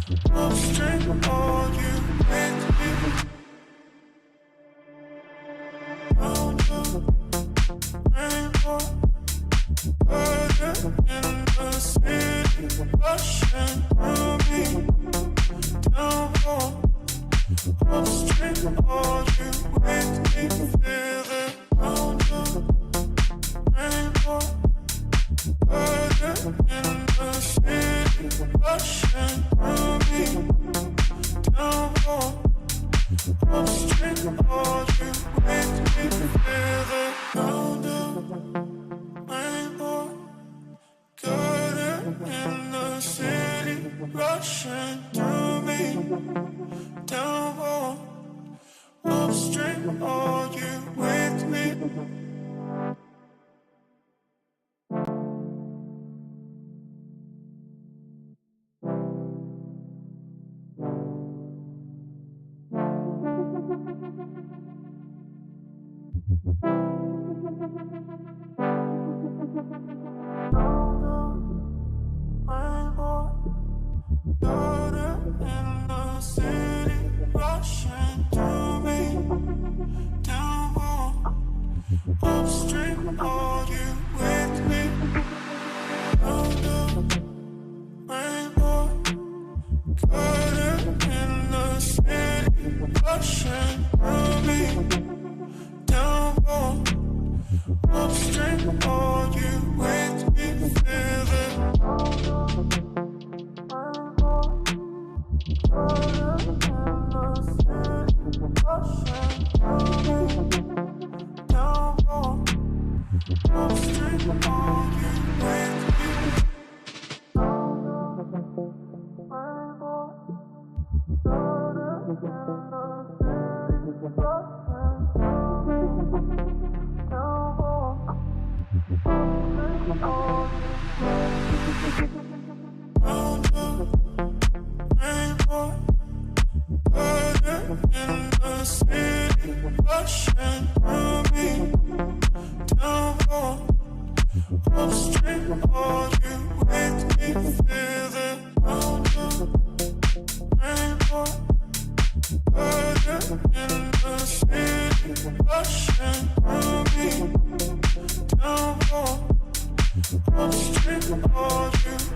Upstream, are you with me? Round the rainbow, burden in the city, rushing through me. Downpour, upstream, are you with me? Feel it. Round the rainbow, burden in the city, rushing through me. Downpour, upstream, are you with me? Feel it. Round the rainbow, burden in the city, rushing through me. Downpour, upstream, are you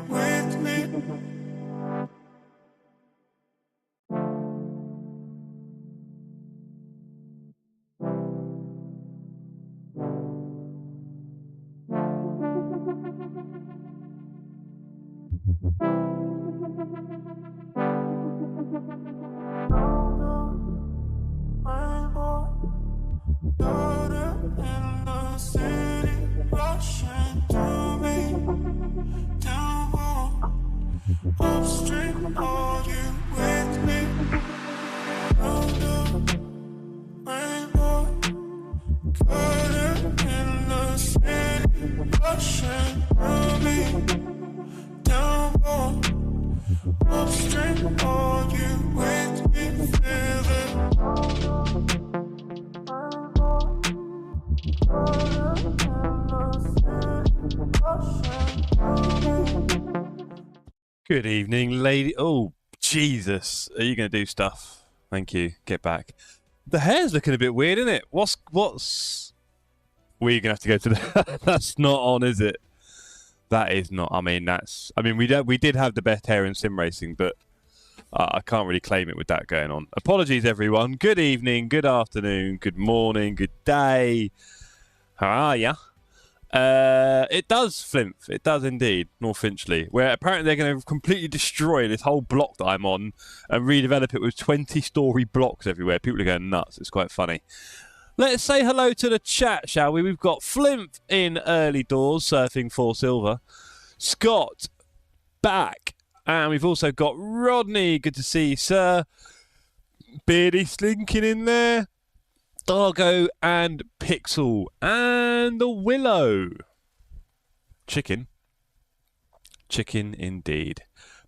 with me? Good evening, lady. Oh, Jesus. Are you going to do stuff? Thank you. Get back. The hair's looking a bit weird, isn't it? What's... We're going to have to go to the... That's not on, is it? That is not... I mean, that's... I mean, we did have the best hair in sim racing, but I can't really claim it with that going on. Apologies, everyone. Good evening, good afternoon, good morning, good day. How are ya? It does, Flinth. It does indeed. North Finchley, where apparently they're going to completely destroy this whole block that I'm on and redevelop it with 20-story blocks everywhere. People are going nuts. It's quite funny. Let's say hello to the chat, shall we? We've got Flinth in early doors, surfing for silver. Scott, back. And we've also got Rodney. Good to see you, sir. Beardy slinking in there. Dargo and Pixel and the Willow. Chicken indeed.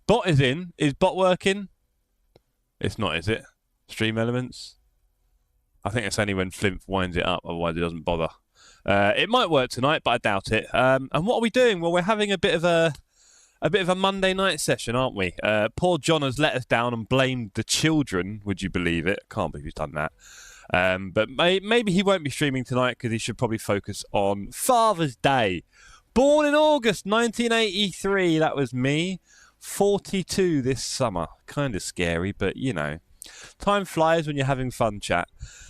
Bot is in. Is bot working? It's not, is it? Stream elements? I think it's only when Flinth winds it up, otherwise it doesn't bother. It might work tonight, but I doubt it. And what are we doing? Well, we're having a bit of a Monday night session, aren't we? Poor John has let us down and blamed the children. Would you believe it? Can't believe he's done that. But maybe he won't be streaming tonight because he should probably focus on Father's Day. Born in August 1983, that was me. 42 this summer. Kind of scary, but you know. Time flies when you're having fun, chat.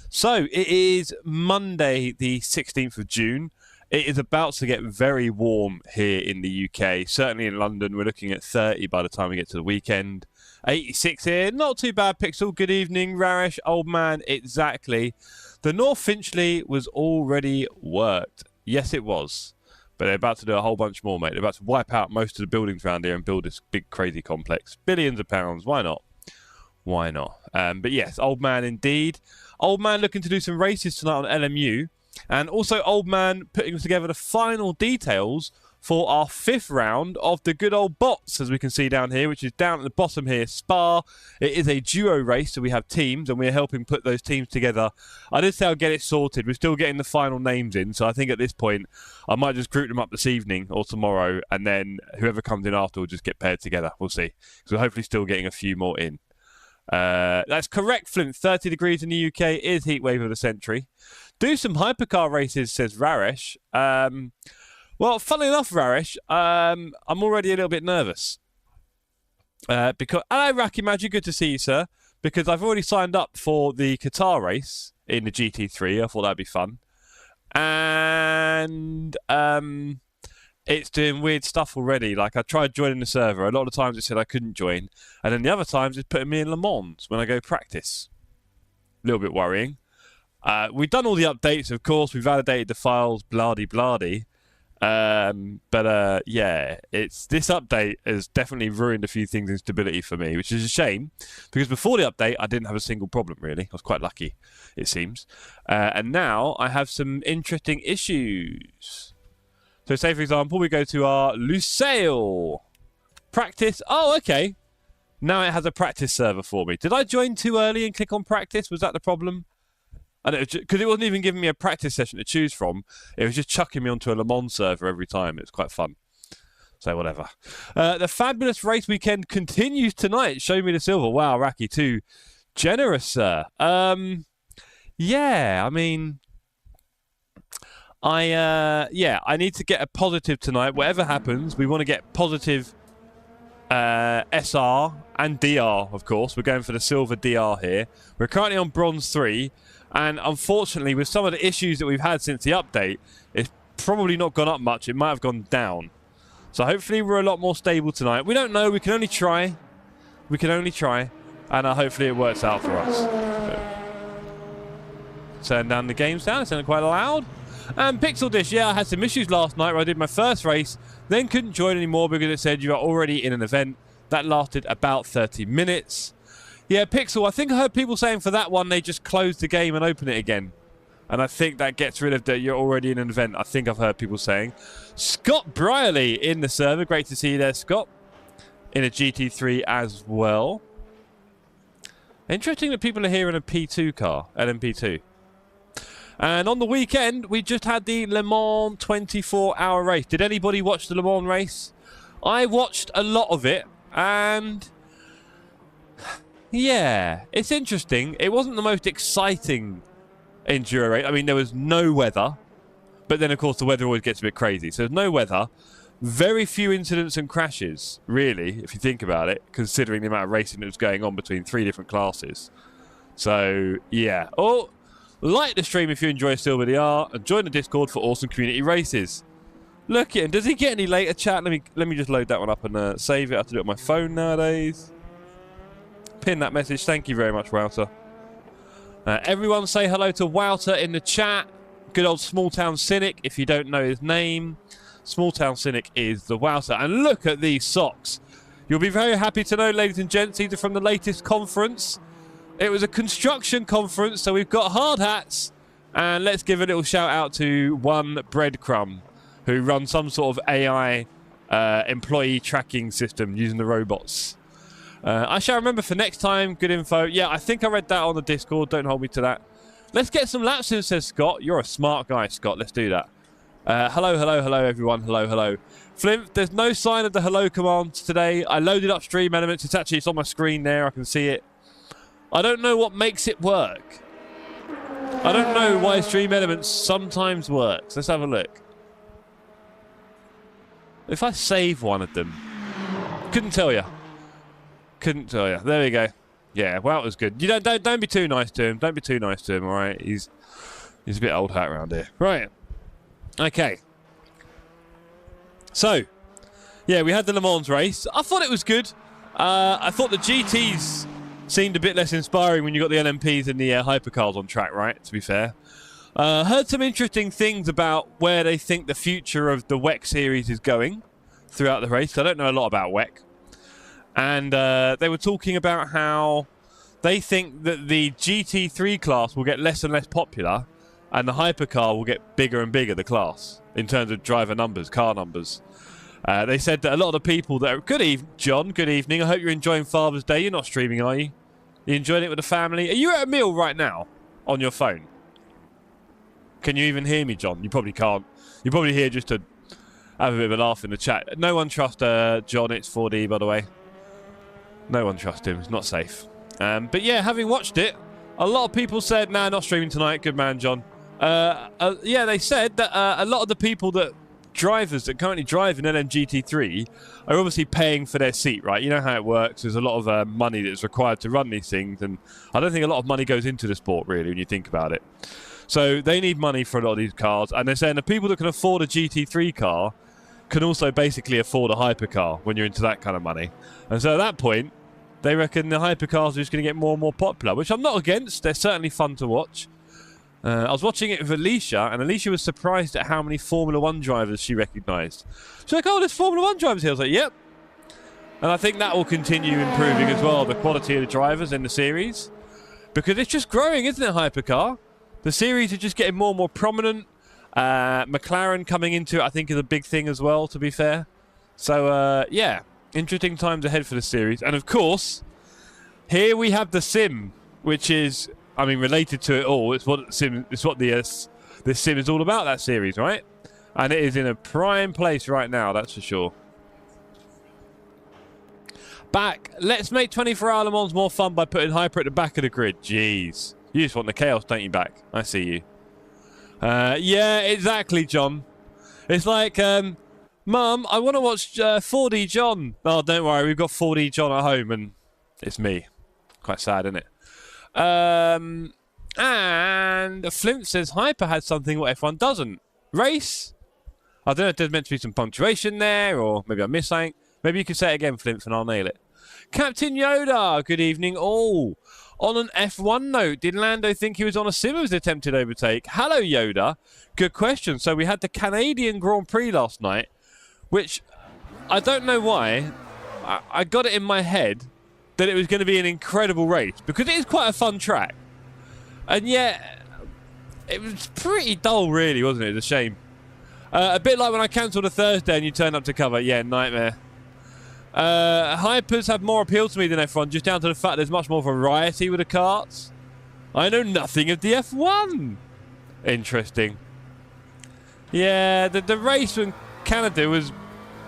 So, it is Monday the 16th of June. It is about to get very warm here in the UK. Certainly in London, we're looking at 30 by the time we get to the weekend. 86 here. Not too bad, Pixel. Good evening, Raresh. Old man, exactly. The North Finchley was already worked. Yes, it was. But they're about to do a whole bunch more, mate. They're about to wipe out most of the buildings around here and build this big, crazy complex. Billions of pounds. Why not? Why not? But yes, old man indeed. Old man looking to do some races tonight on LMU. And also old man putting together the final details for our 5th round of the good old bots, as we can see down here, which is down at the bottom here, Spa. It is a duo race, so we have teams, and we're helping put those teams together. I did say I'll get it sorted. We're still getting the final names in, so I think at this point, I might just group them up this evening or tomorrow, and then whoever comes in after will just get paired together. We'll see. So we're hopefully still getting a few more in. That's correct, Flint. 30 degrees in the UK is heat wave of the century. Do some hypercar races, says Raresh. Well, funnily enough, Raresh, I'm already a little bit nervous. Because hello, Raki Magic, good to see you, sir. Because I've already signed up for the Qatar race in the GT3. I thought that'd be fun. And it's doing weird stuff already. Like, I tried joining the server. A lot of times it said I couldn't join. And then the other times it's putting me in Le Mans when I go practice. A little bit worrying. We've done all the updates, of course. We've validated the files, blah-de-blah-de. Yeah, this update has definitely ruined a few things in stability for me, which is a shame. Because before the update, I didn't have a single problem, really. I was quite lucky, it seems. And now I have some interesting issues. So say, for example, we go to our Lusail practice. Oh, okay. Now it has a practice server for me. Did I join too early and click on practice? Was that the problem? Because it wasn't even giving me a practice session to choose from. It was just chucking me onto a Le Mans server every time. It was quite fun. So whatever. The fabulous race weekend continues tonight. Show me the silver. Wow, Raki, too generous, sir. Yeah, I mean... I need to get a positive tonight. Whatever happens, we want to get positive SR and DR, of course. We're going for the silver DR here. We're currently on bronze 3. And unfortunately, with some of the issues that we've had since the update, it's probably not gone up much. It might have gone down. So hopefully we're a lot more stable tonight. We don't know. We can only try. We can only try. And hopefully it works out for us. Turn down the game sound. It sounded quite loud. And Pixel Dish, yeah, I had some issues last night where I did my first race. Then couldn't join anymore because it said you are already in an event. That lasted about 30 minutes. Yeah, Pixel, I think I heard people saying for that one they just close the game and open it again. And I think that gets rid of the you're already in an event. I think I've heard people saying. Scott Brierley in the server. Great to see you there, Scott. In a GT3 as well. Interesting that people are here in a P2 car, LMP2. And on the weekend, we just had the Le Mans 24-hour race. Did anybody watch the Le Mans race? I watched a lot of it, and yeah, it's interesting. It wasn't the most exciting enduro race. I mean, there was no weather, but then, of course, the weather always gets a bit crazy. So there's no weather. Very few incidents and crashes, really, if you think about it, considering the amount of racing that was going on between 3 different classes. So, yeah. Oh, like the stream if you enjoy Silver DR, and join the Discord for awesome community races. Look at him. Does he get any later chat? Let me just load that one up and save it. I have to do it on my phone nowadays. Pin that message. Thank you very much, Wouter. Everyone say hello to Wouter in the chat. Good old Small Town Cynic, if you don't know his name. Small Town Cynic is the Wouter. And look at these socks. You'll be very happy to know, ladies and gents, these are from the latest conference. It was a construction conference, so we've got hard hats. And let's give a little shout out to One Breadcrumb, who runs some sort of AI employee tracking system using the robots. I shall remember for next time. Good info. Yeah, I think I read that on the Discord. Don't hold me to that. Let's get some laps in, says Scott. You're a smart guy, Scott. Let's do that. Hello, hello, hello, everyone. Hello, hello. Flint, there's no sign of the hello command today. I loaded up Stream Elements. It's on my screen there. I can see it. I don't know what makes it work. I don't know why Stream Elements sometimes works. Let's have a look. If I save one of them. Couldn't tell you. Couldn't tell you. There we go. Yeah, well, it was good. You don't be too nice to him. Don't be too nice to him, all right? He's a bit old hat around here. Right. Okay. So, yeah, we had the Le Mans race. I thought it was good. I thought the GTs seemed a bit less inspiring when you got the LMPs and the hypercars on track, right? To be fair. Heard some interesting things about where they think the future of the WEC series is going throughout the race. I don't know a lot about WEC. And they were talking about how they think that the GT3 class will get less and less popular and the hypercar will get bigger and bigger, the class, in terms of driver numbers, car numbers. They said that a lot of the people that are... Good evening, John. Good evening. I hope you're enjoying Father's Day. You're not streaming, are you? You enjoying it with the family? Are you at a meal right now on your phone? Can you even hear me, John? You probably can't. You're probably here just to have a bit of a laugh in the chat. No one trust John. It's 4D, by the way. No one trusts him. It's not safe. But yeah, having watched it, a lot of people said, nah, not streaming tonight. Good man, John. Yeah, they said that a lot of the people drivers that currently drive in LMGT3 are obviously paying for their seat, right? You know how it works. There's a lot of money that's required to run these things, and I don't think a lot of money goes into the sport, really, when you think about it. So they need money for a lot of these cars, and they're saying the people that can afford a GT3 car can also basically afford a hypercar when you're into that kind of money. And so at that point, they reckon the hypercars are just going to get more and more popular, which I'm not against. They're certainly fun to watch. I was watching it with Alicia, and Alicia was surprised at how many Formula 1 drivers she recognised. She's like, oh, there's Formula 1 drivers here. I was like, yep. And I think that will continue improving as well, the quality of the drivers in the series. Because it's just growing, isn't it, Hypercar? The series is just getting more and more prominent. McLaren coming into it, I think, is a big thing as well, to be fair. So, yeah, interesting times ahead for the series. And, of course, here we have the sim, which is... I mean, related to it all, it's what this sim is all about, that series, right? And it is in a prime place right now, that's for sure. Back. Let's make 24-hour Le Mans more fun by putting Hyper at the back of the grid. Jeez. You just want the chaos, don't you, back? I see you. Yeah, exactly, John. It's like, Mum, I want to watch 4D John. Oh, don't worry, we've got 4D John at home, and it's me. Quite sad, isn't it? And Flint says Hyper had something what F1 doesn't. Race? I don't know if there's meant to be some punctuation there, or maybe I missed something. Maybe you could say it again, Flint, and I'll nail it. Captain Yoda, good evening all. On an F1 note, did Lando think he was on a sim as attempted overtake? Hello, Yoda. Good question. So we had the Canadian Grand Prix last night, which I don't know why. I got it in my head that it was going to be an incredible race, because it is quite a fun track. And yet, it was pretty dull, really, wasn't it? It's a shame. A bit like when I cancelled a Thursday and you turned up to cover. Yeah, nightmare. Hypers have more appeal to me than F1, just down to the fact there's much more variety with the karts. I know nothing of the F1. interesting. Yeah, the race in Canada was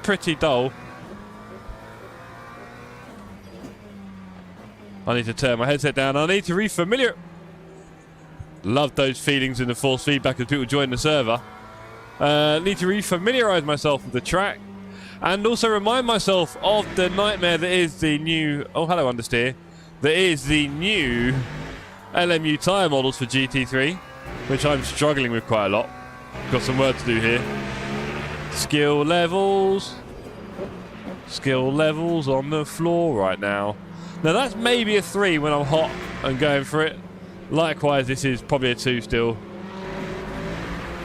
pretty dull. I need to turn my headset down. I need to refamiliar. Love those feelings in the force feedback as people join the server. Need to refamiliarise myself with the track. And also remind myself of the nightmare that is the new... Oh, hello, Understeer. That is the new LMU tyre models for GT3, which I'm struggling with quite a lot. Got some work to do here. Skill levels. Skill levels on the floor right now. Now, that's maybe a 3 when I'm hot and going for it. Likewise, this is probably a 2 still.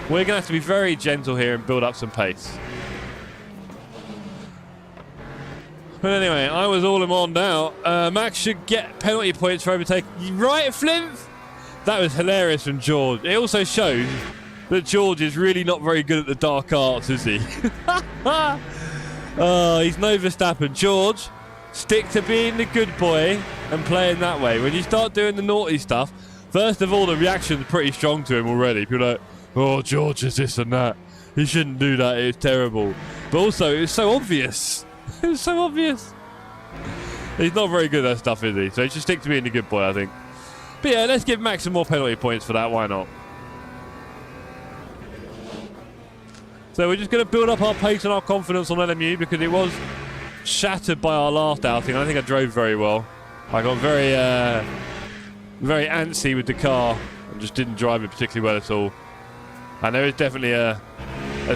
We're going to have to be very gentle here and build up some pace. But anyway, I was all him on now. Max should get penalty points for overtaking. Right, Flinth? That was hilarious from George. It also shows that George is really not very good at the dark arts, is he? Oh, he's no Verstappen. George, stick to being the good boy and playing that way. When you start doing the naughty stuff, first of all, the reaction's pretty strong to him already. People are like, oh, George is this and that. He shouldn't do that. It's terrible. But also, it's so obvious. It was so obvious. He's not very good at that stuff, is he? So he should stick to being a good boy, I think. But yeah, let's give Max some more penalty points for that. Why not? So we're just going to build up our pace and our confidence on LMU because it was shattered by our last outing. I think I drove very well. I got very antsy with the car and just didn't drive it particularly well at all. And there is definitely a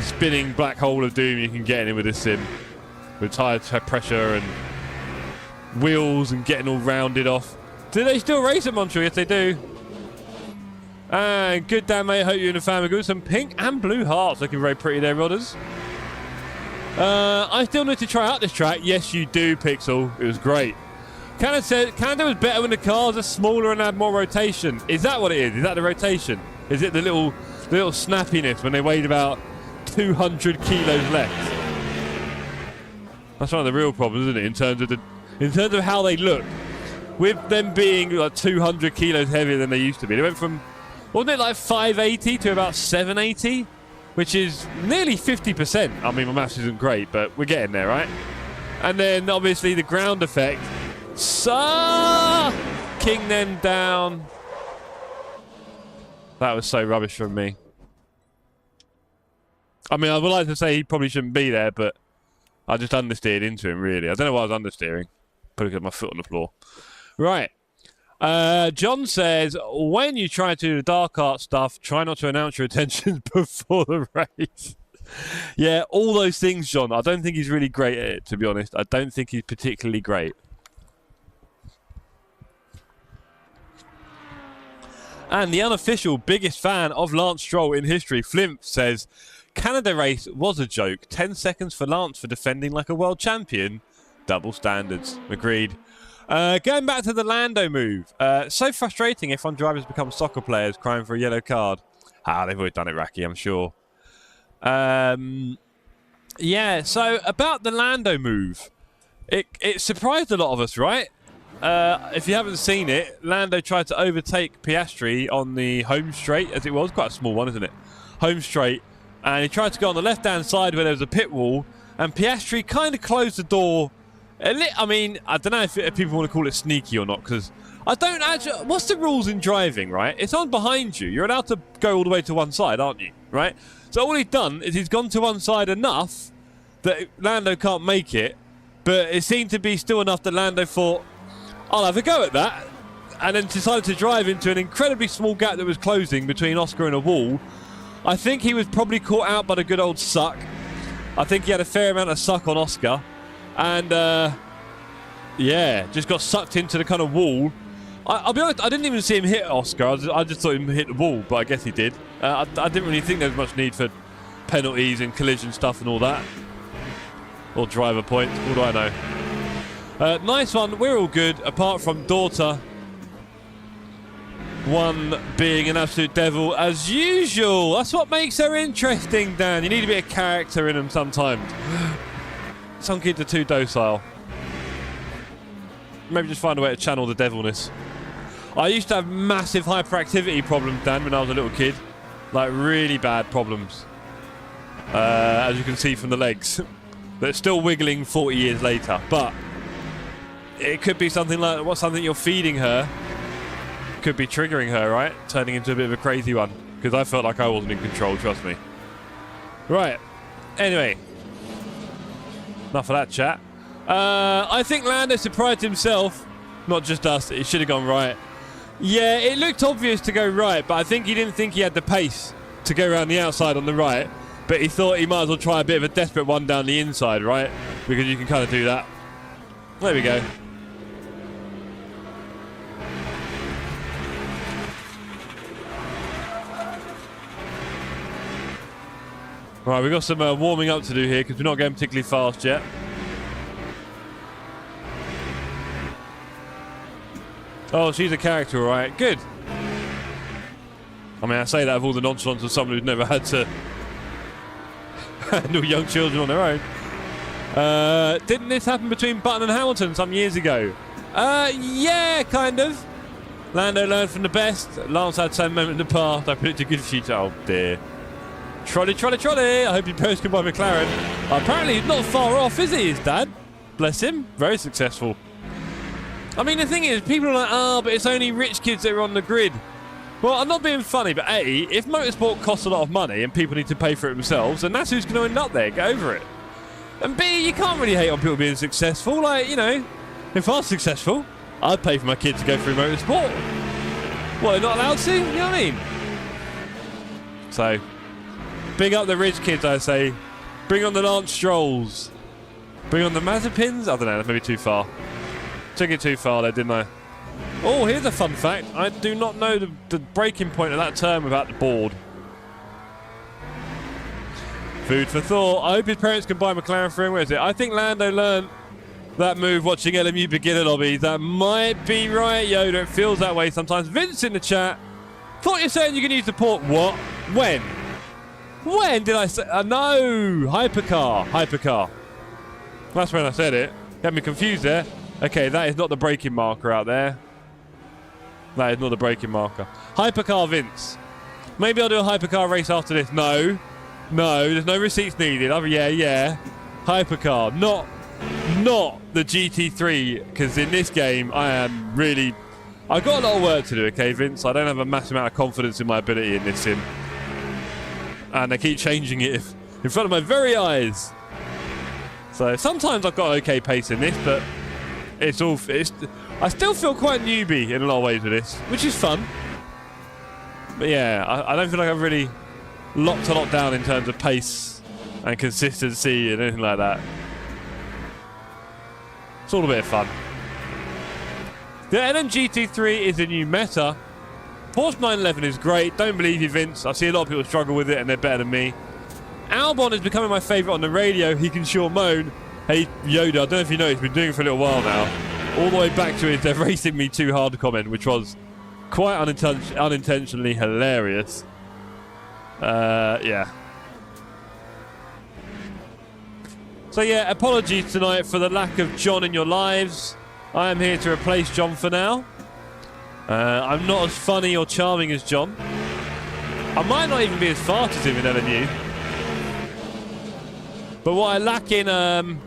spinning black hole of doom you can get in with this sim. With tyre pressure and wheels and getting all rounded off. Do they still race at Montreal? Yes, they do. And good damn, mate. Hope you and the family good. Some pink and blue hearts looking very pretty there, Rodders. I still need to try out this track. Yes, you do, Pixel. It was great. Canada was better when the cars are smaller and had more rotation. Is that what it is? Is that the rotation? Is it the little snappiness when they weighed about 200 kilos less? That's one of the real problems, isn't it? In terms of how they look, with them being like 200 kilos heavier than they used to be. They went from, wasn't it like 580 to about 780, which is nearly 50%. I mean, my maths isn't great, but we're getting there, right? And then obviously the ground effect, king them down. That was so rubbish from me. I mean, I would like to say he probably shouldn't be there, but I just understeered into him, really. I don't know why I was understeering. Putting my foot on the floor. Right. John says, when you try to do the dark art stuff, try not to announce your intentions before the race. Yeah, all those things, John. I don't think he's really great at it, to be honest. I don't think he's particularly great. And the unofficial biggest fan of Lance Stroll in history, Flimp, says, Canada race was a joke. 10 seconds for Lance for defending like a world champion. Double standards. Agreed. Going back to the Lando move. So frustrating if F1 drivers become soccer players crying for a yellow card. They've always done it, Raki, I'm sure. Yeah, so about the Lando move. It surprised a lot of us, right? If you haven't seen it, Lando tried to overtake Piastri on the home straight, as it was. Quite a small one, isn't it? Home straight. And he tried to go on the left-hand side where there was a pit wall. And Piastri kind of closed the door. I mean, I don't know if people want to call it sneaky or not, because I don't actually... What's the rules in driving, right? It's on behind you. You're allowed to go all the way to one side, aren't you? Right? So all he's done is he's gone to one side enough that Lando can't make it. But it seemed to be still enough that Lando thought, I'll have a go at that. And then decided to drive into an incredibly small gap that was closing between Oscar and a wall. I think he was probably caught out by the good old suck. I think he had a fair amount of suck on Oscar. And, yeah, just got sucked into the kind of wall. I'll be honest, I didn't even see him hit Oscar. I just thought him hit the wall, but I guess he did. I didn't really think there was much need for penalties and collision stuff and all that. Or driver points, what do I know? Nice one, we're all good, apart from Daughter. One being an absolute devil, as usual. That's what makes her interesting, Dan. You need a bit of character in them sometimes. Some kids are too docile. Maybe just find a way to channel the devilness. I used to have massive hyperactivity problems, Dan, when I was a little kid. Like, really bad problems. As you can see from the legs. They're still wiggling 40 years later. But it could be something like something you're feeding her. Could be triggering her, right? Turning into a bit of a crazy one. Because I felt like I wasn't in control, trust me. Right. Anyway. Enough of that chat. I think Lando surprised himself. Not just us. It should have gone right. Yeah, it looked obvious to go right, but I think he didn't think he had the pace to go around the outside on the right. But he thought he might as well try a bit of a desperate one down the inside, right? Because you can kind of do that. There we go. Right, we've got some warming up to do here because we're not going particularly fast yet. Oh, she's a character, all right. Good. I mean, I say that of all the nonchalance of someone who's never had to handle young children on their own. Didn't this happen between Button and Hamilton some years ago? Yeah, kind of. Lando learned from the best. Lance had the same moment in the past. I predicted a good future. Oh, dear. Trolley, trolley, trolley. I hope your parents can buy McLaren. Apparently, he's not far off, is he, his dad? Bless him. Very successful. I mean, the thing is, people are like, oh, but it's only rich kids that are on the grid. Well, I'm not being funny, but A, if motorsport costs a lot of money and people need to pay for it themselves, then that's who's going to end up there. Get over it. And B, you can't really hate on people being successful. Like, you know, if I was successful, I'd pay for my kids to go through motorsport. What, they're not allowed to? You know what I mean? So, big up the rich kids, I say. Bring on the Lance Strolls. Bring on the Mazepins. I don't know, that's maybe too far. Took it too far there, didn't I? Oh, here's a fun fact. I do not know the breaking point of that term about the board. Food for thought. I hope his parents can buy McLaren for him. Where is it? I think Lando learned that move watching LMU beginner lobbies. That might be right, Yoda. It feels that way sometimes. Vince in the chat. Thought you're saying you can use the port. What? When? When did I say? No. Hypercar. Hypercar. That's when I said it. Got me confused there. Okay, that is not the braking marker out there. That is not the braking marker. Hypercar Vince. Maybe I'll do a hypercar race after this. No. No, there's no receipts needed. Oh, yeah. Hypercar. Not the GT3, because in this game, I've got a lot of work to do, okay, Vince? I don't have a massive amount of confidence in my ability in this sim. And I keep changing it in front of my very eyes. So sometimes I've got okay pace in this, but I still feel quite newbie in a lot of ways with this, which is fun. But yeah, I don't feel like I've really locked a lot down in terms of pace and consistency and anything like that. It's all a bit of fun. The LMGT3 is a new meta. Porsche 911 is great. Don't believe you, Vince. I see a lot of people struggle with it and they're better than me. Albon is becoming my favourite on the radio. He can sure moan. Hey, Yoda, I don't know if you know, he's been doing it for a little while now. All the way back to his "they're racing me too hard" comment, which was quite unintentionally hilarious. Yeah. So yeah, apologies tonight for the lack of John in your lives. I am here to replace John for now. I'm not as funny or charming as John. I might not even be as fast as him in LMU. But what I lack in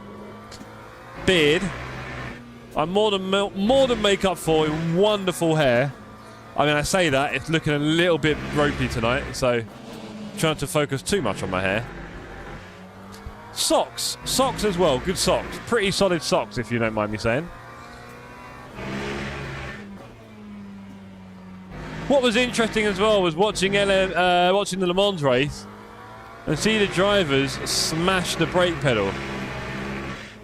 beard, I'm more than make up for in wonderful hair. I mean, I say that, it's looking a little bit ropey tonight, so trying to focus too much on my hair. Socks as well, good socks. Pretty solid socks, if you don't mind me saying. What was interesting as well was watching the Le Mans race and see the drivers smash the brake pedal.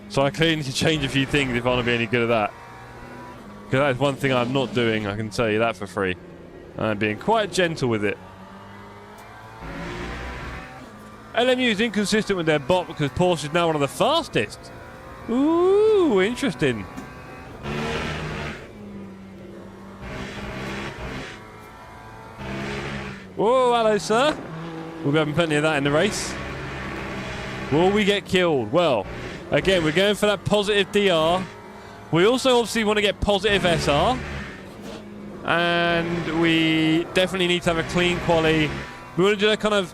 So I clearly need to change a few things if I want to be any good at that. Because that is one thing I'm not doing, I can tell you that for free. I'm being quite gentle with it. LMU is inconsistent with their bot because Porsche is now one of the fastest. Ooh, interesting. Whoa, hello, sir. We'll be having plenty of that in the race. Will we get killed? Well, again, we're going for that positive DR. We also obviously want to get positive SR. And we definitely need to have a clean quali We want to do a kind of...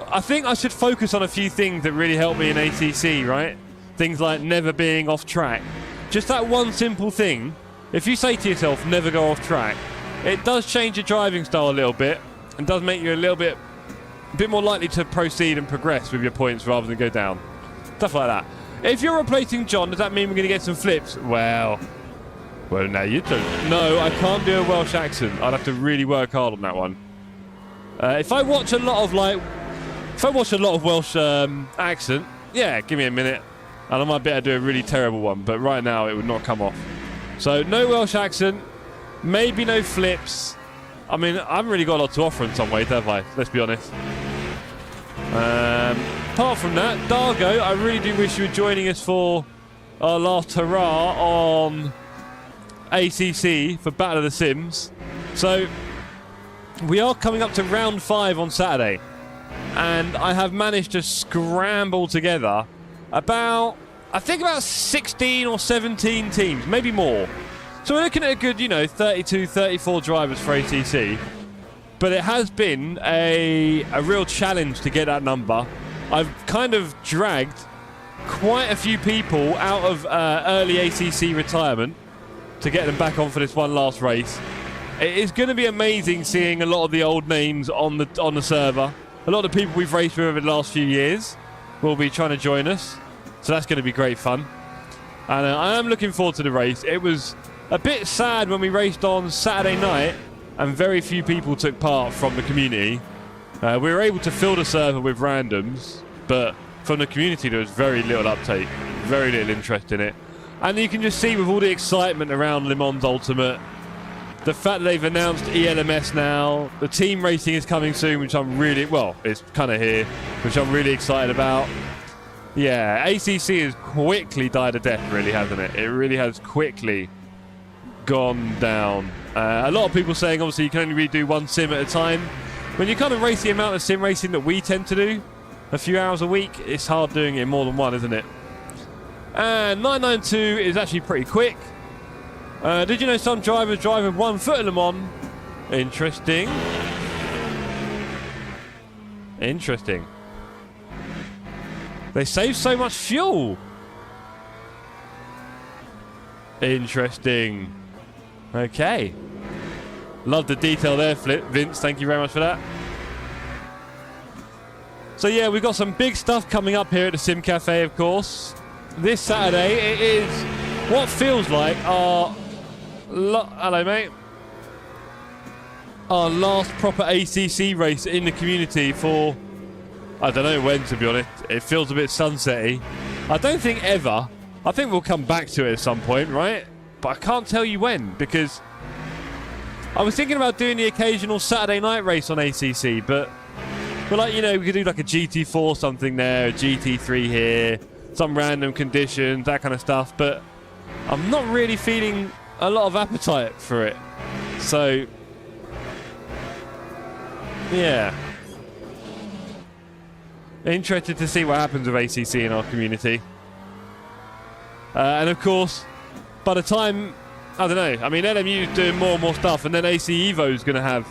I think I should focus on a few things that really help me in ACC, right? Things like never being off track. Just that one simple thing. If you say to yourself, never go off track, it does change your driving style a little bit and does make you a bit more likely to proceed and progress with your points rather than go down. Stuff like that. If you're replacing John, does that mean we're going to get some flips? Well, now you don't. No, I can't do a Welsh accent. I'd have to really work hard on that one. If I watch a lot of Welsh accent, yeah, give me a minute, and I might be able to do a really terrible one. But right now, it would not come off. So no Welsh accent, maybe no flips. I mean, I haven't really got a lot to offer in some ways, have I? Let's be honest. Apart from that, Dargo, I really do wish you were joining us for our last hurrah on ACC for Battle of the Sims. So we are coming up to round 5 on Saturday, and I have managed to scramble together about 16 or 17 teams, maybe more. So we're looking at a good, 32, 34 drivers for ACC. But it has been a real challenge to get that number. I've kind of dragged quite a few people out of early ACC retirement to get them back on for this one last race. It is going to be amazing seeing a lot of the old names on the server. A lot of the people we've raced with over the last few years will be trying to join us. So that's going to be great fun. And I am looking forward to the race. It was a bit sad when we raced on Saturday night and very few people took part from the community. We were able to fill the server with randoms, but from the community there was very little uptake, very little interest in it. And you can just see with all the excitement around Le Mans Ultimate, the fact that they've announced ELMS now, the team racing is coming soon, which I'm really, well, it's kind of here, which I'm really excited about. Yeah, ACC has quickly died a death, really, hasn't it? It really has quickly gone down. A lot of people saying, obviously, you can only really do one sim at a time. When you kind of race the amount of sim racing that we tend to do, a few hours a week, it's hard doing it more than one, isn't it? And 992 is actually pretty quick. Did you know some drivers drive with 1 foot in Le Mans? Interesting. Interesting. They save so much fuel. Interesting. Okay. Love the detail there, Vince. Thank you very much for that. So yeah, we've got some big stuff coming up here at the Sim Cafe, of course. This Saturday, it is what feels like our... Hello, mate. Our last proper ACC race in the community for... I don't know when, to be honest. It feels a bit sunsetty. I don't think ever. I think we'll come back to it at some point, right? But I can't tell you when, because I was thinking about doing the occasional Saturday night race on ACC, but like, we could do like a GT4 something there, a GT3 here, some random conditions, that kind of stuff. But I'm not really feeling a lot of appetite for it. So, yeah. Interested to see what happens with ACC in our community. And of course, by the time, I don't know, I mean, LMU's doing more and more stuff, and then AC Evo's going to have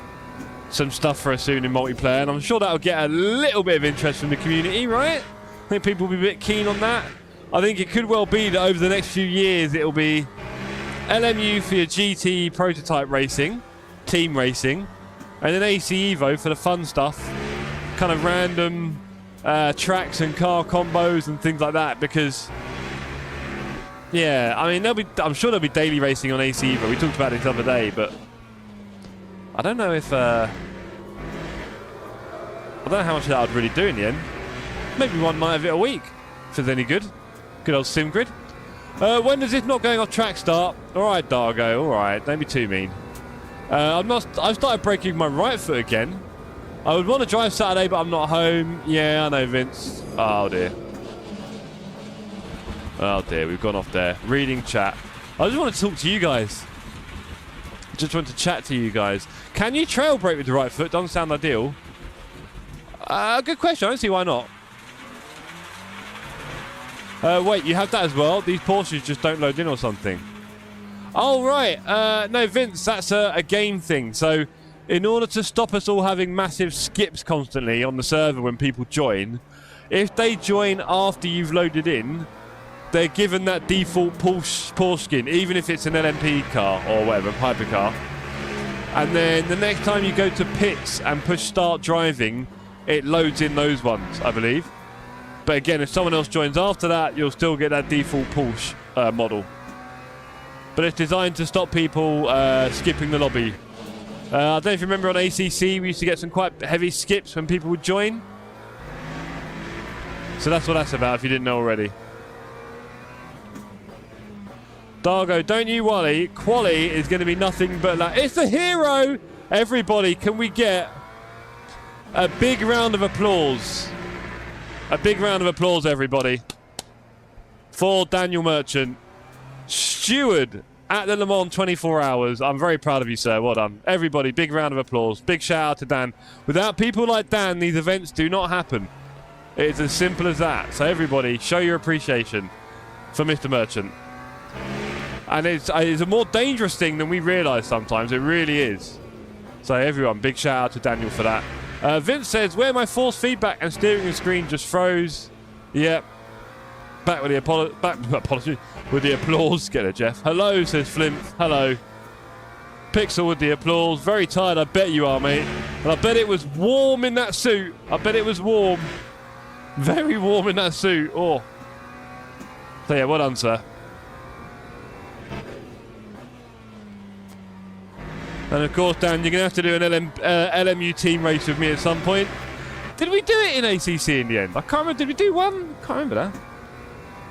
some stuff for us soon in multiplayer, and I'm sure that'll get a little bit of interest from the community, right? I think people will be a bit keen on that. I think it could well be that over the next few years it'll be LMU for your GT prototype racing, team racing, and then AC Evo for the fun stuff, kind of random tracks and car combos and things like that, because yeah, I mean, I'm sure there'll be daily racing on AC Evo. We talked about it the other day, but I don't know if I don't know how much of that I'd really do in the end. Maybe one night of it a week, if it's any good. Good old SimGrid. When does this not going off track start? All right, Dargo. All right, don't be too mean. I've started breaking my right foot again. I would want to drive Saturday, but I'm not home. Yeah, I know, Vince. Oh dear. Oh dear, we've gone off there. Reading chat. I just want to talk to you guys. Just want to chat to you guys. Can you trail brake with the right foot? Doesn't sound ideal. Good question. I don't see why not. Wait, you have that as well? These Porsches just don't load in or something. Oh, right. No, Vince, that's a game thing. So in order to stop us all having massive skips constantly on the server when people join, if they join after you've loaded in, they're given that default Porsche skin, even if it's an LMP car or whatever, hypercar. And then the next time you go to pits and push start driving, it loads in those ones, I believe. But again, if someone else joins after that, you'll still get that default Porsche model. But it's designed to stop people skipping the lobby. I don't know if you remember on ACC, we used to get some quite heavy skips when people would join. So that's what that's about, if you didn't know already. Dargo, don't you worry. Quali is going to be nothing but like... It's the hero! Everybody, can we get a big round of applause? A big round of applause, everybody. For Daniel Merchant. Steward at the Le Mans 24 hours. I'm very proud of you, sir. Well done. Everybody, big round of applause. Big shout out to Dan. Without people like Dan, these events do not happen. It's as simple as that. So everybody, show your appreciation for Mr. Merchant. And it's a more dangerous thing than we realise sometimes. It really is. So everyone, big shout out to Daniel for that. Vince says, where my force feedback and steering screen just froze. Yep. Back with the apology. With the applause. Get it, Jeff. Hello, says Flimp. Hello. Pixel with the applause. Very tired, I bet you are, mate. And I bet it was warm in that suit. I bet it was warm. Very warm in that suit. Oh. So yeah, well done, sir. And of course, Dan, you're going to have to do an LMU team race with me at some point. Did we do it in ACC in the end? I can't remember. Did we do one? Can't remember that.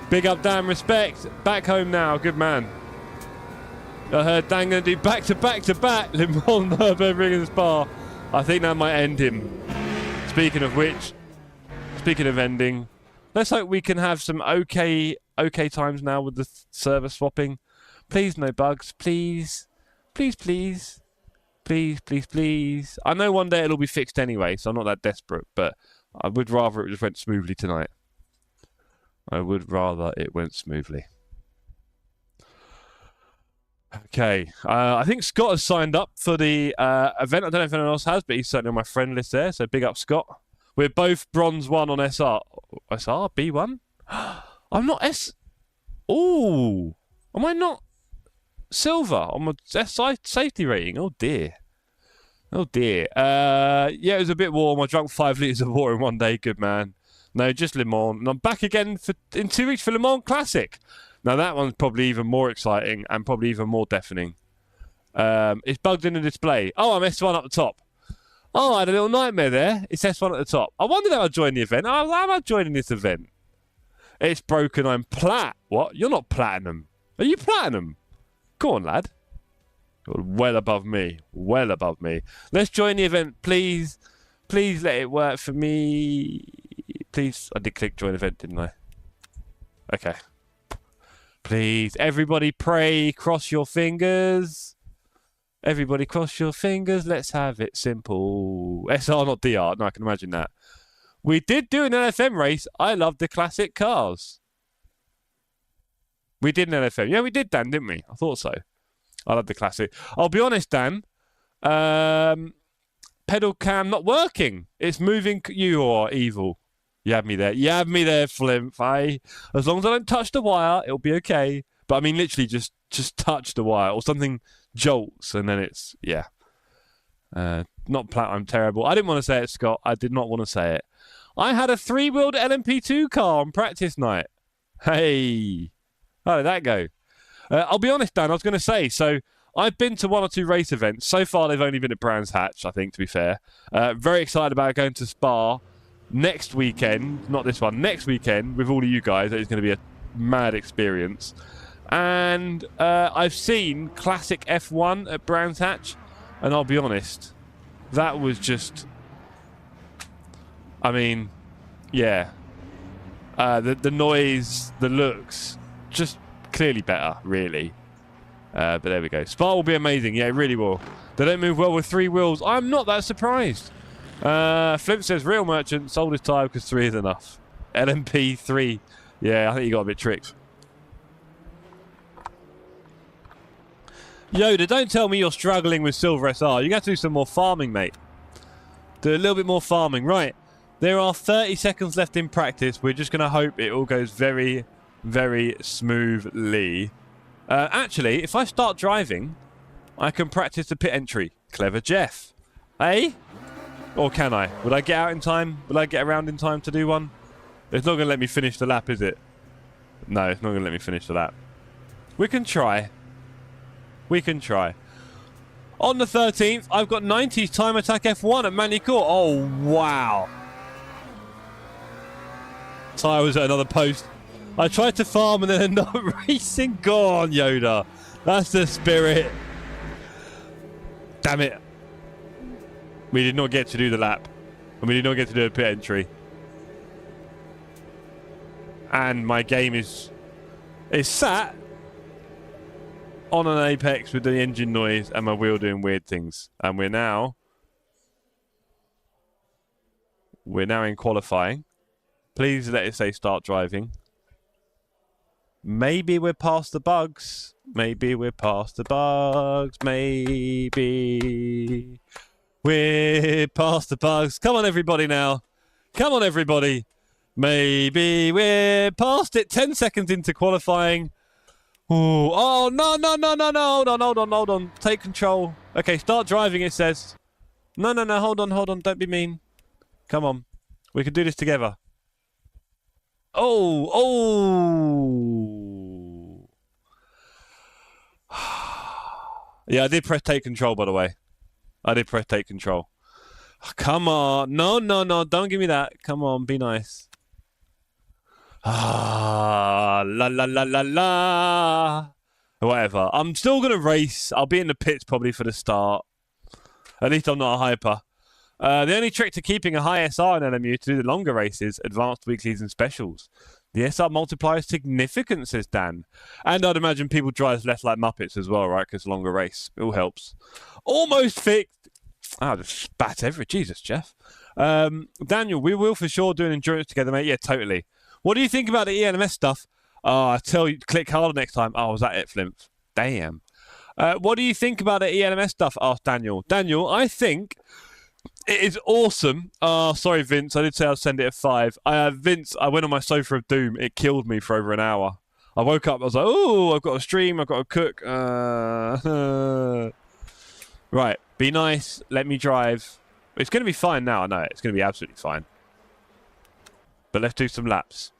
Big up, Dan. Respect. Back home now. Good man. I heard Dan going to do back-to-back-to-back Le Mans, Nürburgring and Spa. I think that might end him. Speaking of which, speaking of ending, let's hope we can have some okay times now with the server swapping. Please, no bugs. Please. Please, please. Please, please, please. I know one day it'll be fixed anyway, so I'm not that desperate, but I would rather it just went smoothly tonight. I would rather it went smoothly. Okay. I think Scott has signed up for the event. I don't know if anyone else has, but he's certainly on my friend list there, so big up, Scott. We're both bronze 1 on SR. SR? B1? I'm not S... Ooh! Am I not... Silver on my SI safety rating. Oh dear. Oh dear. Yeah, it was a bit warm. I drank 5 litres of water in one day. Good man. No, just Le Mans. And I'm back again in 2 weeks for Le Mans Classic. Now that one's probably even more exciting and probably even more deafening. It's bugged in the display. Oh, I'm S1 up the top. Oh, I had a little nightmare there. It's S1 at the top. I wondered how I'd join the event. How am I joining this event? It's broken. I'm plat. What? You're not platinum. Are you platinum? Go on, lad. You're well above me. Well above me. Let's join the event, please. Please let it work for me. Please. I did click join event, didn't I? Okay. Please. Everybody pray. Cross your fingers. Everybody cross your fingers. Let's have it simple. SR, not DR. No, I can imagine that. We did do an LFM race. I love the classic cars. We did an LFM. Yeah, we did, Dan, didn't we? I thought so. I love the classic. I'll be honest, Dan. Pedal cam not working. It's moving. You are evil. You have me there. You have me there, Flimp. As long as I don't touch the wire, it'll be okay. But I mean, literally just touch the wire or something jolts and then it's, yeah. Not I'm terrible. I didn't want to say it, Scott. I did not want to say it. I had a 3-wheeled LMP2 car on practice night. Hey. How did that go? I'll be honest, Dan, I was going to say, so I've been to 1 or 2 race events. So far, they've only been at Brands Hatch, I think, to be fair. Very excited about going to Spa next weekend. Not this one. Next weekend with all of you guys. It's going to be a mad experience. And I've seen classic F1 at Brands Hatch. And I'll be honest, that was just... I mean, yeah. The noise, the looks... just clearly better, really. But there we go. Spa will be amazing. Yeah, it really will. They don't move well with 3 wheels. I'm not that surprised. Flip says, real merchant sold his tyre because 3 is enough. LMP 3. Yeah, I think you got a bit tricked. Yoda, don't tell me you're struggling with Silver SR. You have to do some more farming, mate. Do a little bit more farming. Right. There are 30 seconds left in practice. We're just going to hope it all goes very, very smoothly. Actually, if I start driving, I can practice the pit entry. Clever Jeff. Eh? Or can I? Would I get out in time? Will I get around in time to do one? It's not going to let me finish the lap, is it? No, it's not going to let me finish the lap. We can try. We can try. On the 13th, I've got 90s Time Attack F1 at Manicourt. Oh, wow. Tyre was at another post. I tried to farm and then end up racing. Go on, Yoda. That's the spirit. Damn it. We did not get to do the lap. And we did not get to do a pit entry. And my game is sat on an apex with the engine noise and my wheel doing weird things. And we're now in qualifying. Please let it say start driving. Maybe we're past the bugs. Maybe we're past the bugs. Maybe we're past the bugs. Come on, everybody now. Come on, everybody. Maybe we're past it. 10 seconds into qualifying. Ooh. Oh, no. Hold on. Take control. Okay, start driving, it says. No. Hold on. Don't be mean. Come on. We can do this together. Oh. Yeah, I did press take control, by the way. I did press take control. Come on. No. Don't give me that. Come on, be nice. La. Whatever. I'm still going to race. I'll be in the pits probably for the start. At least I'm not a hyper. The only trick to keeping a high SR in LMU to do the longer races, advanced weeklies and specials. The SR multiplier is significant, says Dan. And I'd imagine people drive less like Muppets as well, right? Because longer race. It all helps. Almost fixed. I just spat every. Jesus, Jeff. Daniel, we will for sure do an endurance together, mate. Yeah, totally. What do you think about the ELMS stuff? Oh, I tell you, click harder next time. Oh, was that it, Flimp? Damn. What do you think about the ELMS stuff? Asked Daniel. Daniel, I think it is awesome. Oh, sorry, Vince. I did say I'd send it at 5. Vince, I went on my sofa of doom. It killed me for over an hour. I woke up. I was like, oh, I've got to stream. I've got to cook. Right. Be nice. Let me drive. It's going to be fine now. I know. It's going to be absolutely fine. But let's do some laps.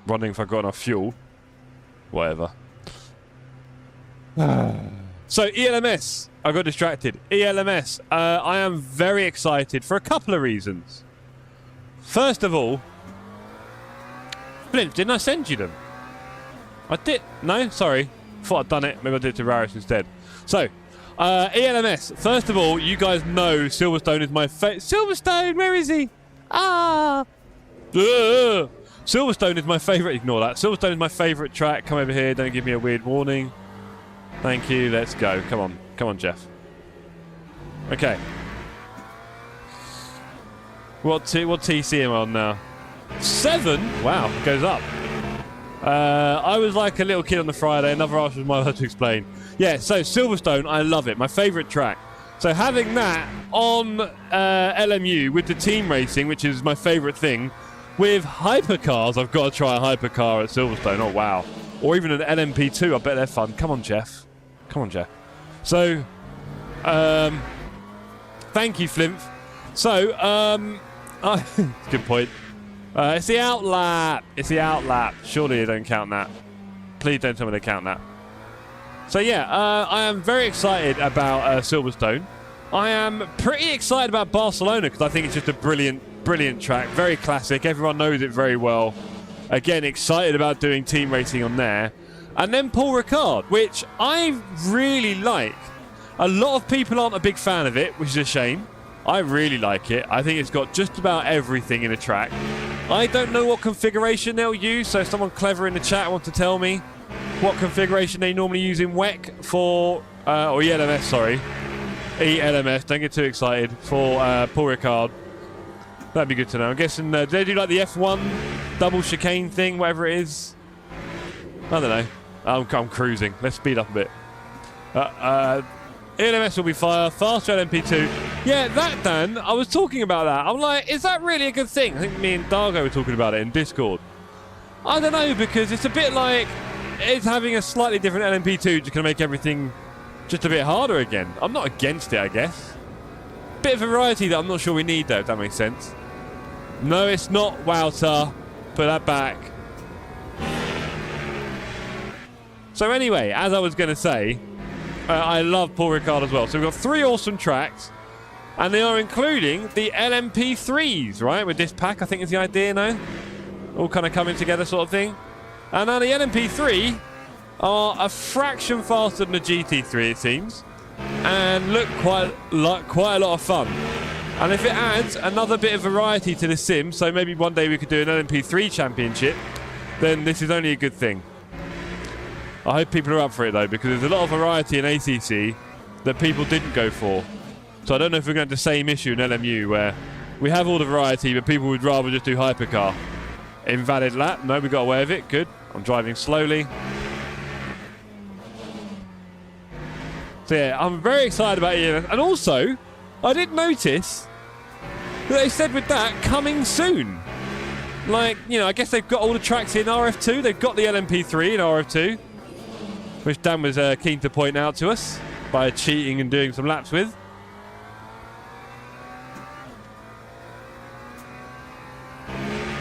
Running if I've got enough fuel. Whatever. So, ELMS. I got distracted. ELMS. I am very excited for a couple of reasons. First of all, Flint, didn't I send you them? I did. No? Sorry. Thought I'd done it. Maybe I did it to Raris instead. So, ELMS. First of all, you guys know Silverstone is my favorite. Silverstone, where is he? Ah! Silverstone is my favourite. Ignore that. Silverstone is my favourite track. Come over here. Don't give me a weird warning. Thank you. Let's go. Come on. Come on, Jeff. Okay. What TC am I on now? 7? Wow. Goes up. I was like a little kid on the Friday. Another ask was my word to explain. Yeah, so Silverstone, I love it. My favourite track. So having that on LMU with the team racing, which is my favourite thing, with hypercars, I've got to try a hypercar at Silverstone. Oh, wow. Or even an LMP2. I bet they're fun. Come on, Jeff. Come on, Jeff. So, thank you, Flimp. So, good point. It's the outlap. It's the outlap. Surely they don't count that. Please don't tell me they count that. So, yeah, I am very excited about Silverstone. I am pretty excited about Barcelona because I think it's just a brilliant track. Very classic. Everyone knows it very well. Again, excited about doing team racing on there. And then Paul Ricard, which I really like. A lot of people aren't a big fan of it, which is a shame. I really like it. I think it's got just about everything in a track. I don't know what configuration they'll use, so if someone clever in the chat wants to tell me what configuration they normally use in WEC for, or ELMS, sorry. ELMS, don't get too excited, for Paul Ricard. That'd be good to know. I'm guessing, do they do like the F1 double chicane thing, whatever it is? I don't know. I'm cruising. Let's speed up a bit. ELMS will be faster LMP2. Yeah, that, Dan, I was talking about that. I'm like, is that really a good thing? I think me and Dargo were talking about it in Discord. I don't know, because it's a bit like it's having a slightly different LMP2 just going to make everything just a bit harder again. I'm not against it, I guess. Bit of variety that I'm not sure we need, though, if that makes sense. No, it's not, Wouter. Put that back. So anyway, as I was going to say, I love Paul Ricard as well. So we've got 3 awesome tracks, and they are including the LMP3s, right? With this pack, I think is the idea now. All kind of coming together sort of thing. And now the LMP3 are a fraction faster than the GT3, it seems, and look quite a lot of fun. And if it adds another bit of variety to the sim, so maybe one day we could do an LMP3 championship, then this is only a good thing. I hope people are up for it, though, because there's a lot of variety in ACC that people didn't go for. So I don't know if we're going to have the same issue in LMU, where we have all the variety, but people would rather just do hypercar. Invalid lap. No, we got away with it. Good. I'm driving slowly. So yeah, I'm very excited about it. And also, I did notice that they said with that, coming soon. Like, you know, I guess they've got all the tracks in RF2. They've got the LMP3 in RF2, which Dan was keen to point out to us by cheating and doing some laps with.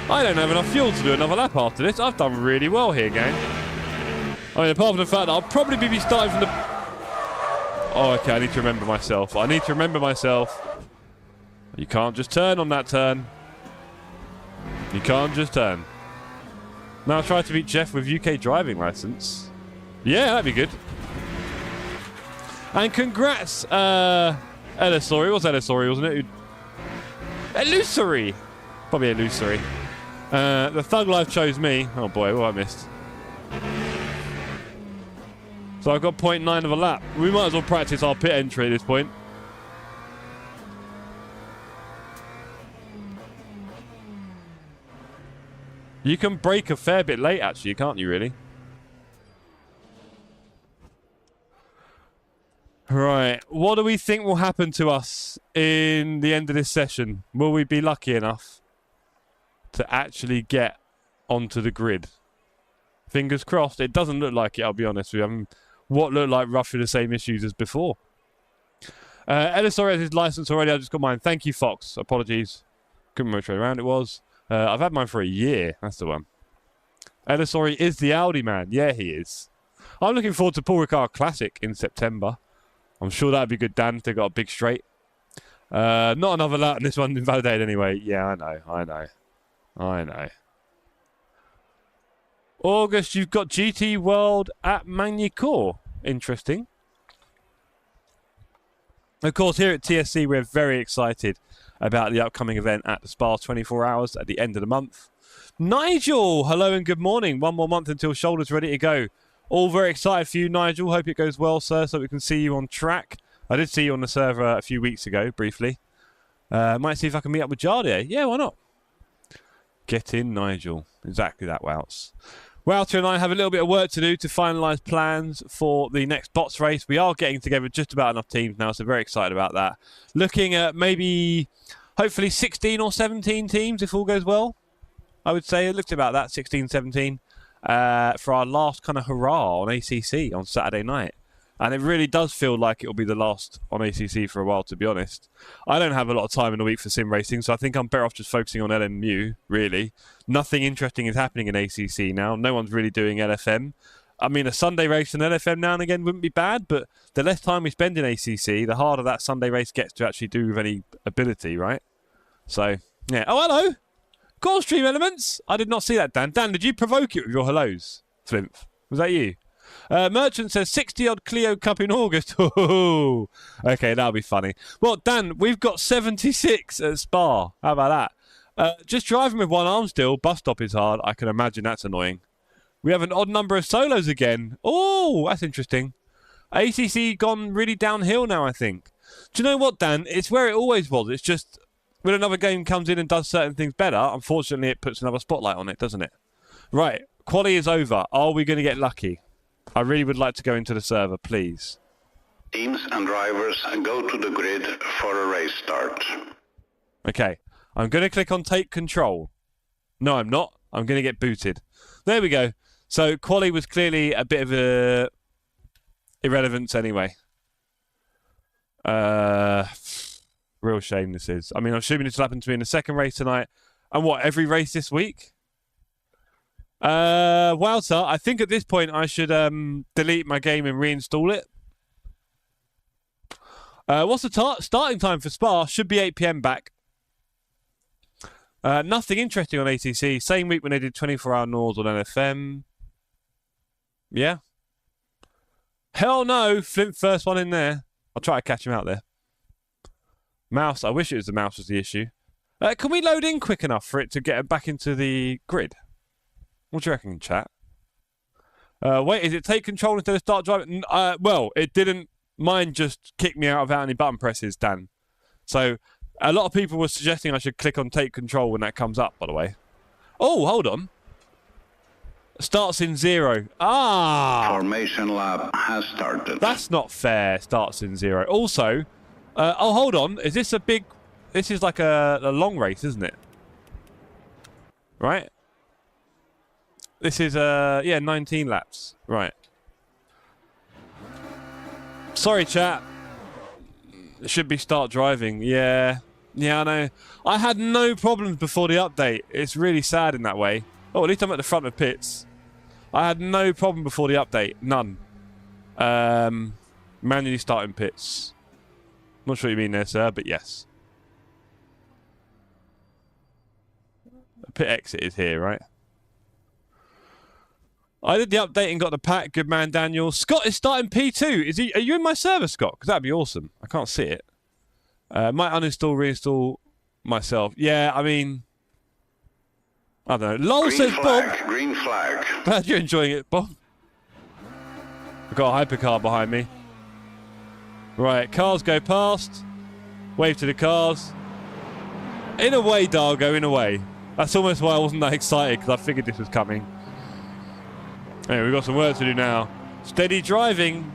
I don't have enough fuel to do another lap after this. I've done really well here, gang. I mean, apart from the fact that I'll probably be starting from the... Oh, okay, I need to remember myself. You can't just turn on that turn. You can't just turn. Now try to beat Jeff with UK driving licence. Yeah, that'd be good. And congrats, Illusory. What's Illusory, wasn't it? Illusory. Probably Illusory. The Thug Life chose me. Oh boy, what I missed. So I've got 0.9 of a lap. We might as well practice our pit entry at this point. You can brake a fair bit late, actually, can't you, really? Right. What do we think will happen to us in the end of this session? Will we be lucky enough to actually get onto the grid? Fingers crossed. It doesn't look like it, I'll be honest with you. I mean, what looked like roughly the same issues as before. Ellisor has his license already. I just got mine. Thank you, Fox. Apologies. Couldn't remember which way around it was. I've had mine for a year. That's the one. Ellisori is the Audi man. Yeah, he is. I'm looking forward to Paul Ricard Classic in September. I'm sure that'd be good, Dan, if they got a big straight. Not another lap, and this one's invalidated anyway. Yeah, I know. August, you've got GT World at Magny-Cours. Interesting. Of course, here at TSC, we're very excited about the upcoming event at the Spa 24 Hours at the end of the month. Nigel, hello and good morning. One more month until Shoulder's ready to go. All very excited for you, Nigel. Hope it goes well, sir, so we can see you on track. I did see you on the server a few weeks ago, briefly. Might see if I can meet up with Jardier. Yeah, why not? Get in, Nigel. Exactly that, Wouts. Wouter and I have a little bit of work to do to finalise plans for the next bots race. We are getting together just about enough teams now, so very excited about that. Looking at maybe, hopefully 16 or 17 teams if all goes well. I would say it looked about that, 16, 17, for our last kind of hurrah on ACC on Saturday night. And it really does feel like it will be the last on ACC for a while, to be honest. I don't have a lot of time in the week for sim racing, so I think I'm better off just focusing on LMU, really. Nothing interesting is happening in ACC now. No one's really doing LFM. I mean, a Sunday race in LFM now and again wouldn't be bad, but the less time we spend in ACC, the harder that Sunday race gets to actually do with any ability, right? So, yeah. Oh, hello! Call stream elements! I did not see that, Dan. Dan, did you provoke it with your hellos? Flimp. Was that you? Merchant says 60-odd Clio Cup in August. Okay, that'll be funny. Well, Dan, we've got 76 at Spa. How about that? Just driving with one arm still, bus stop is hard. I can imagine that's annoying. We have an odd number of solos again. Oh, that's interesting. ACC gone really downhill now, I think. Do you know what, Dan? It's where it always was. It's just when another game comes in and does certain things better, unfortunately, it puts another spotlight on it, doesn't it? Right, Quali is over. Are we going to get lucky? I really would like to go into the server, please. Teams and drivers go to the grid for a race start. Okay. I'm going to click on take control. No, I'm not. I'm going to get booted. There we go. So quali was clearly a bit of a irrelevance anyway. Real shame this is. I mean, I'm assuming this will happen to me in the second race tonight. And what, every race this week? Wowza, I think at this point I should delete my game and reinstall it. What's the starting time for Spa? Should be 8 PM back. Nothing interesting on ATC. Same week when they did 24-hour Nords on NFM. Yeah. Hell no, Flint first one in there. I'll try to catch him out there. Mouse, I wish it was the mouse was the issue. Can we load in quick enough for it to get back into the grid? What do you reckon, chat? Wait, is it take control instead of start driving? Well, it didn't. Mine just kicked me out without any button presses, Dan. So, a lot of people were suggesting I should click on take control when that comes up, by the way. Oh, hold on. Starts in 0. Ah! Formation lap has started. That's not fair. Starts in 0. Also, oh, hold on. Is this a big... This is like a long race, isn't it? Right? This is, yeah, 19 laps. Right. Sorry, chat. It should be start driving. Yeah. Yeah, I know. I had no problems before the update. It's really sad in that way. Oh, at least I'm at the front of pits. I had no problem before the update. None. Manually starting pits. Not sure what you mean there, sir, but yes. Pit exit is here, right? I did the update and got the pack. Good man, Daniel. Scott is starting P2. Is he? Are you in my server, Scott? Because that'd be awesome. I can't see it. Might uninstall, reinstall myself. Yeah, I mean, I don't know. LOL says Bob. Green flag. Glad you're enjoying it, Bob. I've got a hypercar behind me. Right, cars go past. Wave to the cars. In a way, Dargo, in a way. That's almost why I wasn't that excited, because I figured this was coming. Anyway, we've got some work to do now. Steady driving.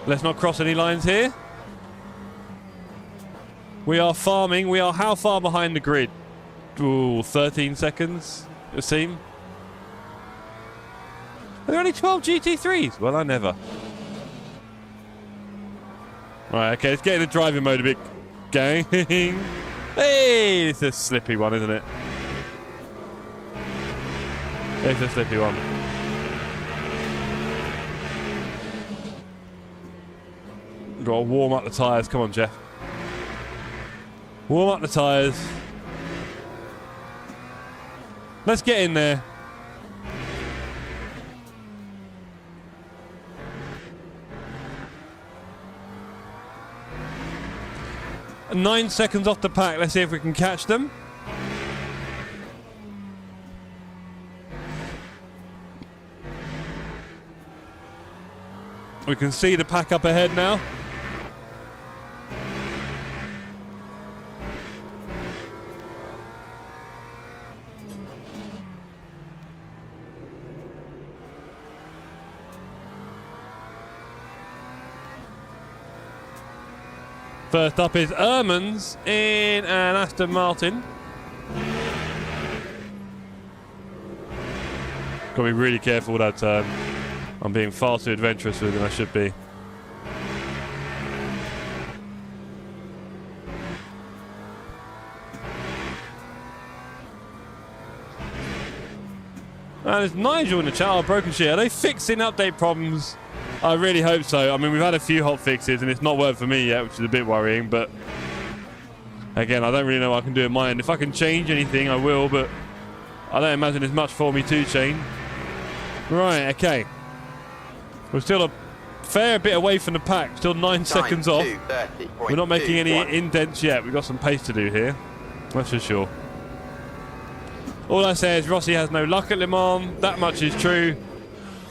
Let's not cross any lines here. We are farming. We are how far behind the grid? Ooh, 13 seconds, it would seem. Are there only 12 GT3s? Well, I never. Right, okay, let's get in the driving mode a bit, gang. Hey, it's a slippy one, isn't it? It's a slippy one. Got to warm up the tyres. Come on, Jeff. Warm up the tyres. Let's get in there. And 9 seconds off the pack. Let's see if we can catch them. We can see the pack up ahead now. First up is Ermans in an Aston Martin. Got to be really careful with that turn. I'm being far too adventurous with it than I should be. And there's Nigel in the chat. Oh, broken shit. Are they fixing update problems? I really hope so. I mean, we've had a few hot fixes and it's not worked for me yet, which is a bit worrying, but again, I don't really know what I can do in my end. If I can change anything, I will, but I don't imagine there's much for me to change. Right, okay. We're still a fair bit away from the pack, still 9 seconds off. We're not making any indents yet. We've got some pace to do here, that's for sure. All I say is Rossi has no luck at Le Mans. That much is true.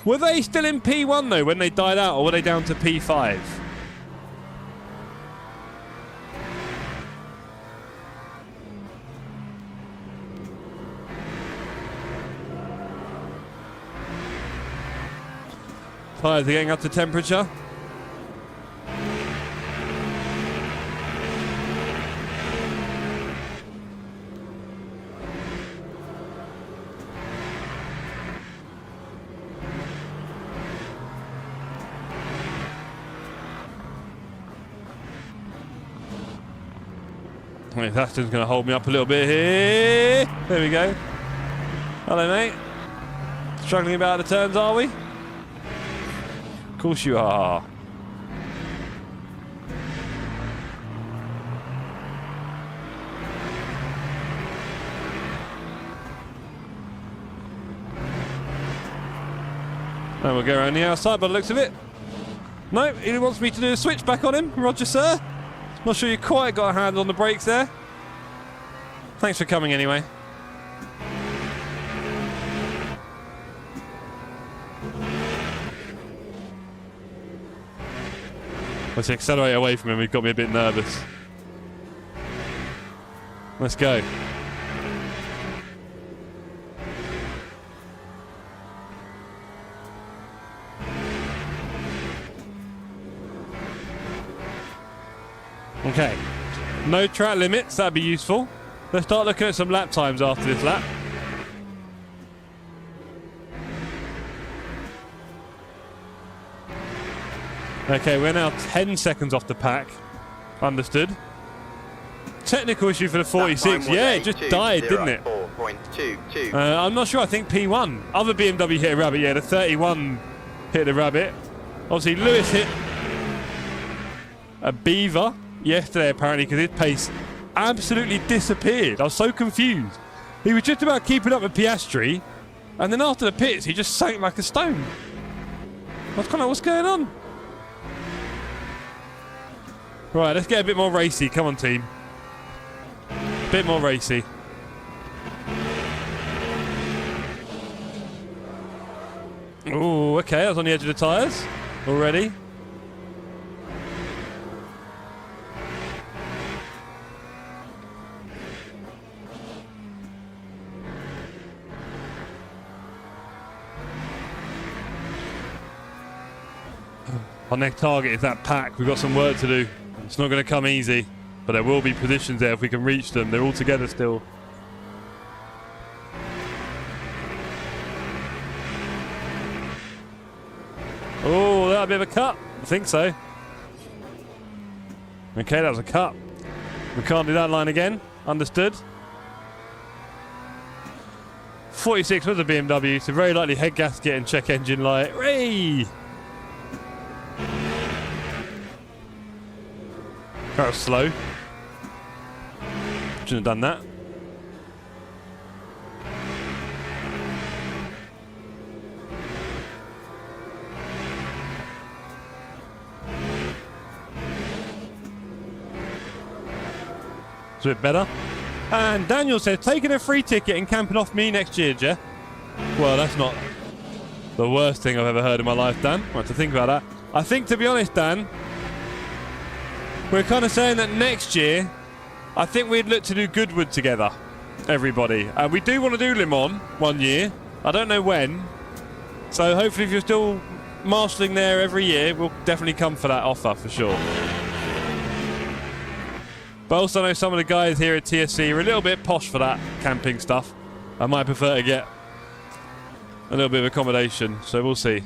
Were they still in P1 though when they died out, or were they down to P5? Tyres are getting up to temperature. I think Aston's going to hold me up a little bit here. There we go. Hello, mate. Struggling about the turns, are we? Of course you are. And we'll go around the outside by the looks of it. No, he wants me to do a switchback on him. Roger, sir. Not sure you quite got a hand on the brakes there. Thanks for coming anyway. Let's accelerate away from him. He got me a bit nervous. Let's go. Okay, no track limits, that'd be useful. Let's start looking at some lap times after this lap. Okay, we're now 10 seconds off the pack. Understood. Technical issue for the 46. Yeah, it just died, didn't it? I'm not sure, I think P1. Other BMW hit a rabbit, yeah, the 31 hit the rabbit. Obviously, Lewis hit a beaver yesterday apparently because his pace absolutely disappeared. I was so confused. He was just about keeping up with Piastri, and then after the pits he just sank like a stone. I was kind of like, what's going on? Right, let's get a bit more racy. Come on, team. A bit more racy. Oh, okay, I was on the edge of the tyres already. Our next target is that pack. We've got some work to do. It's not going to come easy, but there will be positions there if we can reach them. They're all together still. Oh, that a bit of a cut? I think so. Okay, that was a cut. We can't do that line again. Understood. 46 was a BMW, so very likely head gasket and check engine light. Hooray! That was slow. Shouldn't have done that. It's a bit better. And Daniel says, taking a free ticket and camping off me next year, Jeff. Well, that's not the worst thing I've ever heard in my life, Dan. I have to think about that. I think, to be honest, Dan, we're kind of saying that next year, I think we'd look to do Goodwood together, everybody. And we do want to do Le Mans one year. I don't know when. So hopefully if you're still marshalling there every year, we'll definitely come for that offer for sure. But I also know some of the guys here at TSC are a little bit posh for that camping stuff. I might prefer to get a little bit of accommodation, so we'll see.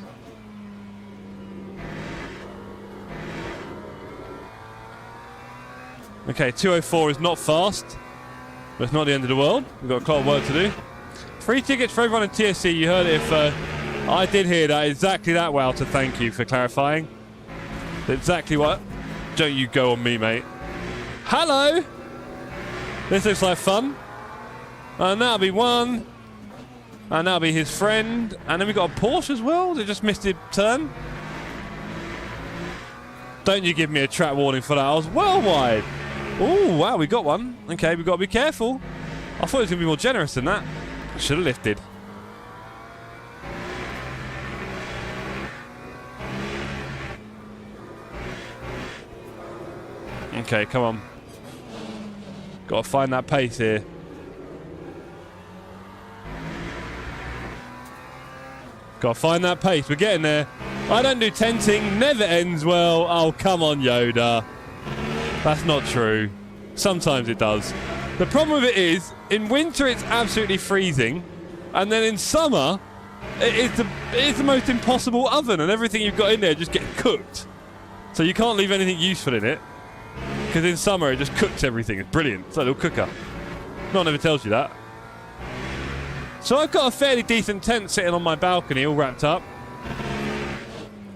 Okay, 2:04 is not fast, but it's not the end of the world. We've got a lot of work to do. Free tickets for everyone at TSC. You heard it. If I did hear that exactly that well, to thank you for clarifying. Exactly what? Don't you go on me, mate. Hello! This looks like fun. And that'll be one. And that'll be his friend. And then we've got a Porsche as well. They just missed a turn. Don't you give me a track warning for that. I was well wide. Oh, wow, we got one. Okay, we've got to be careful. I thought it was going to be more generous than that. I should have lifted. Okay, come on. Got to find that pace here. Got to find that pace. We're getting there. I don't do tenting. Never ends well. Oh, come on, Yoda. That's not true. Sometimes it does. The problem with it is, in winter it's absolutely freezing, and then in summer, it's the most impossible oven, and everything you've got in there just gets cooked. So you can't leave anything useful in it, because in summer it just cooks everything. It's brilliant. It's like a little cooker. No one ever tells you that. So I've got a fairly decent tent sitting on my balcony, all wrapped up.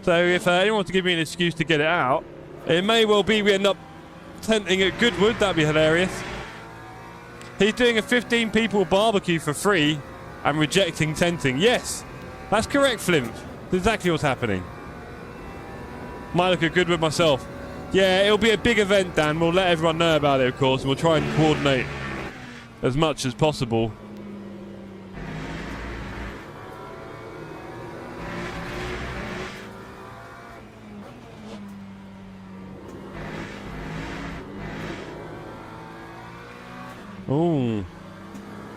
So if anyone wants to give me an excuse to get it out, it may well be we end up tenting at Goodwood. That'd be hilarious. He's doing a 15 people barbecue for free and rejecting tenting. Yes, that's correct, Flint. That's exactly what's happening. Might look at Goodwood myself. Yeah, it'll be a big event, Dan. We'll let everyone know about it, of course, and we'll try and coordinate as much as possible. Ooh.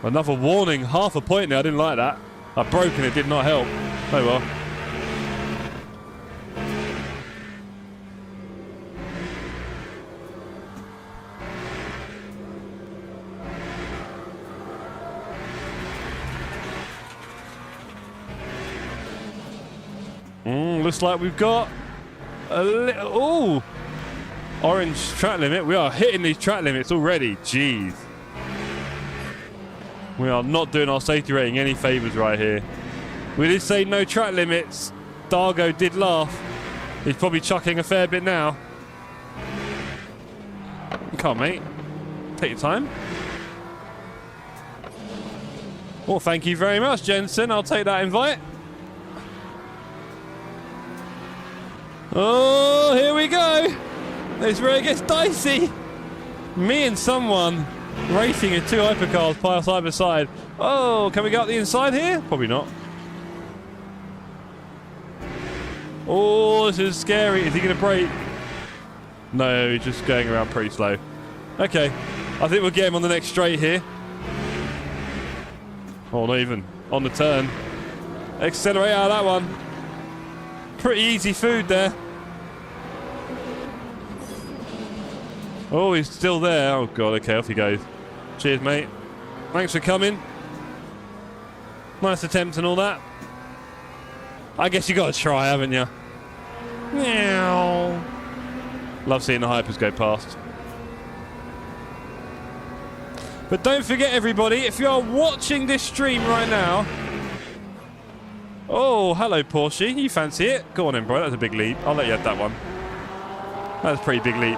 Another warning. Half a point there. I didn't like that. I broke and it did not help. Oh well. Looks like we've got a little... Ooh. Orange track limit. We are hitting these track limits already. Jeez. We are not doing our safety rating any favours right here. We did say no track limits. Dargo did laugh. He's probably chucking a fair bit now. Come on, mate. Take your time. Well, thank you very much, Jensen. I'll take that invite. Oh, here we go. This is where it gets dicey. Me and someone racing in two hypercars side by side. Oh, can we go up the inside here? Probably not. Oh, this is scary. Is he going to brake? No, he's just going around pretty slow. Okay, I think we'll get him on the next straight here. Oh, not even. On the turn. Accelerate out of that one. Pretty easy food there. Oh, he's still there. Oh, God. Okay, off he goes. Cheers, mate. Thanks for coming. Nice attempt and all that. I guess you got to try, haven't you? Meow. Love seeing the hypers go past. But don't forget, everybody, if you are watching this stream right now... Oh, hello, Porsche. You fancy it? Go on in, bro. That's a big leap. I'll let you have that one. That's a pretty big leap.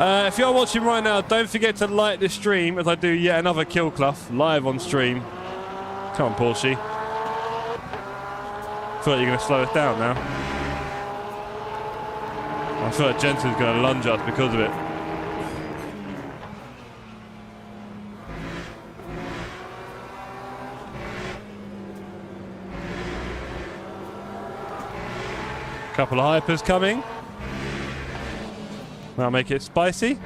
If you're watching right now, don't forget to like this stream as I do yet another Kill Clough live on stream. Come on, Porsche. I feel like you're going to slow us down now. I feel like Jensen's going to lunge us because of it. Couple of hypers coming. Now make it spicy.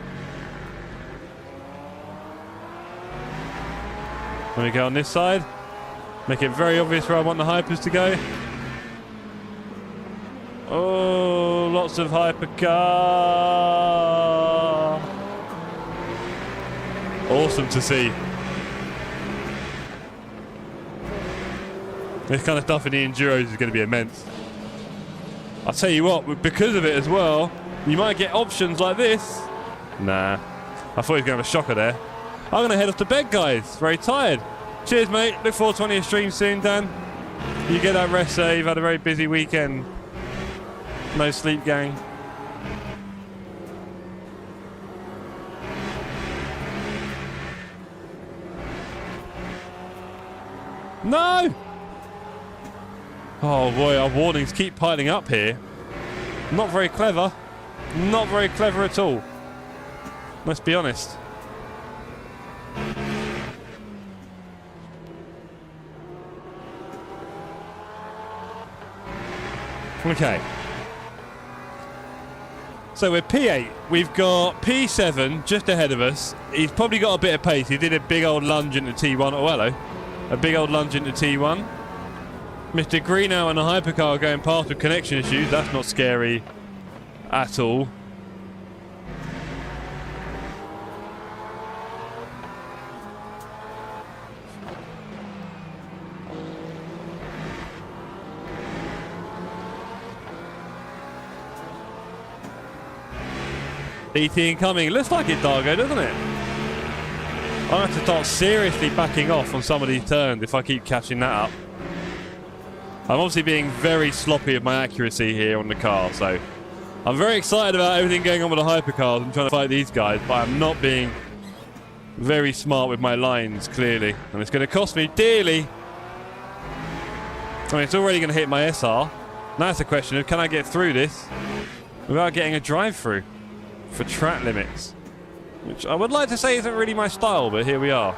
Let me go on this side. Make it very obvious where I want the hypers to go. Oh, lots of hypercar. Awesome to see. This kind of stuff in the Enduros is going to be immense. I'll tell you what, because of it as well, you might get options like this. Nah. I thought he was going to have a shocker there. I'm going to head off to bed, guys. Very tired. Cheers, mate. Look forward to one of your streams soon, Dan. You get that rest, sir. You've had a very busy weekend. No sleep, gang. No! Oh, boy, our warnings keep piling up here. Not very clever. Not very clever at all. Let's be honest. Okay. So we're P8. We've got P7 just ahead of us. He's probably got a bit of pace. He did a big old lunge into T1. Oh, hello. A big old lunge into T1. Mr. Greeno and a hypercar going past with connection issues. That's not scary at all. ET incoming. Looks like it, Dargo, doesn't it? I have to start seriously backing off on some of these turns if I keep catching that up. I'm obviously being very sloppy with my accuracy here on the car, so I'm very excited about everything going on with the hypercars. I'm trying to fight these guys, but I'm not being very smart with my lines, clearly. And it's going to cost me dearly. I mean, it's already going to hit my SR. Now it's a question of, can I get through this without getting a drive-through for track limits? Which I would like to say isn't really my style, but here we are.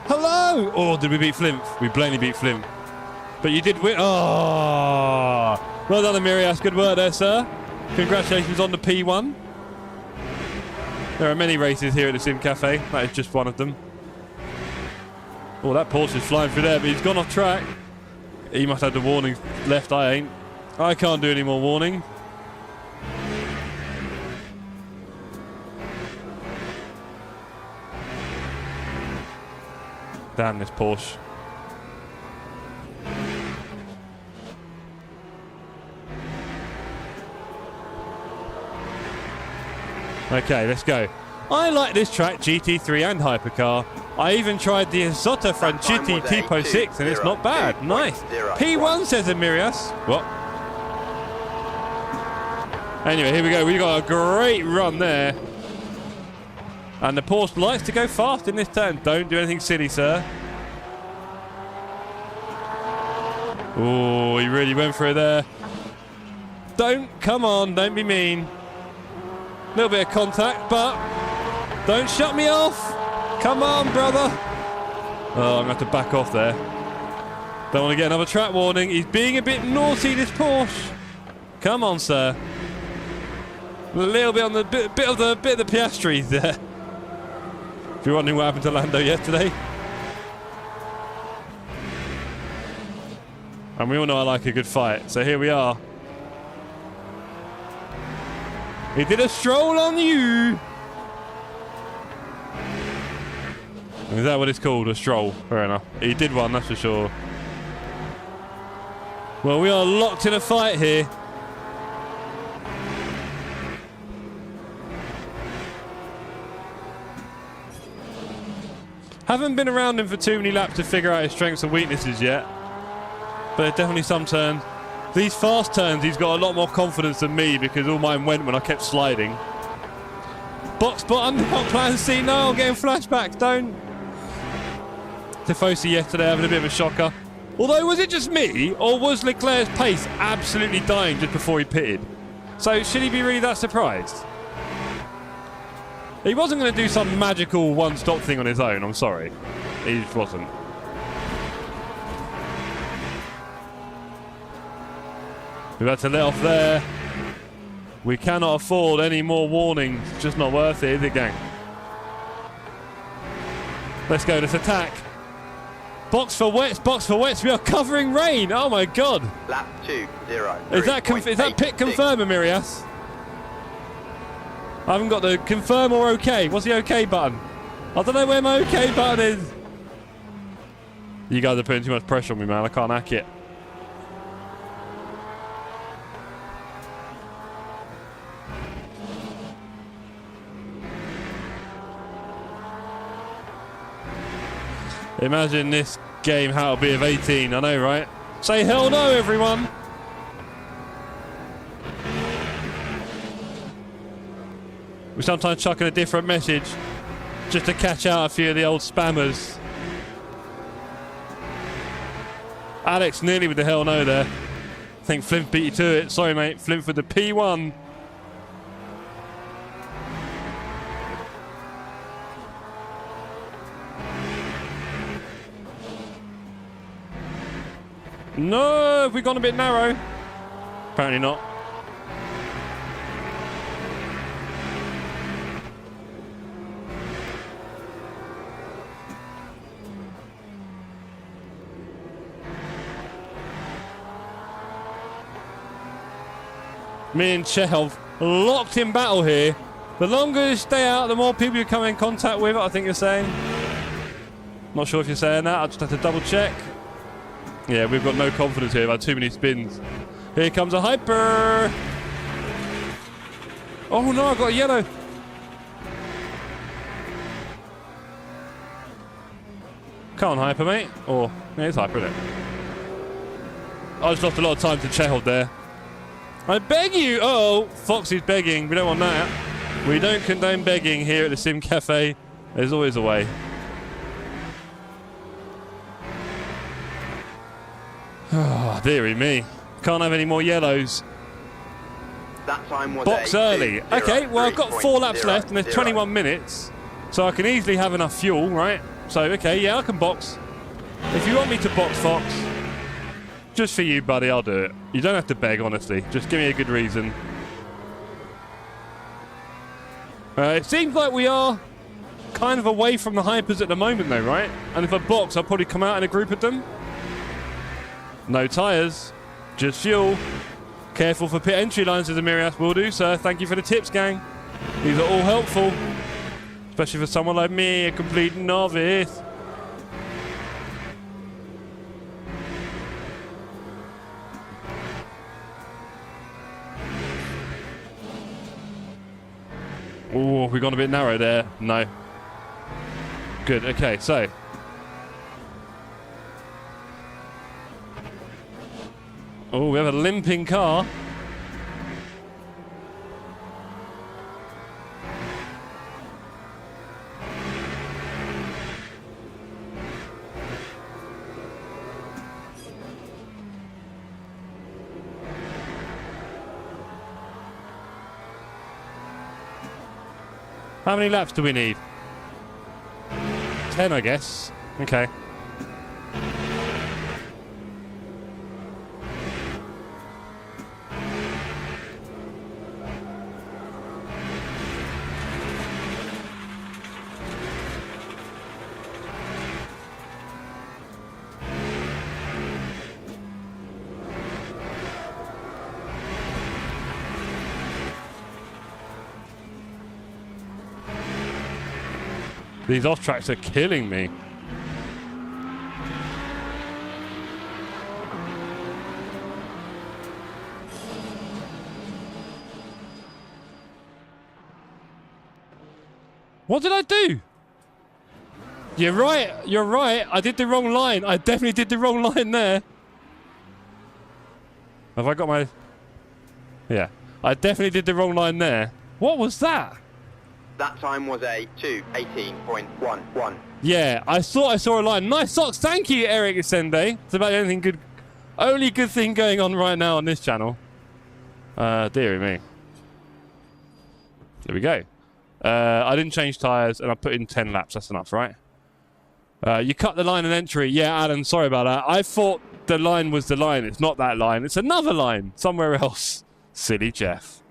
Hello! Oh, did we beat Flimp? We blatantly beat Flimp. But you did win. Oh! Well done, Amirias. Good work there, sir. Congratulations on the P1. There are many races here at the Sim Cafe. That is just one of them. Oh, that Porsche is flying through there, but he's gone off track. He must have the warning left. I ain't. I can't do any more warning. Damn this Porsche. Okay, let's go. I like this track, GT3 and Hypercar. I even tried the Assetto Franchitti Tipo 6 and it's not bad. Nice. P1 says Amirias. What? Anyway, here we go. We got a great run there. And the Porsche likes to go fast in this turn. Don't do anything silly, sir. Oh, he really went for it there. Come on, don't be mean. A little bit of contact, but don't shut me off. Come on, brother. Oh, I'm going to have to back off there. Don't want to get another track warning. He's being a bit naughty, this Porsche. Come on, sir. A little bit on the bit of the Piastris there. If you're wondering what happened to Lando yesterday. And we all know I like a good fight, so here we are. He did a stroll on you. Is that what it's called? A stroll? Fair enough. He did one, that's for sure. Well, we are locked in a fight here. Haven't been around him for too many laps to figure out his strengths and weaknesses yet. But there's definitely some turns. These fast turns, he's got a lot more confidence than me because all mine went when I kept sliding. BoxBot undercut plan C. No, I'm getting flashbacks. Don't. Tifosi yesterday having a bit of a shocker. Although, was it just me or was Leclerc's pace absolutely dying just before he pitted? So should he be really that surprised? He wasn't going to do some magical one-stop thing on his own. I'm sorry. He just wasn't. We've had to let off there. We cannot afford any more warnings. It's just not worth it, is it, gang? Let's go. Let's attack. Box for wets. Box for wets. We are covering rain. Oh, my God. Lap 2-0. Is that pit confirm, Amirias? I haven't got the confirm or OK. What's the OK button? I don't know where my OK button is. You guys are putting too much pressure on me, man. I can't hack it. Imagine this game how it'll be of 18. I know, right? Say hell no, everyone. We sometimes chuck in a different message just to catch out a few of the old spammers. Alex nearly with the hell no there. I think Flimp beat you to it. Sorry, mate. Flimp with the P1. No, have we gone a bit narrow? Apparently not. Me and Chekhov locked in battle here. The longer you stay out, the more people you come in contact with, I think you're saying. Not sure if you're saying that. I'll just have to double check. Yeah, we've got no confidence here. We've had too many spins. Here comes a hyper. Oh no, I've got a yellow. Come on, hyper, mate. Or, yeah, it's hyper, isn't it? I just lost a lot of time to Chekhov there. I beg you! Oh, Foxy's begging. We don't want that. We don't condone begging here at the Sim Cafe. There's always a way. Oh, dearie me. Can't have any more yellows. That time was Box early. Okay, well, I've got 4 laps left and there's 21 minutes. So I can easily have enough fuel, right? So, okay, yeah, I can box. If you want me to box, Fox, just for you, buddy, I'll do it. You don't have to beg, honestly. Just give me a good reason. It seems like we are kind of away from the hypers at the moment, though, right? And if I box, I'll probably come out in a group of them. No tyres, just fuel. Careful for pit entry lines, as Amirias will do, sir. Thank you for the tips, gang. These are all helpful. Especially for someone like me, a complete novice. Oh, we've gone a bit narrow there. No. Good, okay, so. Oh, we have a limping car. How many laps do we need? 10, I guess. Okay. These off tracks are killing me. What did I do? You're right, you're right. I did the wrong line. I definitely did the wrong line there. Have I got my... Yeah. I definitely did the wrong line there. What was that? That time was a 2:18.11. Yeah, I thought I saw a line. Nice socks. Thank you, Eric Asende. It's about the only good thing going on right now on this channel. Dearie me. There we go. I didn't change tyres and I put in 10 laps. That's enough, right? You cut the line and entry. Yeah, Adam, sorry about that. I thought the line was the line. It's not that line. It's another line somewhere else. Silly Jeff.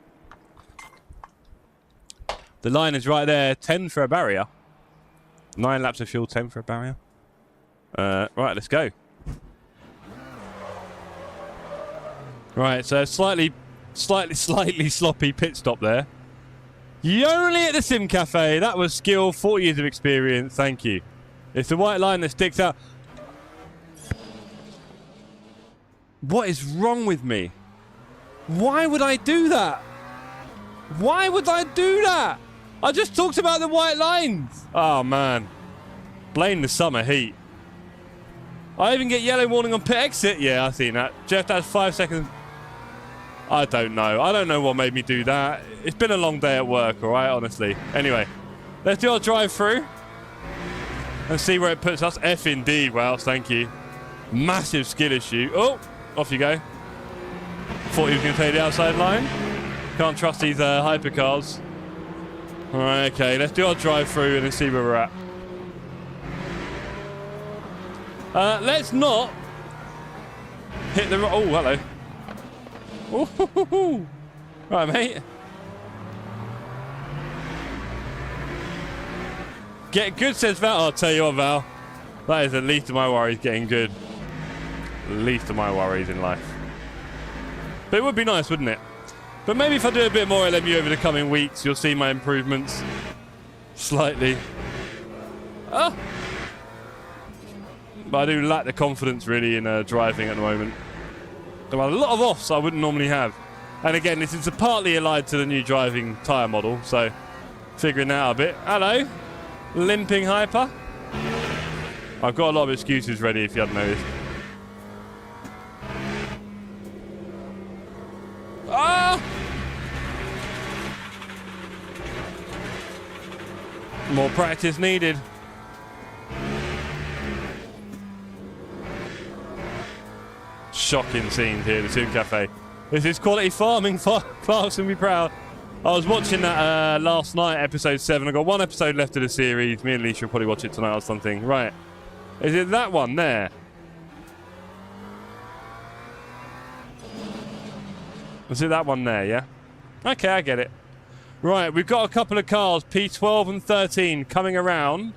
The line is right there. 10 for a barrier. 9 laps of fuel, 10 for a barrier. Right, let's go. Right, so slightly sloppy pit stop there. You only at the Sim Cafe. That was skill, 40 years of experience. Thank you. It's the white line that sticks out. What is wrong with me? Why would I do that? Why would I do that? I just talked about the white lines. Oh, man. Blame the summer heat. I even get yellow warning on pit exit. Yeah, I've seen that. Jeff, that's 5 seconds. I don't know. I don't know what made me do that. It's been a long day at work, all right, honestly. Anyway, let's do our drive-through and see where it puts us. F indeed, Wells, thank you. Massive skill issue. Oh, off you go. Thought he was going to take the outside line. Can't trust these hypercars. All right, okay, let's do our drive-through and see where we're at. Let's not hit the... Oh, hello. Ooh. Right, mate. Get good, says Val. I'll tell you what, Val. That is the least of my worries, getting good. Least of my worries in life. But it would be nice, wouldn't it? But maybe if I do a bit more LMU over the coming weeks, you'll see my improvements. Slightly. Oh. But I do lack the confidence, really, in driving at the moment. There are a lot of offs I wouldn't normally have. And again, this is partly allied to the new driving tyre model, so figuring that out a bit. Hello. Limping Hyper. I've got a lot of excuses ready if you hadn't noticed. Ah! More practice needed. Shocking scenes here at the Toon Cafe. This is quality farming. Clark's can be proud. I was watching that last night, episode 7. I got one episode left of the series. Me and Alicia will probably watch it tonight or something. Right. Is it that one there? Is it that one there, yeah? Okay, I get it. Right, we've got a couple of cars, P12 and 13, coming around.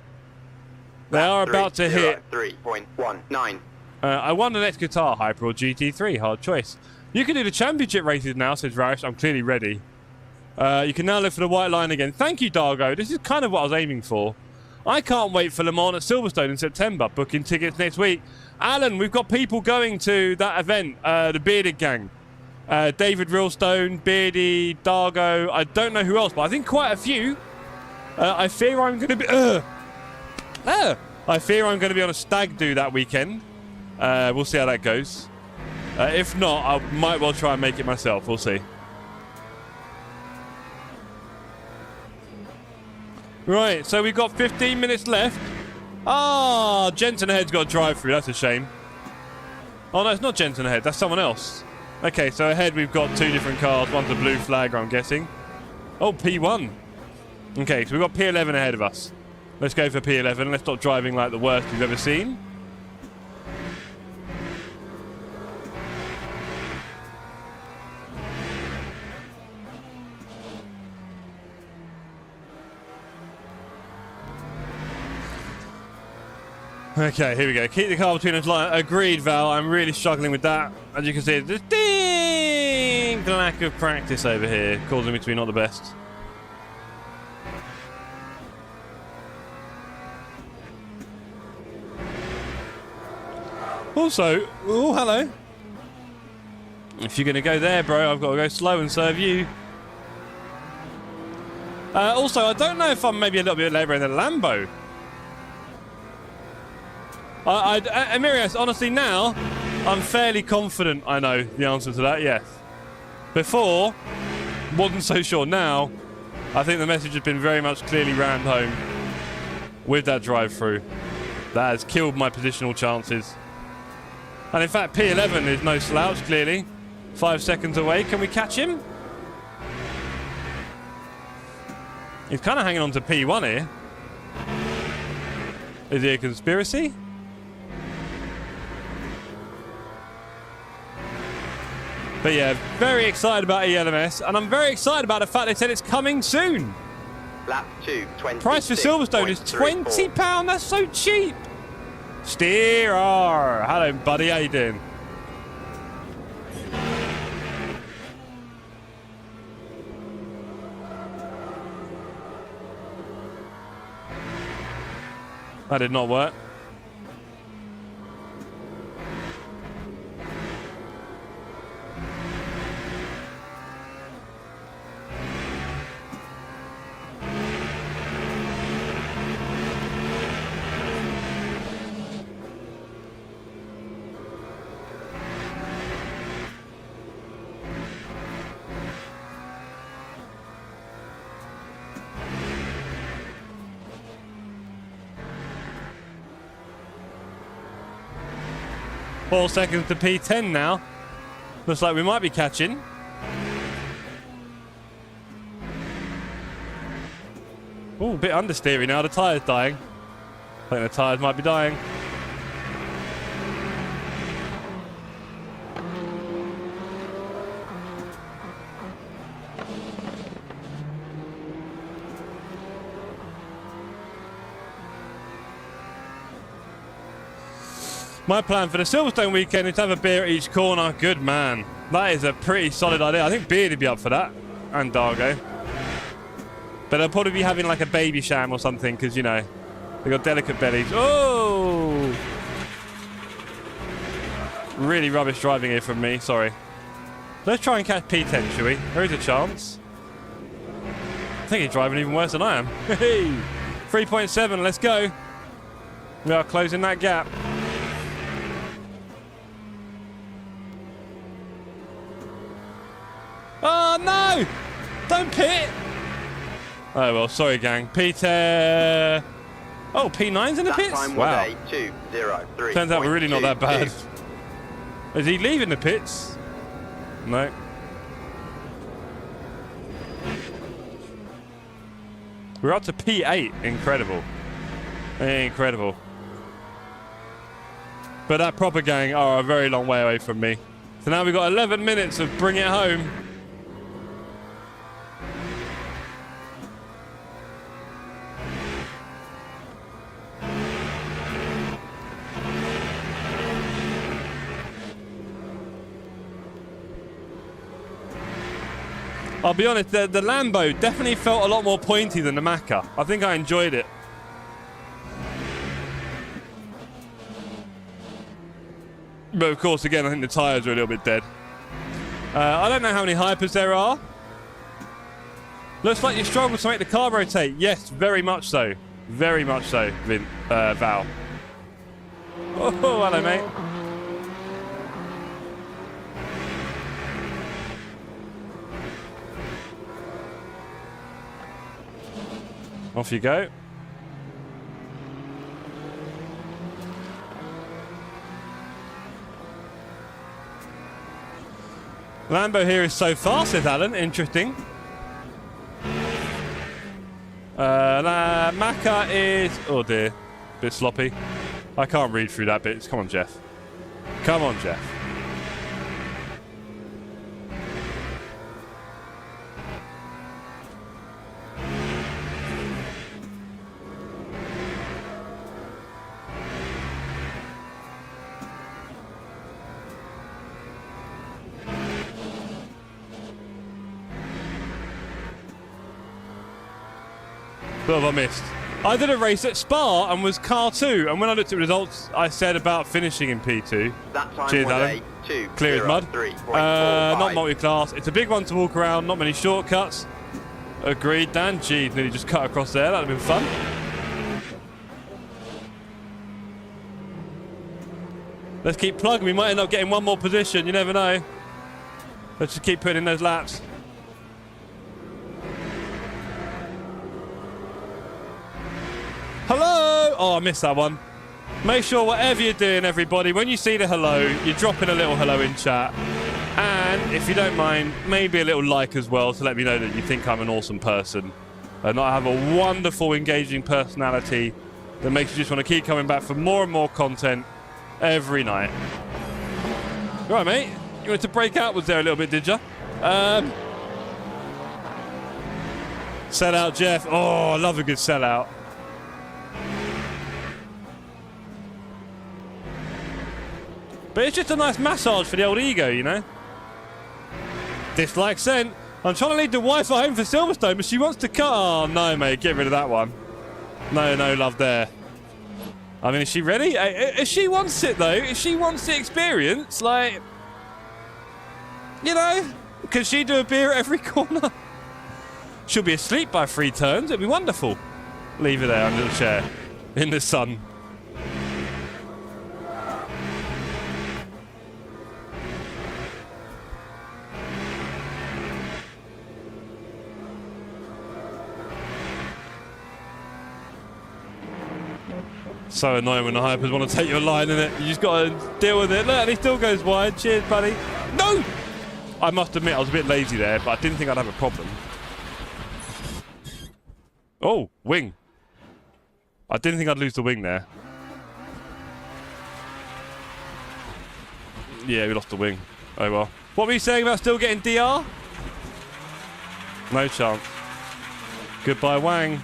They are about to hit 3.19. I won the next guitar, Hyper or GT3, hard choice. You can do the championship races now, says Rarish. I'm clearly ready. You can now look for the white line again. Thank you, Dargo. This is kind of what I was aiming for. I can't wait for Le Mans at Silverstone in September. Booking tickets next week. Alan, we've got people going to that event, the Bearded Gang. David Realstone, Beardy, Dargo. I don't know who else, but I think quite a few. I fear I'm going to be... I fear I'm going to be on a stag do that weekend. We'll see how that goes. If not, I might well try and make it myself. We'll see. Right, so we've got 15 minutes left. Ah, Jensen ahead's got a drive-through. That's a shame. Oh, no, it's not Jensen ahead. That's someone else. Okay, so ahead we've got two different cars. One's a blue flag, I'm guessing. Oh, P1. Okay, so we've got P11 ahead of us. Let's go for P11. Let's stop driving like the worst we've ever seen. Okay, here we go. Keep the car between us. Agreed, Val. I'm really struggling with that. As you can see, there's a lack of practice over here, causing me to be not the best. Also, oh, hello. If you're going to go there, bro, I've got to go slow and serve you. Also, I don't know if I'm maybe a little bit later in the Lambo. Amirius, honestly now, I'm fairly confident I know the answer to that, yes. Before, wasn't so sure. Now, I think the message has been very much clearly rammed home with that drive-through. That has killed my positional chances. And in fact, P11 is no slouch, clearly. 5 seconds away. Can we catch him? He's kind of hanging on to P1 here. Is he a conspiracy? But yeah, very excited about ELMS, and I'm very excited about the fact they said it's coming soon. Lap 2, 20. Price for Silverstone is £20. That's so cheap. Steerer. Hello, buddy. How you doing? That did not work. Four seconds to P10 now. Looks like we might be catching. Oh, a bit understeery now. The tyre's dying. I think the tyres might be dying. My plan for the Silverstone weekend is to have a beer at each corner. Good man. That is a pretty solid idea. I think Beard would be up for that. And Dargo. But they'll probably be having like a baby sham or something because, you know, they got delicate bellies. Oh! Really rubbish driving here from me. Sorry. Let's try and catch P10, shall we? There is a chance. I think he's driving even worse than I am. Hey! 3.7, let's go. We are closing that gap. Oh, no! Don't pit! Oh, well, sorry, gang. Peter... Oh, P9's in the pits? Wow. Turns out we're really not that bad. Is he leaving the pits? No. We're up to P8. Incredible. Incredible. But that proper gang are a very long way away from me. So now we've got 11 minutes of bring it home. I'll be honest, the Lambo definitely felt a lot more pointy than the Macca. I think I enjoyed it. But of course, again, I think the tyres are a little bit dead. I don't know how many hypers there are. Looks like you struggled to make the car rotate. Yes, very much so. Very much so, Val. Oh, hello, mate. Off you go. Lambo here is so fast, says Alan. Interesting. Macca is... Oh, dear. Bit sloppy. I can't read through that bit. Come on, Jeff. Come on, Jeff. What have I missed? I did a race at Spa and was car 2, and when I looked at results, I said about finishing in P2. That time Cheers, was Alan. Clear as mud. Not multi-class. It's a big one to walk around, not many shortcuts. Agreed, Dan. Gee, nearly just cut across there. That would have been fun. Let's keep plugging. We might end up getting one more position. You never know. Let's just keep putting in those laps. Hello! Oh, I missed that one. Make sure whatever you're doing, everybody, when you see the hello, you're dropping a little hello in chat. And if you don't mind, maybe a little like as well to let me know that you think I'm an awesome person. And I have a wonderful, engaging personality that makes you just want to keep coming back for more and more content every night. All right, mate. You wanted to break outwards there a little bit, did you? Sell out, Jeff. Oh, I love a good sellout. But it's just a nice massage for the old ego, you know? Dislike sent. I'm trying to lead the wife at home for Silverstone, but she wants to cut. Oh, no, mate. Get rid of that one. No love there. I mean, is she ready? If she wants it, though, if she wants the experience, like... You know? Can she do a beer at every corner? She'll be asleep by 3 turns. It'll be wonderful. Leave her there under the chair. In the sun. So annoying when the hypers want to take your line in it. You just got to deal with it. Look, and he still goes wide. Cheers, buddy. No! I must admit, I was a bit lazy there, but I didn't think I'd have a problem. Oh, wing. I didn't think I'd lose the wing there. Yeah, we lost the wing. Oh well. What were you saying about still getting DR? No chance. Goodbye, Wang.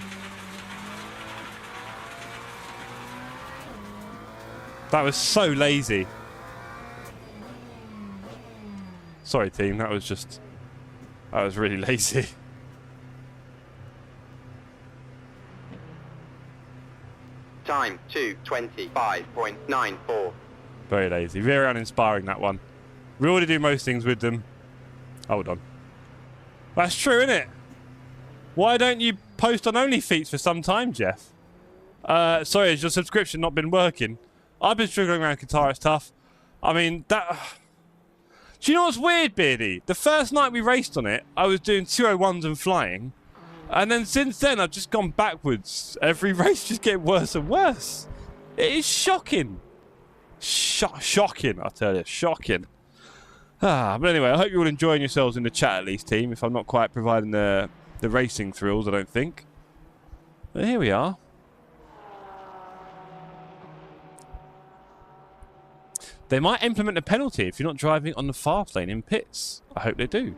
That was so lazy. Sorry, team. That was really lazy. Time 2:25.94. Very lazy. Very uninspiring, that one. We already do most things with them. Hold on. That's true, isn't it? Why don't you post on OnlyFeet for some time, Jeff? Sorry, has your subscription not been working? I've been struggling around Qatar, it's tough. I mean, that... Do you know what's weird, Beardy? The first night we raced on it, I was doing 201s and flying. And then since then, I've just gone backwards. Every race just getting worse and worse. It is shocking. Shocking, I tell you. Shocking. But anyway, I hope you're all enjoying yourselves in the chat at least, team. If I'm not quite providing the racing thrills, I don't think. But here we are. They might implement a penalty if you're not driving on the fast lane in pits. I hope they do.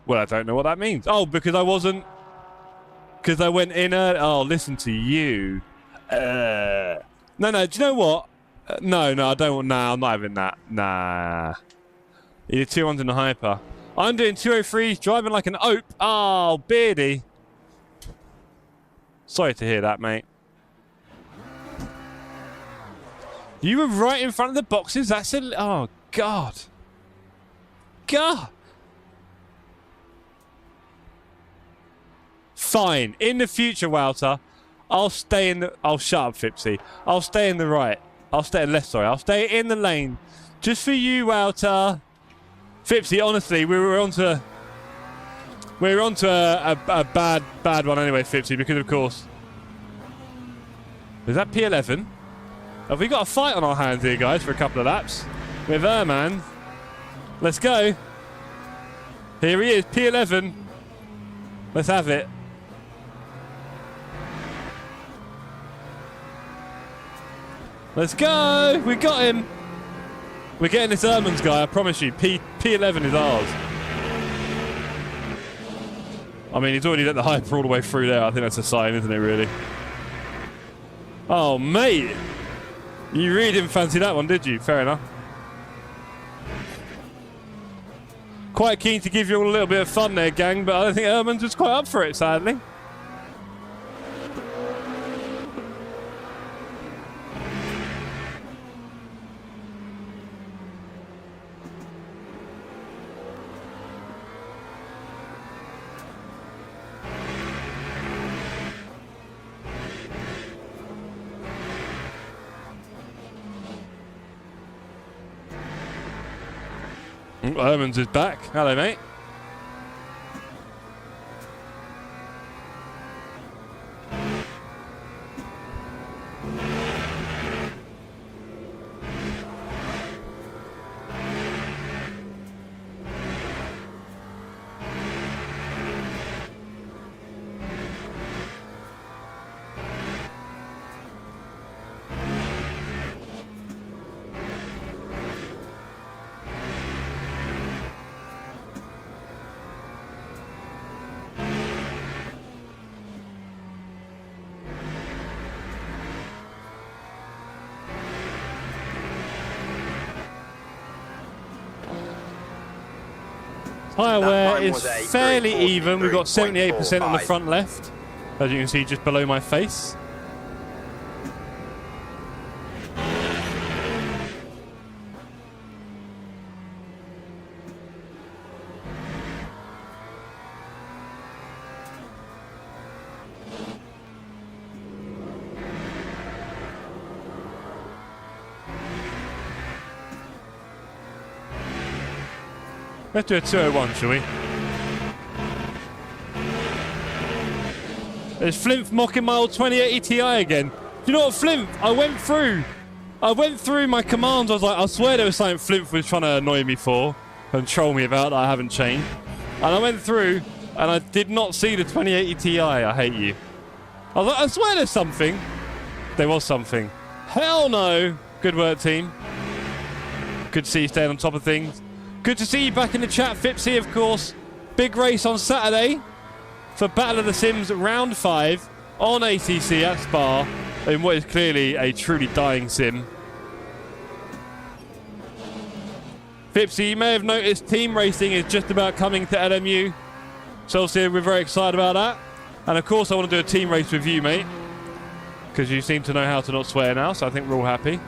Well, I don't know what that means. Oh, because I wasn't... Because I went in... Oh, listen to you. No, do you know what? No, I don't want... Nah, I'm not having that. Nah. You did 200 in the hyper. I'm doing 203s, driving like an ope. Oh, Beardy. Sorry to hear that, mate. You were right in front of the boxes. That's a... Oh, God. God. Fine. In the future, Walter, I'll stay in the... Oh, shut up, Fipsy. I'll stay in the right. I'll stay left, sorry. I'll stay in the lane. Just for you, Walter. Fipsy, honestly, we were onto a bad one anyway, Fipsy, because of course... Is that P11? Have we got a fight on our hands here, guys, for a couple of laps? With man. Let's go. Here he is, P11. Let's have it. Let's go. We got him. We're getting this Ermans guy, I promise you. P11 is ours. I mean, he's already let the hyper all the way through there. I think that's a sign, isn't it, really? Oh, mate. You really didn't fancy that one, did you? Fair enough. Quite keen to give you all a little bit of fun there, gang, but I don't think Ermans was quite up for it, sadly. Ermans is back. Hello, mate. Tyre wear is fairly even. We've got 78% on the front left, as you can see just below my face. Let's do a 201, shall we? There's Flimp mocking my old 2080 Ti again. Do you know what, Flimp? I went through my commands. I was like, I swear there was something Flimp was trying to annoy me for and troll me about that I haven't changed. And I went through and I did not see the 2080 Ti. I hate you. I was like, I swear there's something. There was something. Hell no. Good work, team. Good to see you staying on top of things. Good to see you back in the chat, Fipsy, of course. Big race on Saturday. for Battle of the Sims Round 5 on ACC at Spa in what is clearly a truly dying sim. Fipsy, you may have noticed team racing is just about coming to LMU. So obviously we're very excited about that. And of course I want to do a team race with you, mate. Because you seem to know how to not swear now, so I think we're all happy.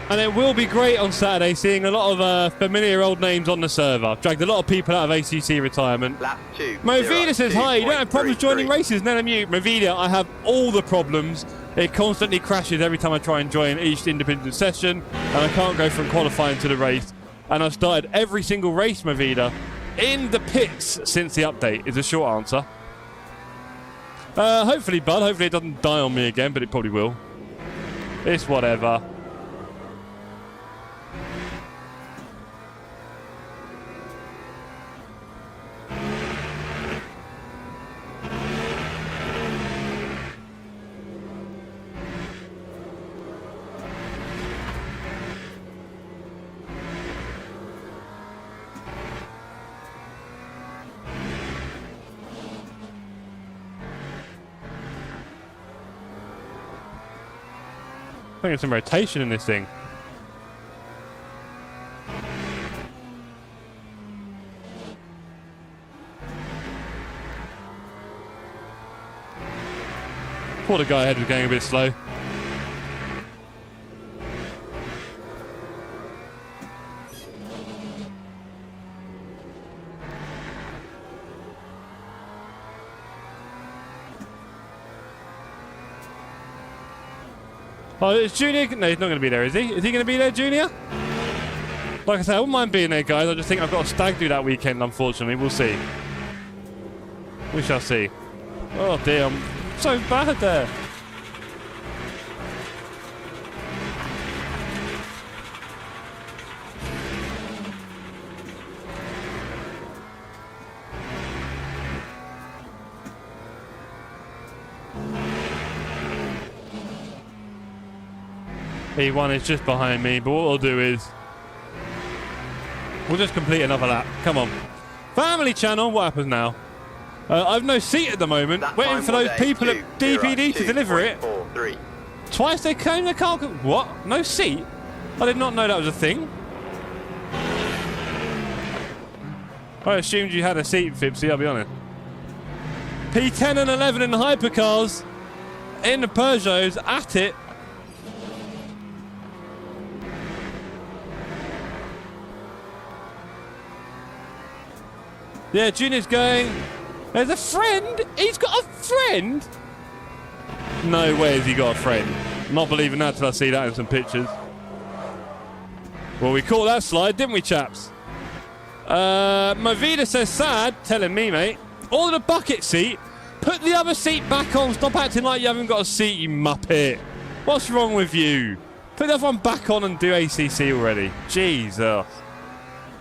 And it will be great on Saturday seeing a lot of familiar old names on the server. Dragged a lot of people out of ACC retirement. Lap 2. Movida says, hi, you don't have problems joining races in LMU. Movida, I have all the problems. It constantly crashes every time I try and join each independent session. And I can't go from qualifying to the race. And I've started every single race, Movida, in the pits since the update, is a short answer. Hopefully, bud. Hopefully it doesn't die on me again, but it probably will. It's whatever. I think there's some rotation in this thing. Thought the guy ahead was going a bit slow. Oh, it's Junior. No, he's not going to be there, is he? Is he going to be there, Junior? Like I said, I wouldn't mind being there, guys. I just think I've got a stag do that weekend, unfortunately. We'll see. We shall see. Oh, dear. I'm so bad there. E1 is just behind me, but what we'll do is we'll just complete another lap. Come on. Family channel, what happens now? I've no seat at the moment, waiting for those people at DPD to deliver it. Twice they came, they can't... What? No seat? I did not know that was a thing. I assumed you had a seat, Fibsy, I'll be honest. P10 and 11 in the hypercars. In the Peugeots, at it. Yeah, Junior's going. There's a friend? He's got a friend? No way has he got a friend. I'm not believing that till I see that in some pictures. Well, we caught that slide, didn't we, chaps? Movida says sad, telling me, mate. Order the bucket seat. Put the other seat back on. Stop acting like you haven't got a seat, you muppet. What's wrong with you? Put the other one back on and do ACC already. Jesus.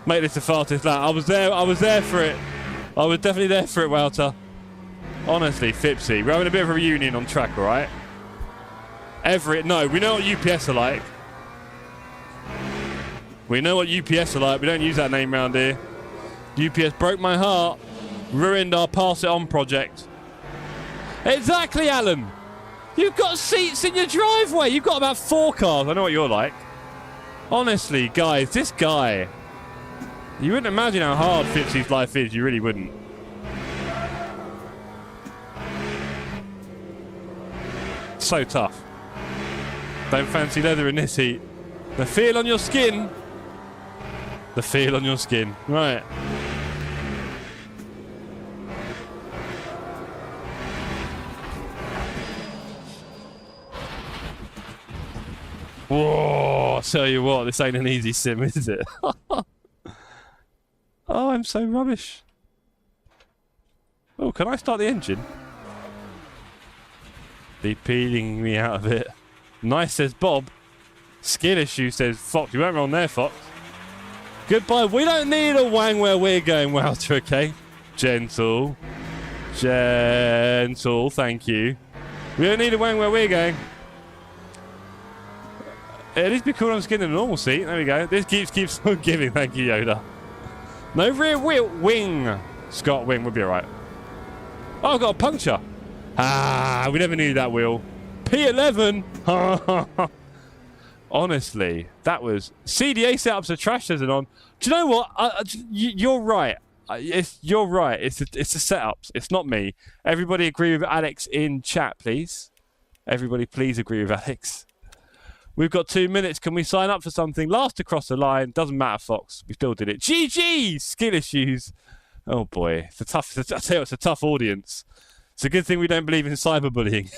Make this the fastest lap. I was there for it. I was definitely there for it, Walter. Honestly, Fipsy. We're having a bit of a reunion on track, alright? Everett, no, we know what UPS are like. We know what UPS are like. We don't use that name around here. UPS broke my heart. Ruined our Pass It On project. Exactly, Alan. You've got seats in your driveway. You've got about 4 cars. I know what you're like. Honestly, guys, this guy... You wouldn't imagine how hard Fipsy's life is. You really wouldn't. So tough. Don't fancy leather in this heat. The feel on your skin. The feel on your skin. Right. Whoa, I'll tell you what, this ain't an easy sim, is it? Oh, I'm so rubbish. Oh, can I start the engine? They're peeling me out of it. Nice, says Bob. Skill issue, says Fox. You weren't wrong there, Fox. Goodbye. We don't need a wang where we're going, Walter, okay? Gentle. Gentle, thank you. We don't need a wang where we're going. At least be cool on skin in a normal seat. There we go. This keeps on giving. Thank you, Yoda. No rear wheel. Wing. Scott Wing would be alright. Oh, I've got a puncture. Ah, we never needed that wheel. P11. Honestly, that was... CDA setups are trash, says it on. Do you know what? You're right. You're right. It's the setups. It's not me. Everybody agree with Alex in chat, please. Everybody please agree with Alex. We've got 2 minutes. Can we sign up for something? Last across the line. Doesn't matter, Fox. We still did it. GG! Skill issues. Oh, boy. I tell you, it's a tough audience. It's a good thing we don't believe in cyberbullying.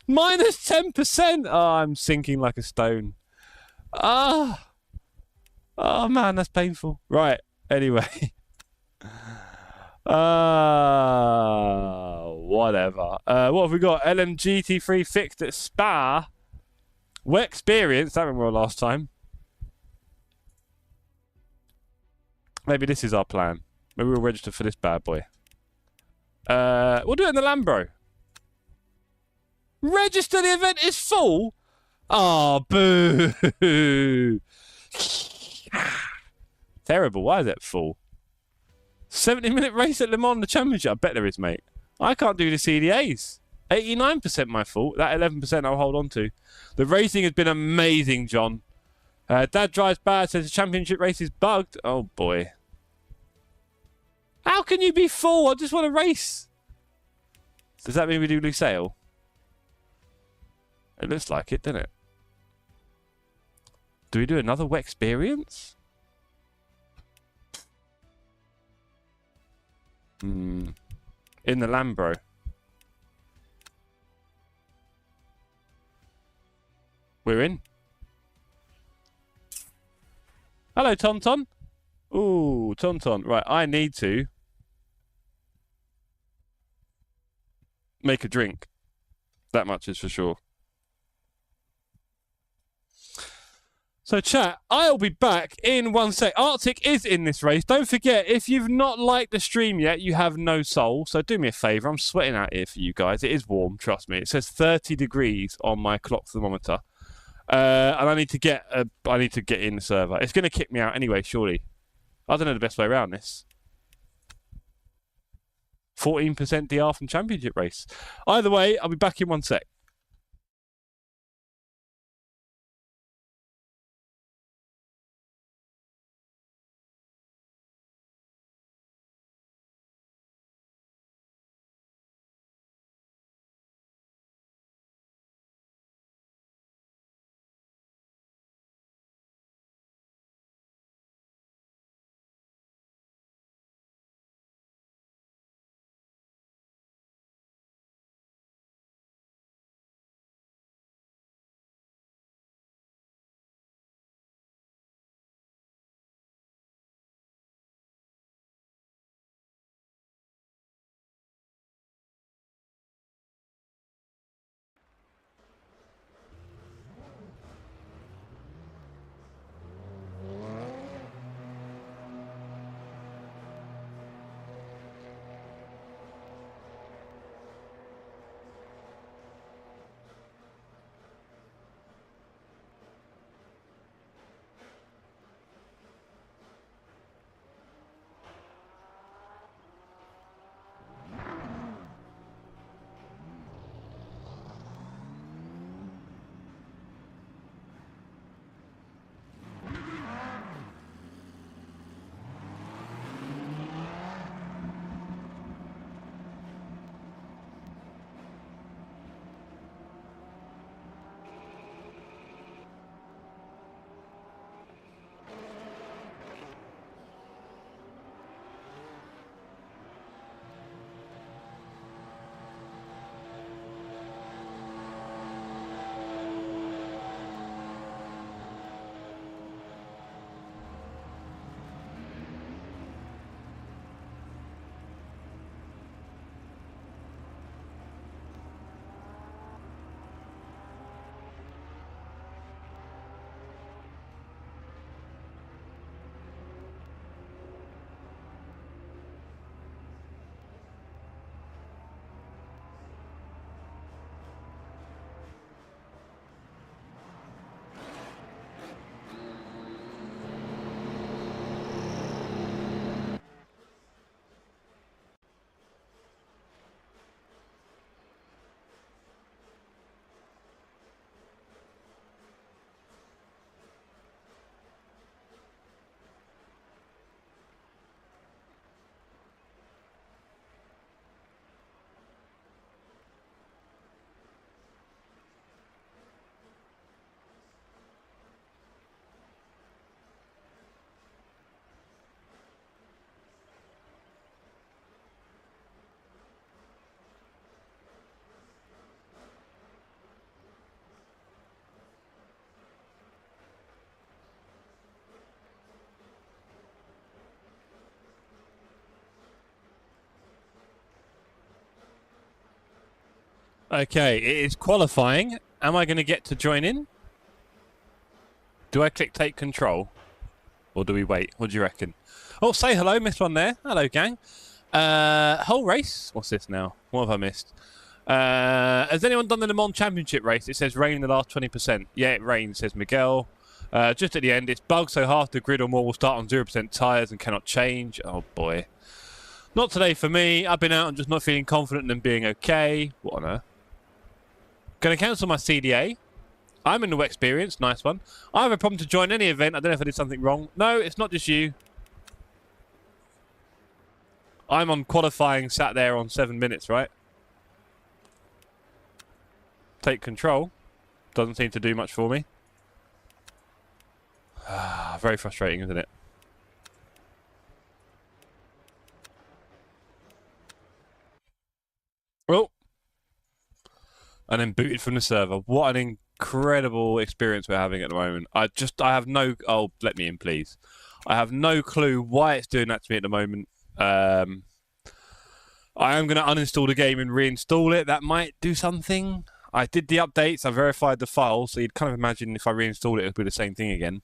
Minus 10%. Oh, I'm sinking like a stone. Oh, man, that's painful. Right. Anyway. Whatever. What have we got? LMGT3 fixed at Spa. WEBCAM. That went well last time. Maybe this is our plan. Maybe we'll register for this bad boy. We'll do it in the Lambro. Register, the event is full. Oh, boo. Terrible. Why is it full? 70-minute race at Le Mans, the championship. I bet there is, mate. I can't do the CDAs. 89% my fault. That 11% I'll hold on to. The racing has been amazing, John. Dad drives bad, says the championship race is bugged. Oh, boy. How can you be full? I just want to race. Does that mean we do Lusail? It looks like it, doesn't it? Do we do another WEBCAM? In the Lambro. We're in. Hello, Tonton. Ooh, Tonton. Right, I need to make a drink. That much is for sure. So, chat, I'll be back in 1 sec. Arctic is in this race. Don't forget, if you've not liked the stream yet, you have no soul. So do me a favour. I'm sweating out here for you guys. It is warm, trust me. It says 30 degrees on my clock thermometer. And I need to get in the server. It's going to kick me out anyway, surely. I don't know the best way around this. 14% DR from championship race. Either way, I'll be back in 1 sec. Okay, it is qualifying. Am I going to get to join in? Do I click take control? Or do we wait? What do you reckon? Oh, say hello, missed one there. Hello, gang. Whole race. What's this now? What have I missed? Has anyone done the Le Mans Championship race? It says rain in the last 20%. Yeah, it rains, says Miguel. Just at the end, it's bugged, so half the grid or more will start on 0% tyres and cannot change. Oh, boy. Not today for me. I've been out and just not feeling confident and being okay. What on earth? Going to cancel my CDA. I'm in the experience. Nice one. I have a problem to join any event. I don't know if I did something wrong. No, it's not just you. I'm on qualifying, sat there on 7 minutes, right? Take control. Doesn't seem to do much for me. Very frustrating, isn't it? Oh. And then booted from the server. What an incredible experience we're having at the moment. I have no... Oh, let me in, please. I have no clue why it's doing that to me at the moment. I am going to uninstall the game and reinstall it. That might do something. I did the updates. I verified the file. So you'd kind of imagine if I reinstall it, it would be the same thing again.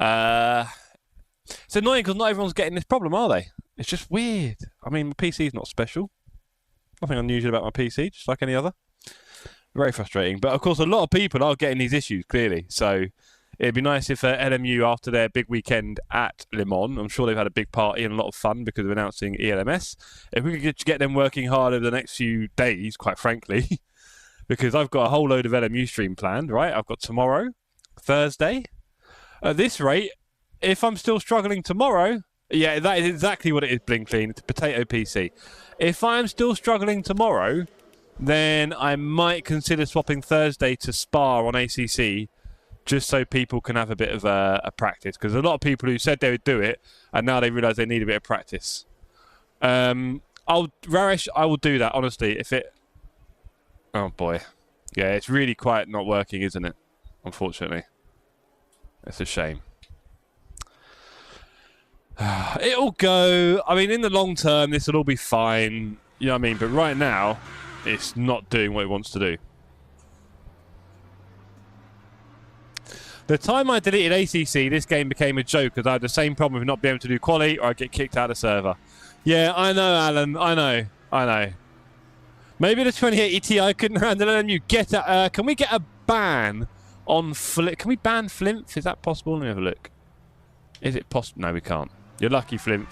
It's annoying because not everyone's getting this problem, are they? It's just weird. I mean, my PC's not special. Nothing unusual about my PC, just like any other. Very frustrating. But, of course, a lot of people are getting these issues, clearly. So it'd be nice if LMU, after their big weekend at Le Mans, I'm sure they've had a big party and a lot of fun because of announcing ELMS. If we could get them working hard over the next few days, quite frankly, because I've got a whole load of LMU stream planned, right? I've got tomorrow, Thursday. At this rate, if I'm still struggling tomorrow... Yeah, that is exactly what it is, Blinkling. It's a potato PC. If I'm still struggling tomorrow, then I might consider swapping Thursday to Spa on ACC, just so people can have a bit of a practice. Because a lot of people who said they would do it, and now they realise they need a bit of practice. Raresh, I will do that, honestly. If it... Oh, boy. Yeah, it's really quite not working, isn't it? Unfortunately. It's a shame. It'll go. I mean, in the long term, this will all be fine. You know what I mean? But right now, it's not doing what it wants to do. The time I deleted ACC, this game became a joke because I had the same problem with not being able to do quali or I'd get kicked out of the server. Yeah, I know, Alan. I know. Maybe the 2080 Ti couldn't handle it. You get a, can we get a ban on Flint? Can we ban Flint? Is that possible? Let me have a look. Is it possible? No, we can't. You're lucky, Flint.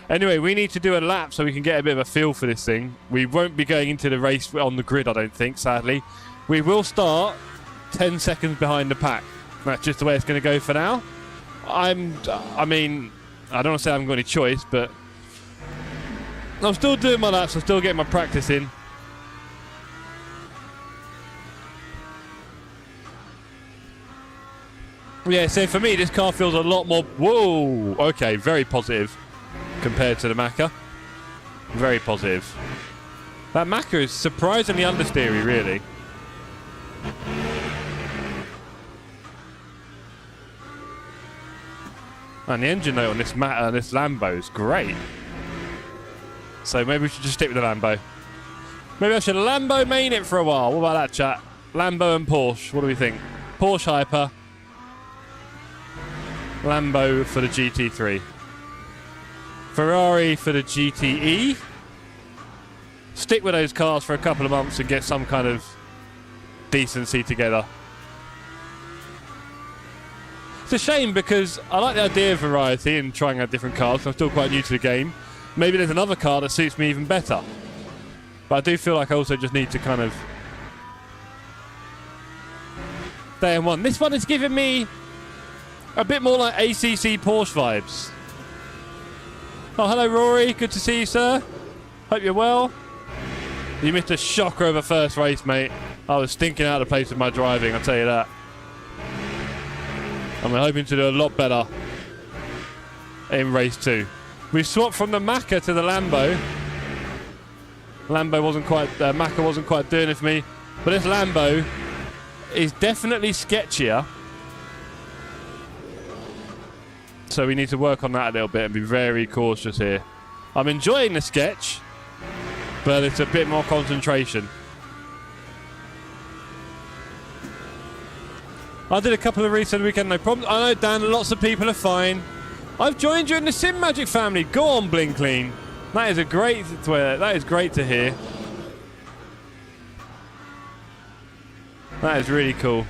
Anyway, we need to do a lap so we can get a bit of a feel for this thing. We won't be going into the race on the grid, I don't think, sadly. We will start 10 seconds behind the pack. That's just the way it's going to go for now. I mean, I don't want to say I haven't got any choice, but I'm still doing my laps. I'm still getting my practice in. Yeah, so for me, this car feels a lot more... Whoa! Okay, very positive compared to the Macca. Very positive. That Macca is surprisingly understeery, really. And the engine note on this Lambo is great. So maybe we should just stick with the Lambo. Maybe I should Lambo main it for a while. What about that, chat? Lambo and Porsche. What do we think? Porsche Hyper. Lambo for the GT3. Ferrari for the GTE. Stick with those cars for a couple of months and get some kind of decency together. It's a shame because I like the idea of variety and trying out different cars. I'm still quite new to the game. Maybe there's another car that suits me even better. But I do feel like I also just need to kind of stay in one. This one is giving me a bit more like ACC Porsche vibes. Oh, hello, Rory. Good to see you, sir. Hope you're well. You missed a shocker of a first race, mate. I was stinking out of the place with my driving, I'll tell you that. I'm hoping to do a lot better in race 2. We swapped from the Macca to the Lambo. Macca wasn't quite doing it for me. But this Lambo is definitely sketchier. So we need to work on that a little bit and be very cautious here. I'm enjoying the sketch, but it's a bit more concentration. I did a couple of recent weekend, no problem. I know, Dan, lots of people are fine. I've joined you in the Simagic family. Go on, Blinklean. That is great to hear. That is really cool.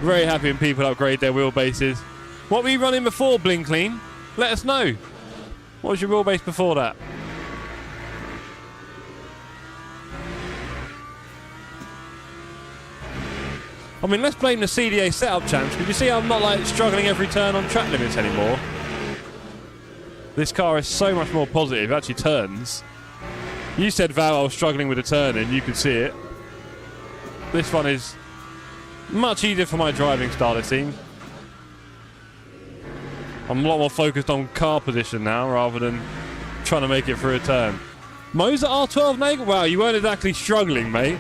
Very happy when people upgrade their wheelbases. What were you running before, Blinklean? Let us know. What was your wheelbase before that? I mean, let's blame the CDA setup champs, because you see I'm not like struggling every turn on track limits anymore. This car is so much more positive, it actually turns. You said, Val, I was struggling with the turning, you could see it. This one is much easier for my driving style, it seems. I'm a lot more focused on car position now, rather than trying to make it through a turn. Mo's at R12, Nagel? Wow, you weren't exactly struggling, mate.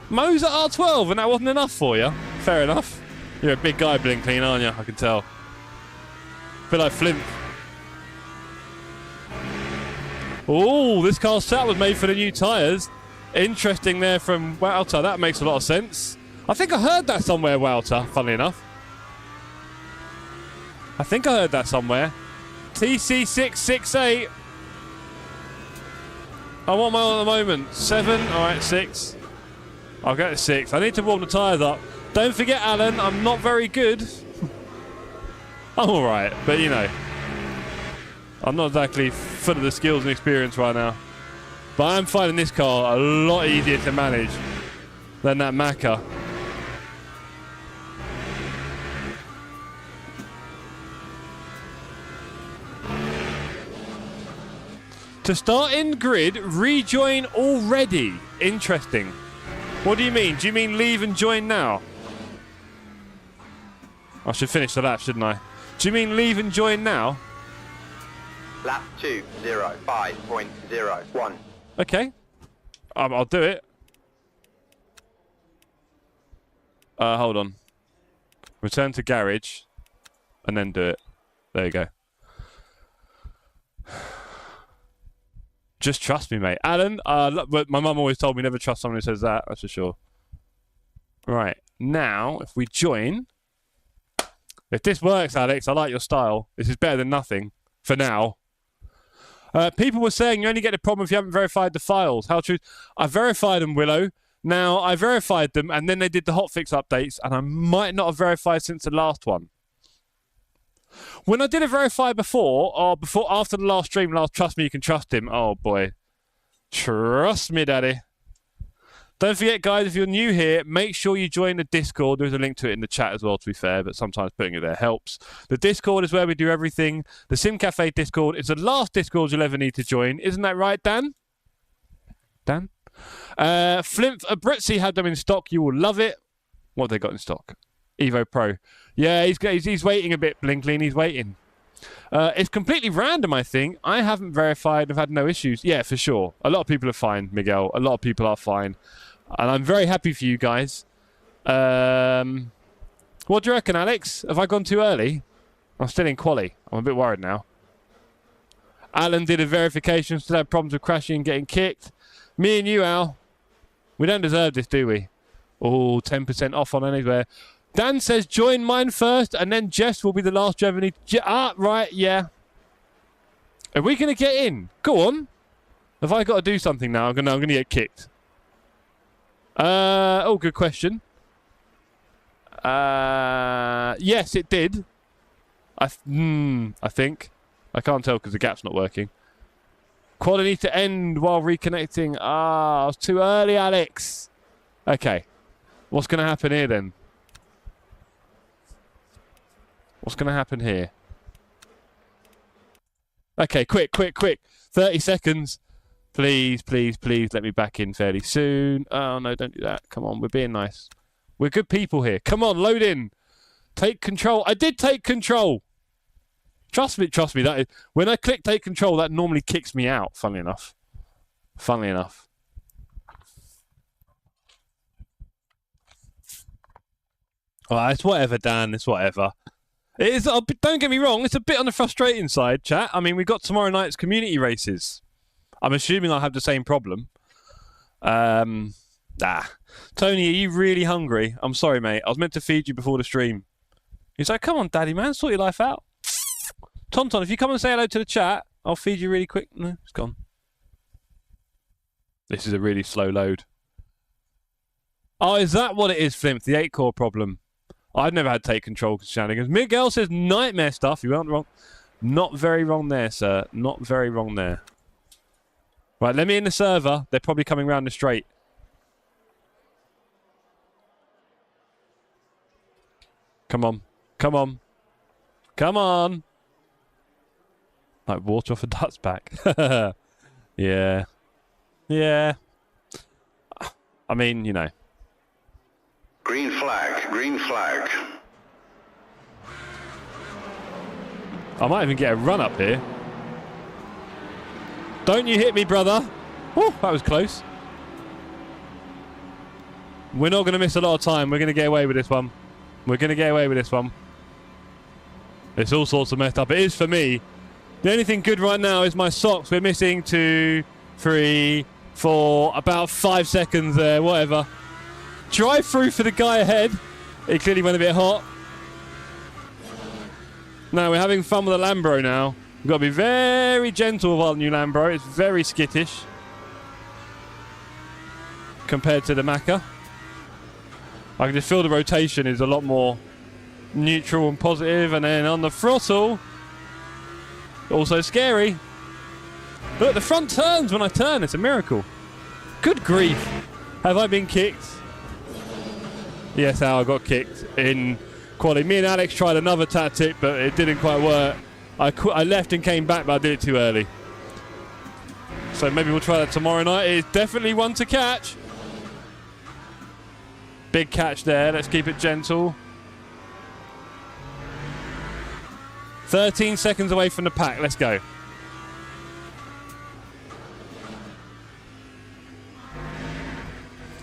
Mo's at R12, and that wasn't enough for you. Fair enough. You're a big guy, Blinklean, aren't you? I can tell. Bit like Flint. Oh, this car's setup was made for the new tyres. Interesting there from Wouter. That makes a lot of sense. I think I heard that somewhere, Wouter, funnily enough. I think I heard that somewhere. TC668. I want my on at the moment. 7. Alright, 6. I'll get a 6. I need to warm the tyres up. Don't forget, Alan, I'm not very good. I'm alright, but you know. I'm not exactly full of the skills and experience right now. But I'm finding this car a lot easier to manage than that Macca. To start in grid, rejoin already. Interesting. What do you mean? Do you mean leave and join now? I should finish the lap, shouldn't I? Do you mean leave and join now? Lap 2:05.01. Okay. I'll do it. Hold on. Return to garage. And then do it. There you go. Just trust me, mate. Alan, my mum always told me never trust someone who says that. That's for sure. Right. Now, if we join... If this works, Alex, I like your style. This is better than nothing. For now. People were saying you only get the problem if you haven't verified the files. How true? I verified them, Willow. Now, I verified them, and then they did the hotfix updates, and I might not have verified since the last one. When I did a verify before, or after the last stream, trust me, you can trust him. Oh, boy. Trust me, daddy. Don't forget, guys, if you're new here, make sure you join the Discord. There's a link to it in the chat as well, to be fair, but sometimes putting it there helps. The Discord is where we do everything. The Sim Cafe Discord is the last Discord you'll ever need to join. Isn't that right, Dan? Dan? Flint Britzy had them in stock. You will love it. What have they got in stock? Evo Pro. Yeah, he's waiting a bit, Blinklean. He's waiting. It's completely random, I think. I haven't verified. I've had no issues. Yeah, for sure. A lot of people are fine, Miguel. A lot of people are fine. And I'm very happy for you guys. What do you reckon, Alex? Have I gone too early? I'm still in quali. I'm a bit worried now. Alan did a verification. Still had problems with crashing and getting kicked. Me and you, Al. We don't deserve this, do we? Oh, 10% off on anywhere. Dan says join mine first, and then Jess will be the last driver. Right, yeah. Are we going to get in? Go on. Have I got to do something now? I'm going to get kicked. Oh, good question. Yes, it did. I think. I can't tell because the gap's not working. Quality to end while reconnecting. I was too early, Alex. Okay. What's going to happen here then? What's going to happen here? Okay, quick. 30 seconds. Please, please, please let me back in fairly soon. Oh, no, don't do that. Come on, we're being nice. We're good people here. Come on, load in. Take control. I did take control. Trust me. That is, when I click take control, that normally kicks me out, funnily enough. Oh, it's whatever, Dan. It's whatever. It is. Don't get me wrong. It's a bit on the frustrating side, chat. I mean, we got tomorrow night's community races. I'm assuming I'll have the same problem. Tony, are you really hungry? I'm sorry, mate. I was meant to feed you before the stream. He's like, come on, daddy, man, sort your life out. Tonton, if you come and say hello to the chat, I'll feed you really quick. No, it's gone. This is a really slow load. Oh, is that what it is, Flimp? The 8-core problem. I've never had take control shenanigans. Miguel says nightmare stuff. You weren't wrong. Not very wrong there, sir. Not very wrong there. Right, let me in the server. They're probably coming round the straight. Come on. Come on. Come on. Like water off a duck's back. Yeah. Yeah. I mean, you know. Green flag, green flag. I might even get a run up here. Don't you hit me, brother. Woo, that was close. We're not going to miss a lot of time. We're going to get away with this one. We're going to get away with this one. It's all sorts of messed up. It is for me. The only thing good right now is my socks. We're missing 2, 3, 4, about 5 seconds there, whatever. Drive through for the guy ahead. It clearly went a bit hot. No, we're having fun with the Lambro now. We've got to be very gentle with our new Lambro. It's very skittish compared to the Macca. I can just feel the rotation is a lot more neutral and positive. And then on the throttle, also scary. Look, the front turns when I turn. It's a miracle. Good grief. Have I been kicked? Yes, Al, I got kicked in quality. Me and Alex tried another tactic, but it didn't quite work. I left and came back, but I did it too early. So maybe we'll try that tomorrow night. It's definitely one to catch. Big catch there. Let's keep it gentle. 13 seconds away from the pack. Let's go.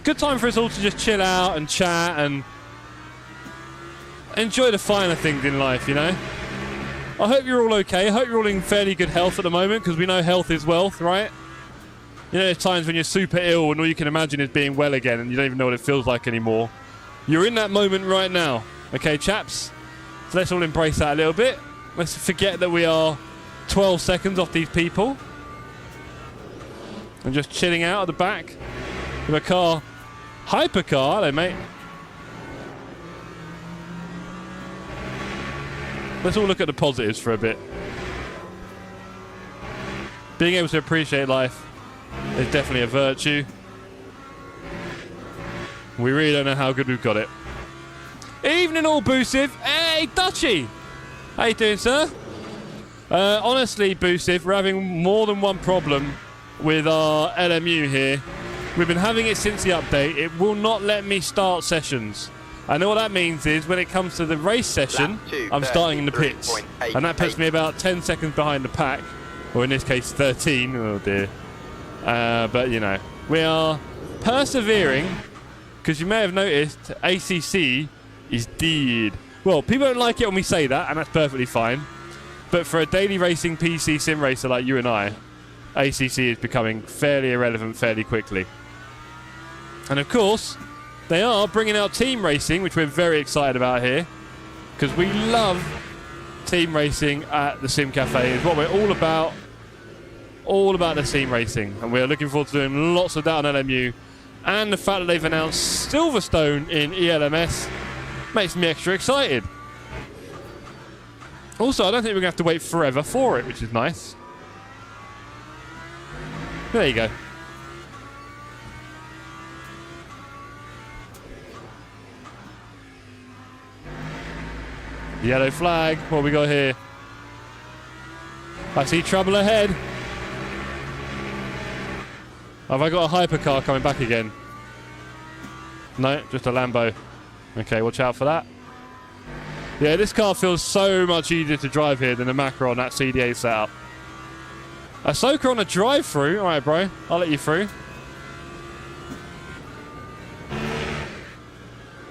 Good time for us all to just chill out and chat and enjoy the finer things in life, you know. I hope you're all okay. I hope you're all in fairly good health at the moment, because we know health is wealth, right? You know, there's times when you're super ill and all you can imagine is being well again and you don't even know what it feels like anymore. You're in that moment right now. Okay, chaps? So let's all embrace that a little bit. Let's forget that we are 12 seconds off these people. And just chilling out at the back of a car. Hypercar, hello, mate. Let's all look at the positives for a bit. Being able to appreciate life is definitely a virtue. We really don't know how good we've got it. Evening all, Boosiv. Hey, Dutchy. How you doing, sir? Honestly, Boosiv, we're having more than one problem with our LMU here. We've been having it since the update. It will not let me start sessions. I know what that means is when it comes to the race session, I'm starting in the pits. And that puts me about 10 seconds behind the pack. Or in this case, 13. Oh, dear. But, you know, we are persevering. Because you may have noticed, ACC is dead. Well, people don't like it when we say that, and that's perfectly fine. But for a daily racing PC sim racer like you and I, ACC is becoming fairly irrelevant fairly quickly. And of course, they are bringing out team racing, which we're very excited about here. Because we love team racing at the Sim Cafe. It's what we're all about. All about the team racing. And we're looking forward to doing lots of that on LMU. And the fact that they've announced Silverstone in ELMS makes me extra excited. Also, I don't think we're going to have to wait forever for it, which is nice. There you go. Yellow flag. What we got here? I see trouble ahead. Have I got a hypercar coming back again? No, just a Lambo. Okay, watch out for that. Yeah, this car feels so much easier to drive here than the Macra on that CDA setup. A Soaker on a drive-through? Alright, bro. I'll let you through.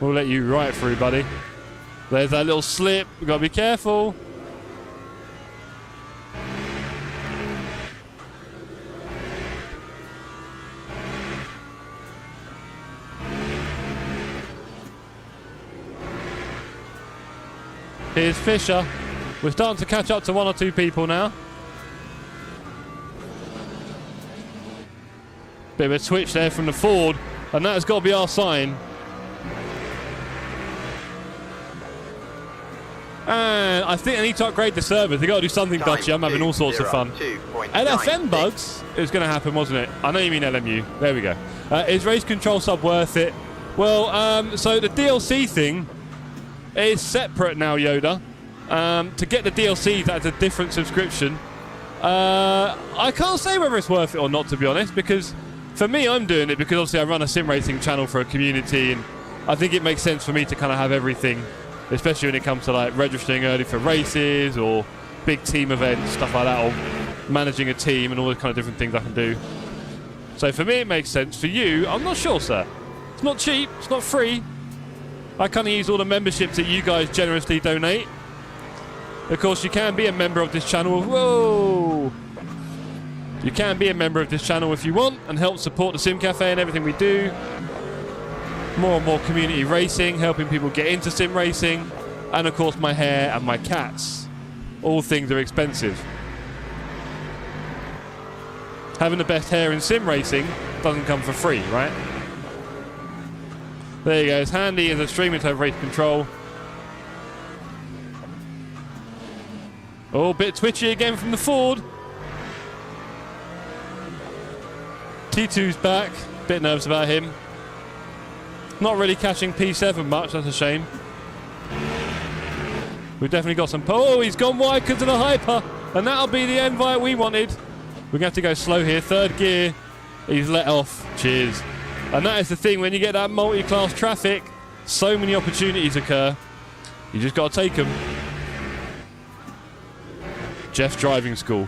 We'll let you right through, buddy. There's that little slip. We've got to be careful. Here's Fisher. We're starting to catch up to 1 or 2 people now. Bit of a switch there from the Ford, and that has got to be our sign. And I think I need to upgrade the servers. They've got to do something, Dutchy. I'm having all sorts of fun. LFM bugs is going to happen, wasn't it? I know you mean LMU. There we go. Is race control sub worth it? Well, so the DLC thing is separate now, Yoda. To get the DLC, that's a different subscription. I can't say whether it's worth it or not, to be honest, because for me, I'm doing it because obviously I run a sim racing channel for a community, and I think it makes sense for me to kind of have everything, especially when it comes to like registering early for races or big team events, stuff like that, or managing a team and all the kind of different things I can do. So for me, it makes sense. For you, I'm not sure, sir. It's not cheap. It's not free. I kind of use all the memberships that you guys generously donate. Of course, you can be a member of this channel. Whoa! You can be a member of this channel if you want and help support the Sim Cafe and everything we do. More and more community racing, helping people get into sim racing. And of course, my hair and my cats. All things are expensive. Having the best hair in sim racing doesn't come for free, right? There you go. It's handy as a streaming to have race control. Oh, bit twitchy again from the Ford. T2's back. Bit nervous about him. Not really catching P7 much. That's a shame. We've definitely got some... Oh, he's gone wide because of the hyper. And that'll be the invite we wanted. We're going to have to go slow here. 3rd gear. He's let off. Cheers. And that is the thing. When you get that multi-class traffic, so many opportunities occur. You just got to take them. Jeff's driving school.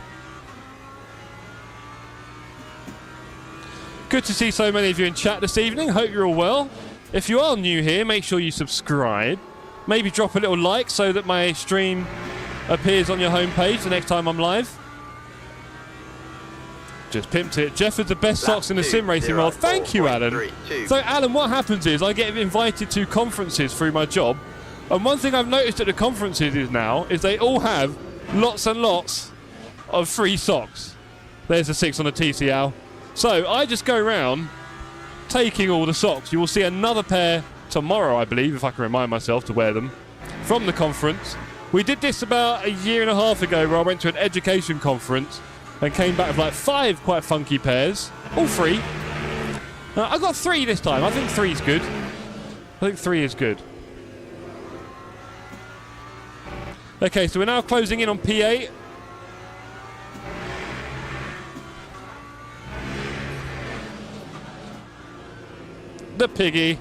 Good to see so many of you in chat this evening. Hope you're all well. If you are new here, make sure you subscribe. Maybe drop a little like so that my stream appears on your homepage the next time I'm live. Just pimped it. Jeff is the best socks in the sim racing world. Thank you, Alan. So, Alan, what happens is I get invited to conferences through my job. And one thing I've noticed at the conferences is they all have lots and lots of free socks. There's a 6 on the TCL. So I just go around taking all the socks. You will see another pair tomorrow, I believe, if I can remind myself to wear them, from the conference. We did this about a year and a half ago where I went to an education conference and came back with like 5 quite funky pairs, all free. I got 3 this time. I think 3 is good. I think 3 is good. Okay, so we're now closing in on P8. The piggy.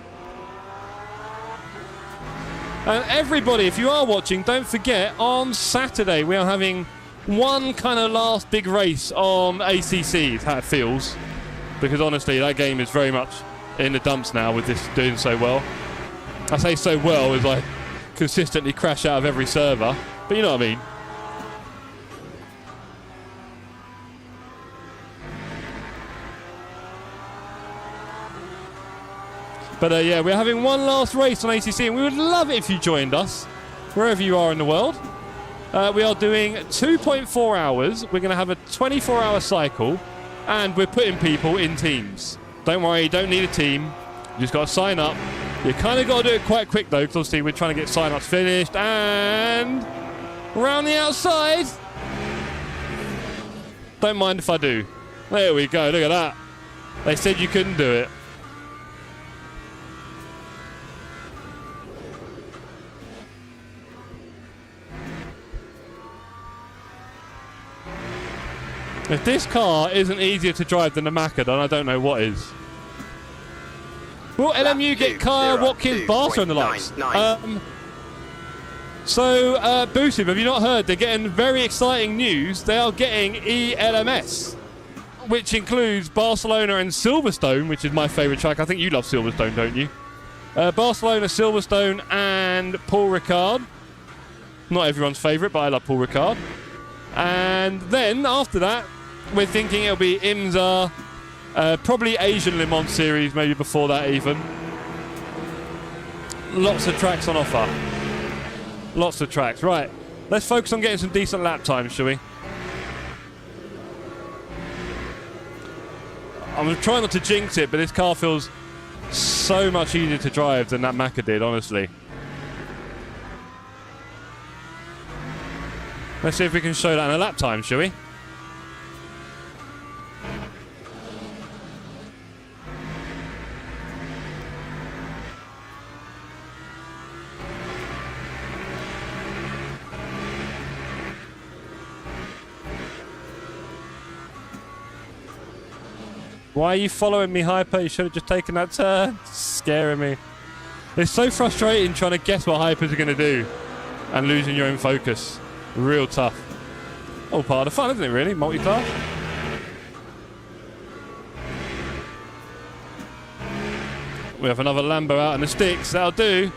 And everybody, if you are watching, don't forget, on Saturday we are having one kind of last big race on ACC, how it feels. Because honestly, that game is very much in the dumps now with this doing so well. I say so well as I consistently crash out of every server, but you know what I mean. But yeah, we're having one last race on ACC, and we would love it if you joined us, wherever you are in the world. We are doing 2.4 hours. We're going to have a 24-hour cycle, and we're putting people in teams. Don't worry, you don't need a team. You just got to sign up. You kind of got to do it quite quick, though, because obviously we're trying to get sign-ups finished. And around the outside. Don't mind if I do. There we go. Look at that. They said you couldn't do it. If this car isn't easier to drive than the Macca, then I don't know what is. Will LMU get Kaya, Watkins, Barca and the likes? Boosted, have you not heard? They're getting very exciting news. They are getting ELMS, which includes Barcelona and Silverstone, which is my favourite track. I think you love Silverstone, don't you? Barcelona, Silverstone and Paul Ricard. Not everyone's favourite, but I love Paul Ricard. And then, after that, we're thinking it'll be IMSA, probably Asian Le Mans Series, maybe before that even. Lots of tracks on offer. Lots of tracks. Right, let's focus on getting some decent lap times, shall we? I'm trying not to jinx it, but this car feels so much easier to drive than that Macca did, honestly. Let's see if we can show that in a lap time, shall we? Why are you following me, Hyper? You should have just taken that turn. Scaring me. It's so frustrating trying to guess what Hypers are going to do and losing your own focus. Real tough. All part of the fun, isn't it, really? Multi-class. We have another Lambo out in the sticks. That'll do.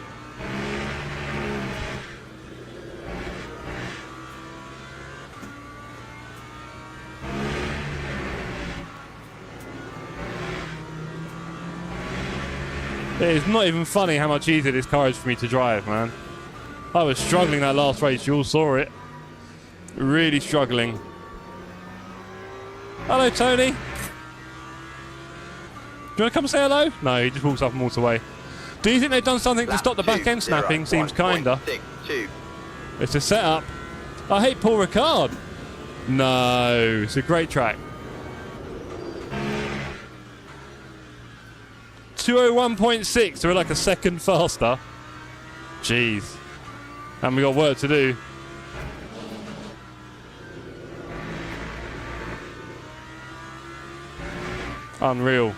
It's not even funny how much easier this car is for me to drive, man. I was struggling that last race. You all saw it. Really struggling. Hello, Tony. Do you want to come say hello? No, he just walks up and walks away. Do you think they've done something to stop the back end snapping? Seems kinda. It's a setup. I hate Paul Ricard. No, it's a great track. 201.6, so we're like a second faster. Jeez. And we got work to do. Unreal.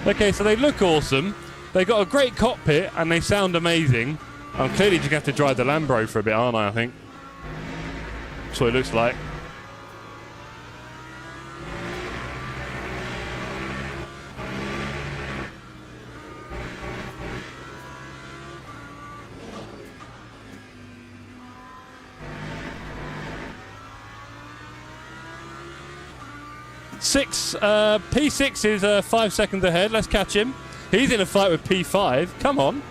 Okay, so they look awesome. They got a great cockpit and they sound amazing. I'm clearly just going to have to drive the Lambo for a bit, aren't I think? That's what it looks like. P6 is 5 seconds ahead. Let's catch him. He's in a fight with P5. Come on.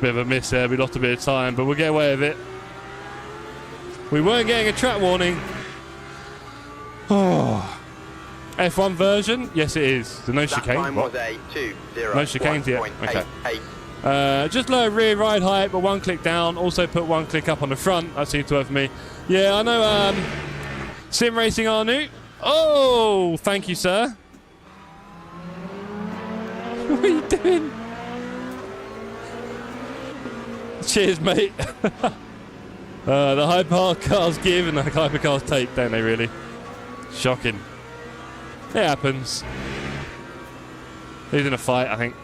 Bit of a miss there, we lost a bit of time, but we'll get away with it. We weren't getting a track warning. Oh. F1 version? Yes, it is. The no chicane. What? No chicanes yet. Okay. Just lower rear ride height, but one click down. Also put one click up on the front. That seems to work for me. Yeah, I know. Sim Racing Arnu. Oh, thank you, sir. What are you doing? Cheers, mate. The hypercars give and the hypercars take, don't they, really? Shocking. It happens. He's in a fight, I think.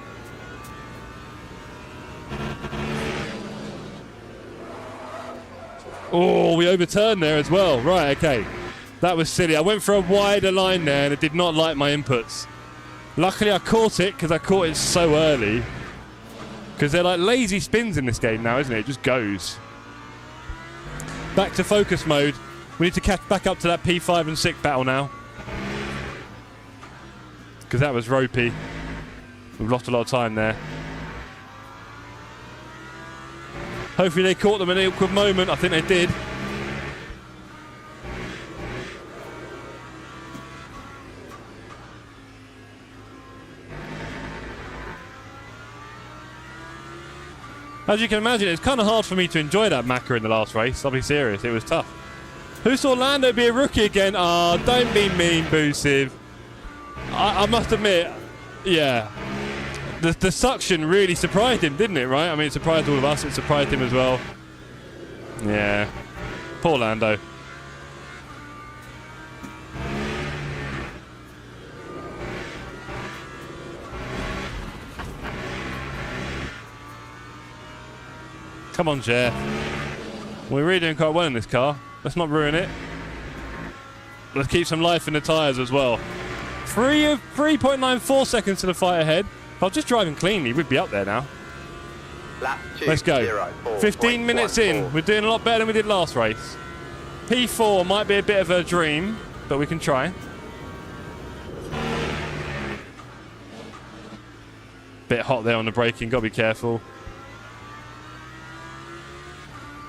Oh, we overturned there as well. Right, okay. That was silly. I went for a wider line there and it did not like my inputs. Luckily, I caught it because I caught it so early. Because they're like lazy spins in this game now, isn't it? It just goes. Back to focus mode. We need to catch back up to that P5 and 6 battle now. Because that was ropey. We've lost a lot of time there. Hopefully they caught them in an awkward moment. I think they did. As you can imagine, it's kind of hard for me to enjoy that Macca in the last race. I'll be serious, it was tough. Who saw Lando be a rookie again? Ah, don't be mean, Boosiv. I must admit, yeah. The suction really surprised him, didn't it, right? I mean, it surprised all of us. It surprised him as well. Yeah. Poor Lando. Come on, Jer. We're really doing quite well in this car. Let's not ruin it. Let's keep some life in the tyres as well. 3.94 seconds to the fight ahead. If I was just driving cleanly, we'd be up there now. Lap 2, Let's go. 0, 15 minutes in. We're doing a lot better than we did last race. P4 might be a bit of a dream, but we can try. Bit hot there on the braking. Got to be careful.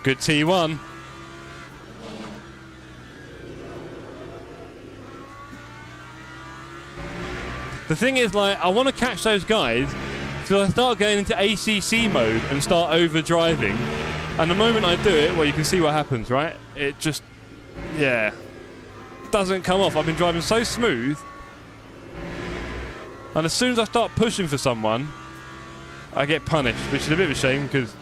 Good T1. The thing is, like, I want to catch those guys, so I start going into ACC mode and start overdriving. And the moment I do it, well, you can see what happens, right? It just, yeah, doesn't come off. I've been driving so smooth. And as soon as I start pushing for someone, I get punished, which is a bit of a shame because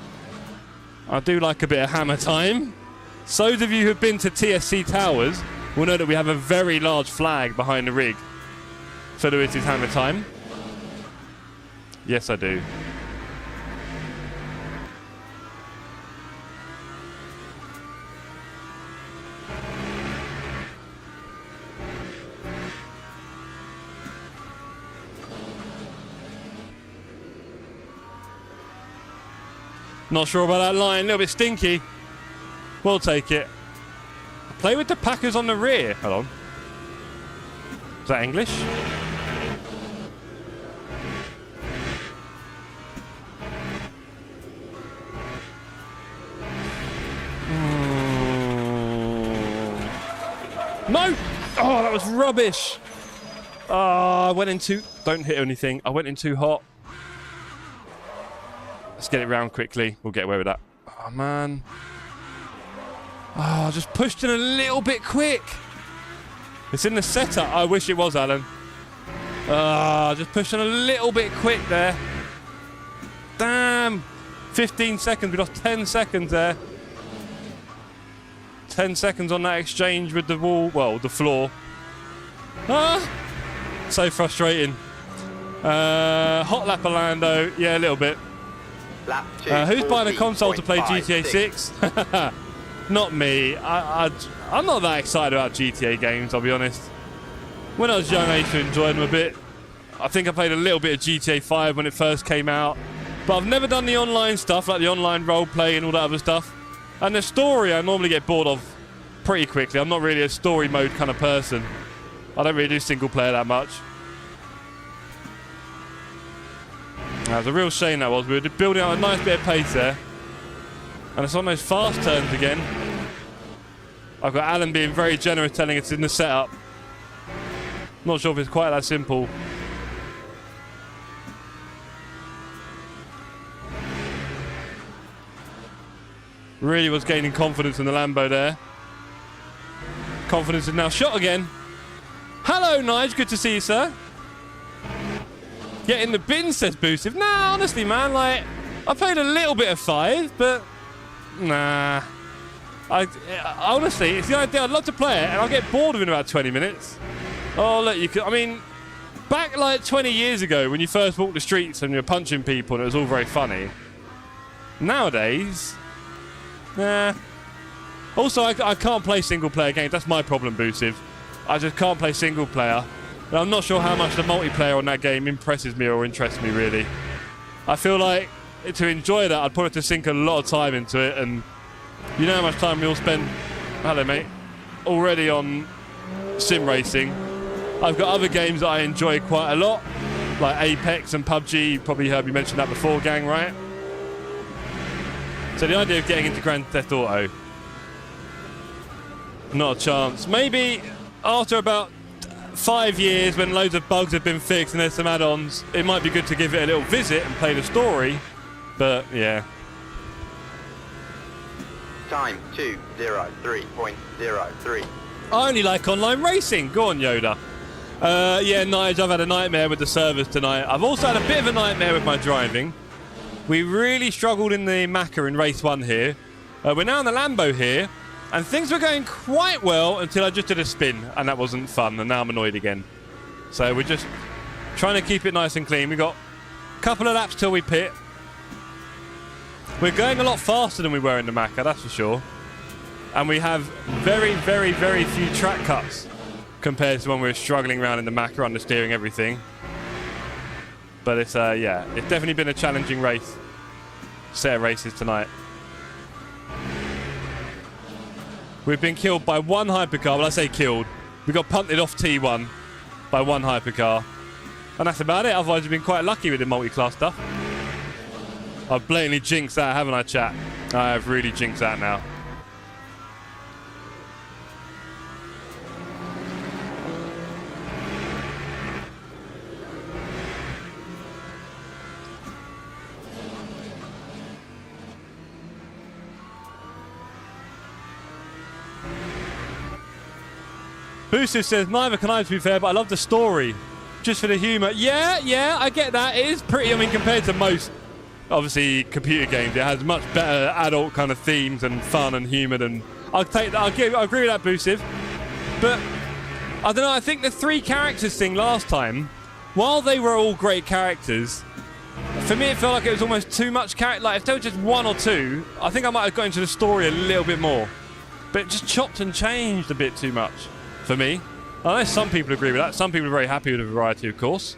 I do like a bit of hammer time. So those of you who have been to TSC Towers will know that we have a very large flag behind the rig. So there is hammer time. Yes, I do. Not sure about that line, a little bit stinky. We'll take it. Play with the Packers on the rear. Hold on. Is that English? No! Oh, that was rubbish. Oh, I went in too... Don't hit anything. I went in too hot. Let's get it round quickly. We'll get away with that. Oh, man. Oh, I just pushed in a little bit quick. It's in the setup. I wish it was, Alan. Just pushing a little bit quick there. Damn. 15 seconds. We lost 10 seconds there. 10 seconds on that exchange with the wall. Well, the floor. So frustrating. Hot lap Orlando. Yeah, a little bit. Lap 2, who's buying a console to play GTA 6? Not me. I'm not that excited about GTA games, I'll be honest. When I was young, I used to enjoy them a bit. I think I played a little bit of GTA 5 when it first came out. But I've never done the online stuff, like the online roleplay and all that other stuff. And the story I normally get bored of pretty quickly. I'm not really a story mode kind of person. I don't really do single player that much. That was a real shame that was. We were building out a nice bit of pace there. And it's on those fast turns again. I've got Alan being very generous, telling us in the setup. Not sure if it's quite that simple. Really was gaining confidence in the Lambo there. Confidence is now shot again. Hello, Nige. Good to see you, sir. Get in the bin, says Boosive. Nah, honestly, man, like, I played a little bit of 5, but nah. Honestly, it's the idea. I'd love to play it, and I'll get bored in about 20 minutes. Oh, look, you could. I mean, back like 20 years ago when you first walked the streets and you were punching people, and it was all very funny. Nowadays, nah. Also, I can't play single-player games. That's my problem, Boosive. I just can't play single-player. And I'm not sure how much the multiplayer on that game impresses me or interests me, really. I feel like to enjoy that, I'd probably have to sink a lot of time into it, and you know how much time we all spend, hello mate, already on sim racing. I've got other games that I enjoy quite a lot, like Apex and PUBG. You probably heard me mention that before, gang, right? So the idea of getting into Grand Theft Auto, not a chance. Maybe after about 5 years, when loads of bugs have been fixed and there's some add-ons, it might be good to give it a little visit and play the story. But yeah. Time 2:03.03. I only like online racing. Go on, Yoda. Yeah, Nige, I've had a nightmare with the servers tonight. I've also had a bit of a nightmare with my driving. We really struggled in the Macca in race 1 here. We're now in the Lambo here, and things were going quite well until I just did a spin, and that wasn't fun, and now I'm annoyed again. So we're just trying to keep it nice and clean. We've got a couple of laps till we pit. We're going a lot faster than we were in the Macca, that's for sure. And we have very, very, very few track cuts compared to when we were struggling around in the Macca, understeering everything. But it's, yeah, it's definitely been a challenging race. Set of races tonight. We've been killed by one hypercar. Well, I say killed. We got punted off T1 by one hypercar. And that's about it. Otherwise, we've been quite lucky with the multi-class stuff. I've blatantly jinxed that, haven't I, chat? I have really jinxed that now. Boosif says, neither can I, to be fair, but I love the story. Just for the humour. Yeah, I get that. It is pretty, I mean, compared to most, obviously, computer games, it has much better adult kind of themes and fun and humour than... I'll take that. I agree with that, Boosif. But, I don't know, I think the 3 characters thing last time, while they were all great characters, for me it felt like it was almost too much character. Like, if there were just 1 or 2, I think I might have got into the story a little bit more. But it just chopped and changed a bit too much. For me. I know some people agree with that. Some people are very happy with the variety, of course.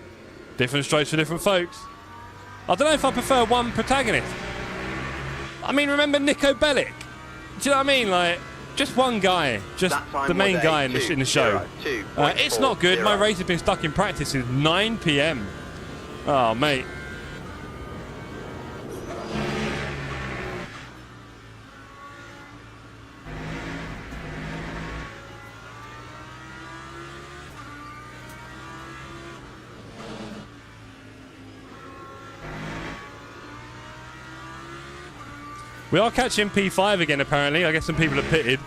Different strokes for different folks. I don't know if I prefer one protagonist. I mean, remember Nico Bellic? Do you know what I mean? Like, just one guy. Just the main guy in the show. It's not good. My race has been stuck in practice since 9 PM. Oh, mate. We are catching P5 again, apparently. I guess some people have pitted.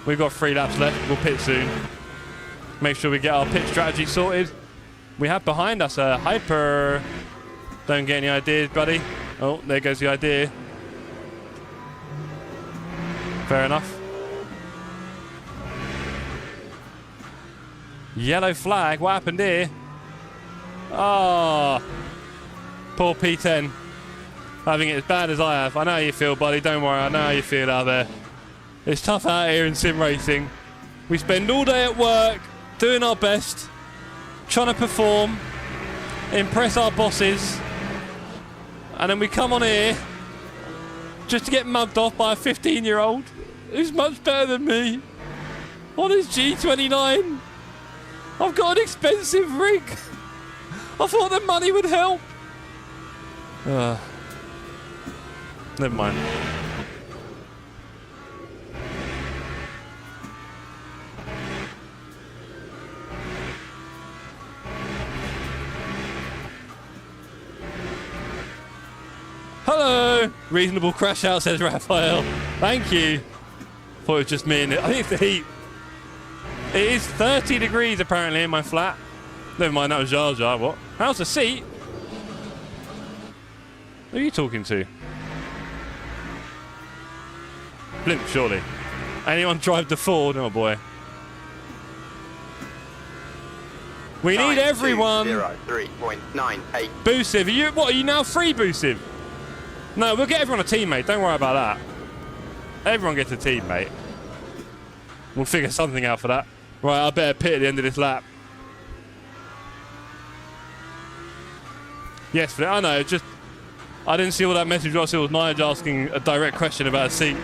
We've got 3 laps left. We'll pit soon. Make sure we get our pit strategy sorted. We have behind us a Hyper. Don't get any ideas, buddy. Oh, there goes the idea. Fair enough. Yellow flag. What happened here? Oh. Poor P10. Having it as bad as I have. I know how you feel, buddy. Don't worry. I know how you feel out there. It's tough out here in sim racing. We spend all day at work, doing our best, trying to perform, impress our bosses, and then we come on here just to get mugged off by a 15-year-old who's much better than me on his G29. I've got an expensive rig. I thought the money would help. Never mind. Hello! Reasonable crash out, says Raphael. Thank you. Thought it was just me in it. I think it's the heat. It is 30 degrees apparently in my flat. Never mind, that was Jar Jar. What? How's the seat? Who are you talking to? Blimp, surely. Anyone drive the Ford? Oh boy. We need everyone. 3.98. Boosiv, are you? What are you now free, Boosiv? No, we'll get everyone a teammate. Don't worry about that. Everyone gets a teammate. We'll figure something out for that. Right, I better pit at the end of this lap. Yes, I know. Just I didn't see all that message. I saw it was Nige asking a direct question about a seat.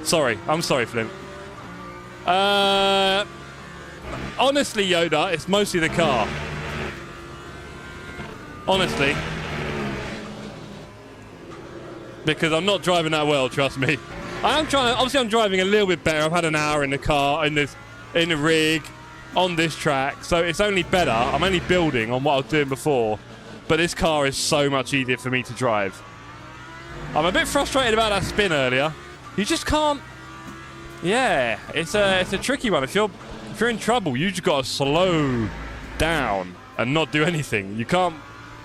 Sorry, I'm sorry, Flint. Honestly, Yoda, it's mostly the car. Honestly. Because I'm not driving that well, trust me. I am trying. Obviously, I'm driving a little bit better. I've had an hour in the car, in the rig, on this track, so it's only better. I'm only building on what I was doing before, but this car is so much easier for me to drive. I'm a bit frustrated about that spin earlier. You just can't. Yeah, it's a tricky one. If you're If you're in trouble, you just got to slow down and not do anything. You can't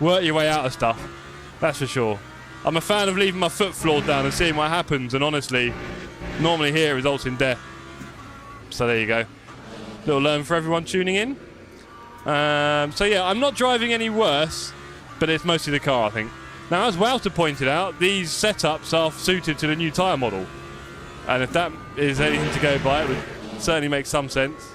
work your way out of stuff. That's for sure. I'm a fan of leaving my foot floored down and seeing what happens, and honestly, normally here it results in death. So there you go. Little learn for everyone tuning in. So yeah, I'm not driving any worse, but it's mostly the car, I think. Now, as Wouter pointed out, these setups are suited to the new tyre model. And if that is anything to go by, it would certainly make some sense.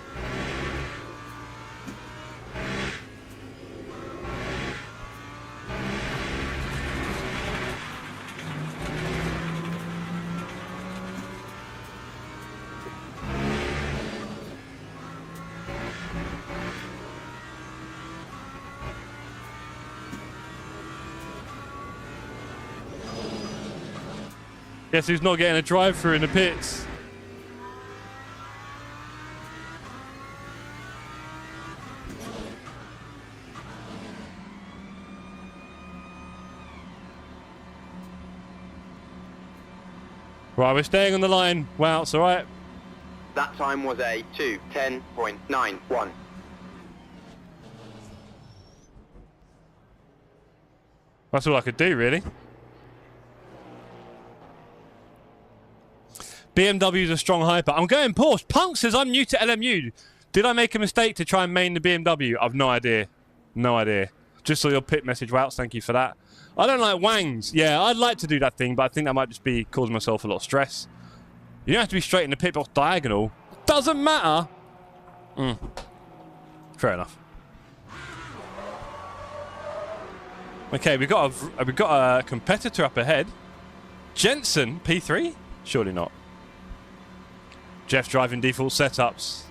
Guess who's not getting a drive-through in the pits? Right, we're staying on the line. Wow, it's all right. That time was a 2:10.91. That's all I could do, really. BMW's a strong hyper. I'm going Porsche. Punk says I'm new to LMU. Did I make a mistake to try and main the BMW? I've no idea. No idea. Just saw your pit message, Wouts. Thank you for that. I don't like wangs. Yeah, I'd like to do that thing, but I think that might just be causing myself a lot of stress. You don't have to be straight in the pit box diagonal. Doesn't matter. Fair enough. Okay, we've got a competitor up ahead. Jensen, P3? Surely not. Jeff driving default setups.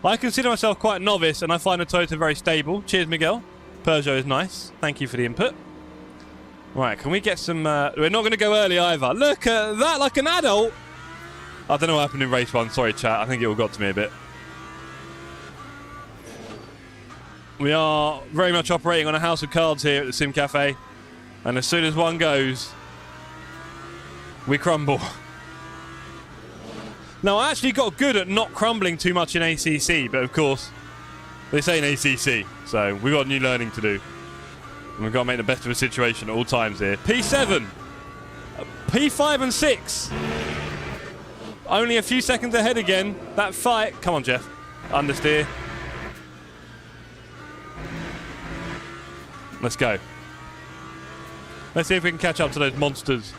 I consider myself quite novice, and I find the Toyota very stable. Cheers, Miguel. Peugeot is nice. Thank you for the input. Right, can we get some... we're not going to go early either. Look at that, like an adult. I don't know what happened in race 1. Sorry, chat. I think it all got to me a bit. We are very much operating on a house of cards here at the Sim Cafe. And as soon as one goes, we crumble. Now, I actually got good at not crumbling too much in ACC, but of course, this ain't ACC, so we've got new learning to do. And we've got to make the best of the situation at all times here. P7, P5 and 6. Only a few seconds ahead again. That fight. Come on, Jeff. Understeer. Let's go. Let's see if we can catch up to those monsters.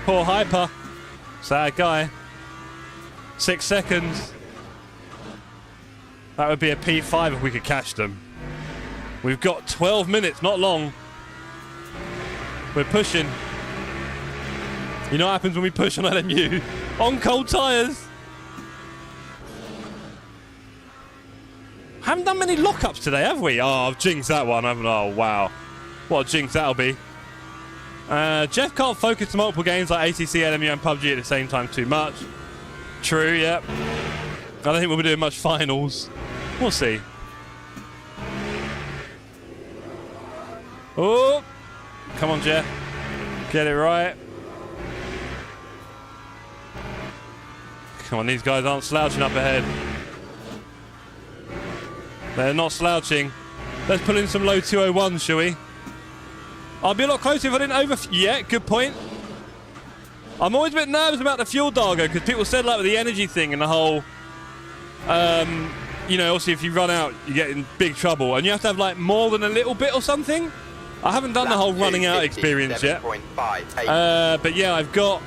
Poor hyper. Sad guy. 6 seconds. That would be a P5 if we could catch them. We've got 12 minutes, not long. We're pushing. You know what happens when we push on LMU? On cold tyres. Haven't done many lockups today, have we? Oh, I've jinxed that one, haven't I? Oh, wow. What a jinx that'll be. Jeff can't focus to multiple games like ACC, LMU and PUBG at the same time too much. True, yep. I don't think we'll be doing much finals. We'll see. Oh! Come on, Jeff. Get it right. Come on, these guys aren't slouching up ahead. They're not slouching. Let's pull in some low 201s, shall we? I'll be a lot closer if I didn't over... Yeah, good point. I'm always a bit nervous about the fuel, Dargo, because people said, like, with the energy thing and the whole... you know, obviously, if you run out, you get in big trouble. And you have to have, like, more than a little bit or something. I haven't done the whole running out experience yet. But, yeah, I've got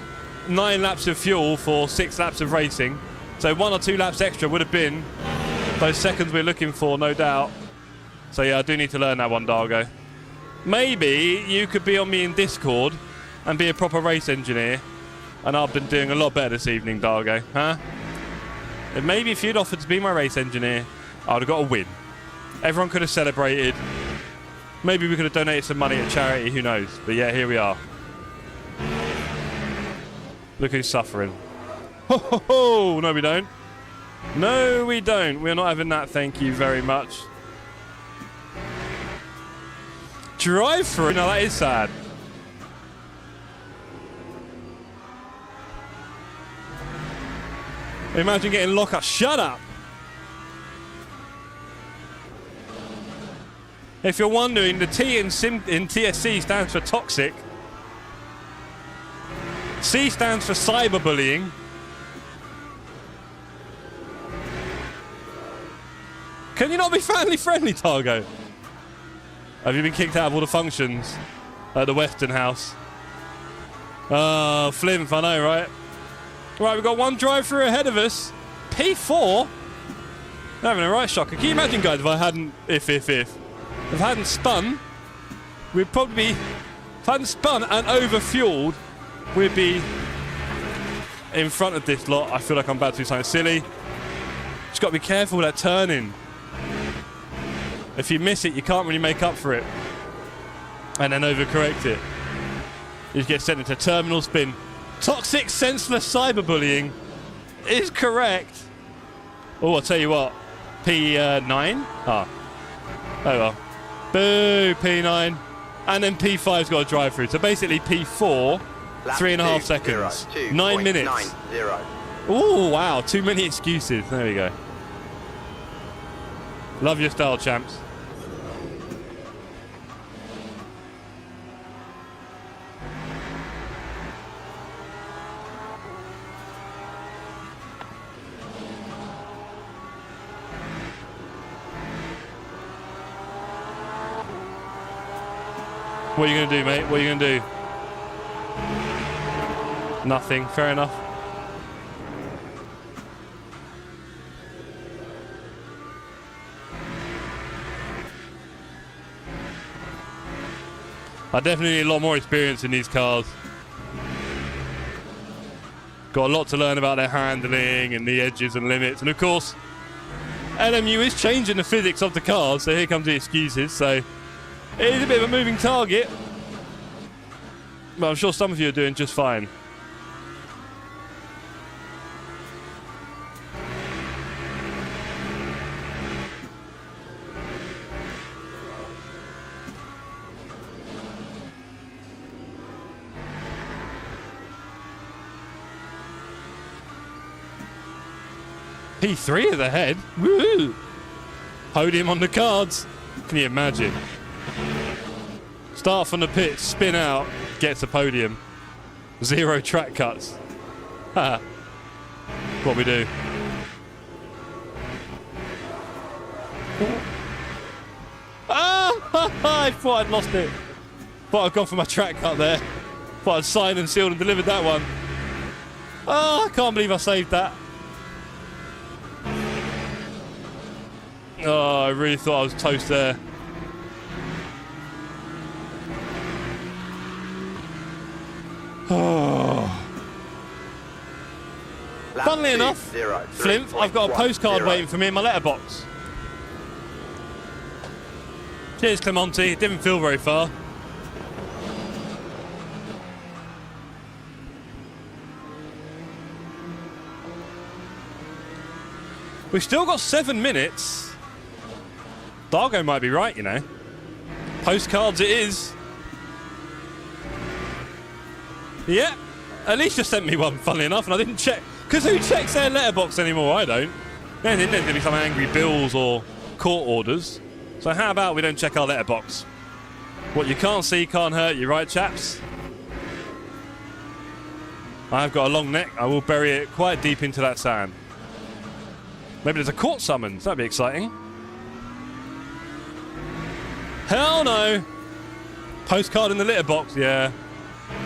9 laps of fuel for 6 laps of racing. So 1 or 2 laps extra would have been those seconds we're looking for, no doubt. So, yeah, I do need to learn that one, Dargo. Maybe you could be on me in Discord and be a proper race engineer. And I've been doing a lot better this evening, Dargo. Huh? And maybe if you'd offered to be my race engineer, I would have got a win. Everyone could have celebrated. Maybe we could have donated some money at charity, who knows. But yeah, here we are. Look who's suffering. Ho ho ho! No, we don't. No, we don't. We're not having that, thank you very much. Drive through. No, that is sad. Imagine getting lockup. Shut up. If you're wondering, the T in TSC stands for toxic. C stands for cyberbullying. Can you not be family friendly, Targo? Have you been kicked out of all the functions at the Western House? Oh, Flimp, I know, right? Right, we've got one drive-through ahead of us. P4? They're having a right shocker. Can you imagine, guys, if I hadn't... If I hadn't spun, we'd probably be... If I hadn't spun and over-fueled, we'd be in front of this lot. I feel like I'm about to do something silly. Just got to be careful with that turning. If you miss it, you can't really make up for it. And then overcorrect it. You just get sent into terminal spin. Toxic, senseless cyberbullying is correct. Oh, I'll tell you what. P9? Oh well. Boo, P9. And then P5's got a drive through. So basically P4, 3.5 seconds. 9 minutes. 90. Oh, wow. Too many excuses. There we go. Love your style, champs. What are you going to do, mate? What are you going to do? Nothing. Fair enough. I definitely need a lot more experience in these cars. Got a lot to learn about their handling and the edges and limits. And of course, LMU is changing the physics of the cars, so here comes the excuses. So it is a bit of a moving target, but I'm sure some of you are doing just fine. P3 is ahead. Woo! Podium on the cards. Can you imagine? Start from the pit, spin out, gets a podium. 0 track cuts. What we do. I thought I'd lost it. Thought I'd gone for my track cut there. Thought I'd signed and sealed and delivered that one. Oh, I can't believe I saved that. Oh, I really thought I was toast there. Oh. Funnily enough, Flint, I've got a postcard waiting for me in my letterbox. Cheers, Clemente. It didn't feel very far. We've still got 7 minutes. Dargo might be right, you know. Postcards it is. Yeah, Alicia sent me one, funnily enough, and I didn't check. Because who checks their letterbox anymore? I don't. There's going to be some angry bills or court orders. So how about we don't check our letterbox? What you can't see can't hurt you, right, chaps? I've got a long neck. I will bury it quite deep into that sand. Maybe there's a court summons. That'd be exciting. Hell no. Postcard in the litter box, yeah.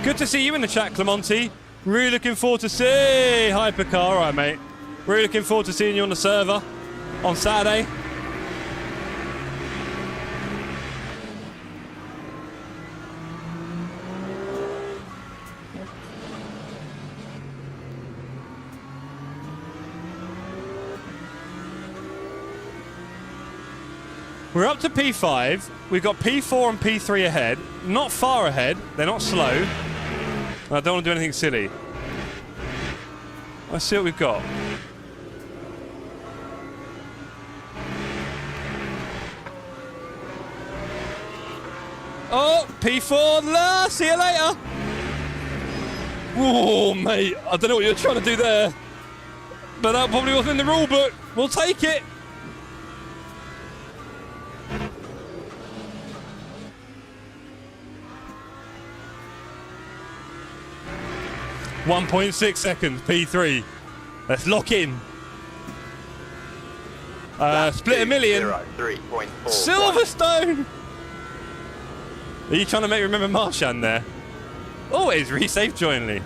Good to see you in the chat, Clemente. Really looking forward to see Hypercar. All right, mate. Really looking forward to seeing you on the server on Saturday. We're up to P5. We've got P4 and P3 ahead. Not far ahead. They're not slow. I don't want to do anything silly. Let's see what we've got. Oh, P4. See you later. Oh, mate. I don't know what you're trying to do there. But that probably wasn't in the rule book. We'll take it. .6 seconds, P3. Let's lock in. Split a million. 3.4. Silverstone! Are you trying to make me remember Marshan there? Always resafe jointly.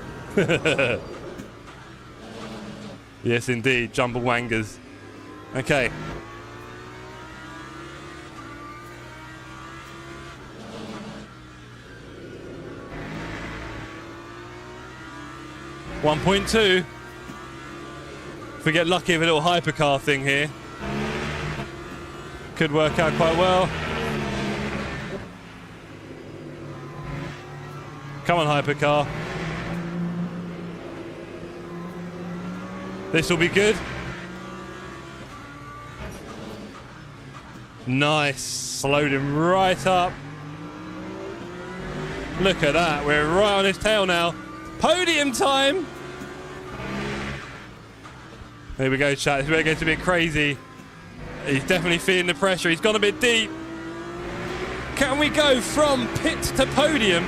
Yes, indeed. Jumble wangers. Okay. .2. If we get lucky with a little hypercar thing here, could work out quite well. Come on, hypercar. This will be good. Nice. Slowed him right up. Look at that. We're right on his tail now. Podium time. Here we go, chat. This is where it gets a bit crazy. He's definitely feeling the pressure. He's gone a bit deep. Can we go from pit to podium?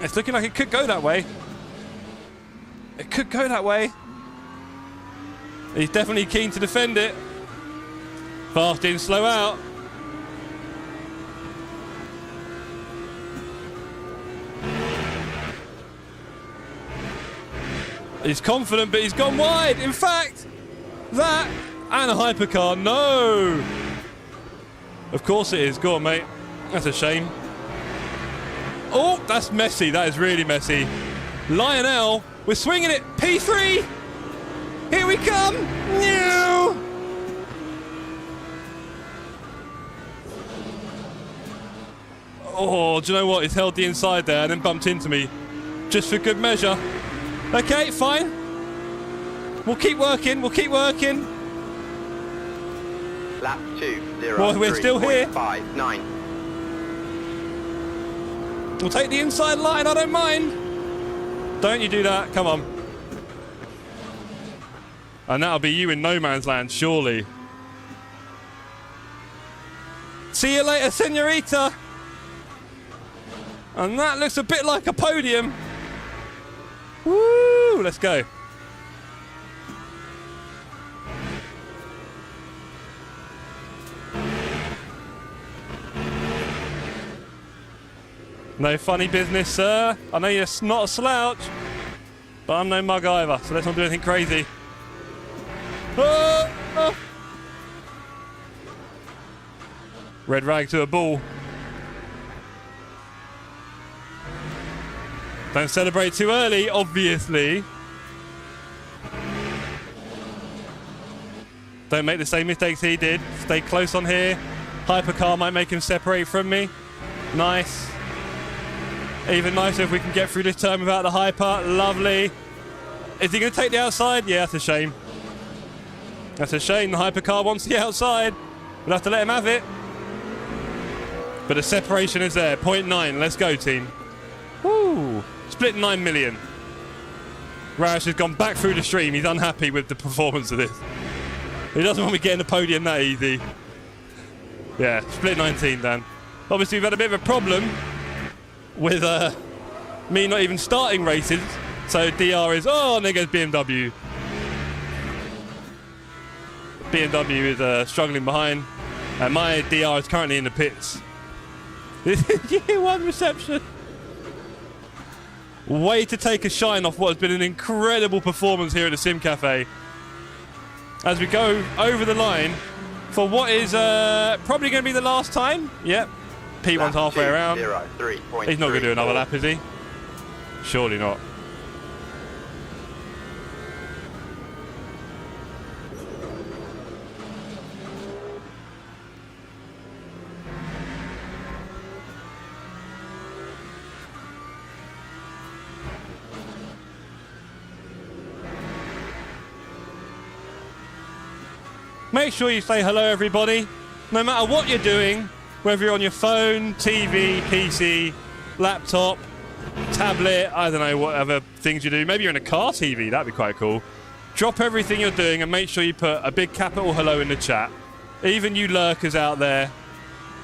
It's looking like it could go that way. It could go that way. He's definitely keen to defend it. Fast in, slow out. He's confident, but he's gone wide. In fact, that and a hypercar. No. Of course it is. Go on, mate. That's a shame. Oh, that's messy. That is really messy. Lionel, we're swinging it. P3. Here we come. No. Oh, do you know what? He's held the inside there and then bumped into me. Just for good measure. Okay, fine. We'll keep working. We'll keep working. Lap 2, 0, Well, we're still here. 5, 9. We'll take the inside line. I don't mind. Don't you do that. Come on. And that'll be you in no man's land, surely. See you later, senorita. And that looks a bit like a podium. Woo! Let's go. No funny business, sir. I know you're not a slouch, but I'm no mug either, so let's not do anything crazy. Oh! Oh. Red rag to a ball. Don't celebrate too early, obviously. Don't make the same mistakes he did. Stay close on here. Hypercar might make him separate from me. Nice. Even nicer if we can get through this turn without the hyper. Lovely. Is he going to take the outside? Yeah, that's a shame. That's a shame. The hypercar wants the outside. We'll have to let him have it. But the separation is there. 0.9. Let's go, team. Woo. Split 9 million. Roush has gone back through the stream. He's unhappy with the performance of this. He doesn't want me getting the podium that easy. Yeah, split 19, Dan. Obviously, we've had a bit of a problem with me not even starting races. So DR is, oh, and there goes BMW. BMW is struggling behind. And my DR is currently in the pits. This is year one reception. Way to take a shine off what has been an incredible performance here at the Sim Cafe. As we go over the line for what is probably going to be the last time. Yep. P1's halfway around. 0, 3, He's not going to do another lap, is he? Surely not. Make sure you say hello, everybody. No matter what you're doing, whether you're on your phone, TV, PC, laptop, tablet, I don't know, whatever things you do. Maybe you're in a car TV, that'd be quite cool. Drop everything you're doing and make sure you put a big capital hello in the chat. Even you lurkers out there,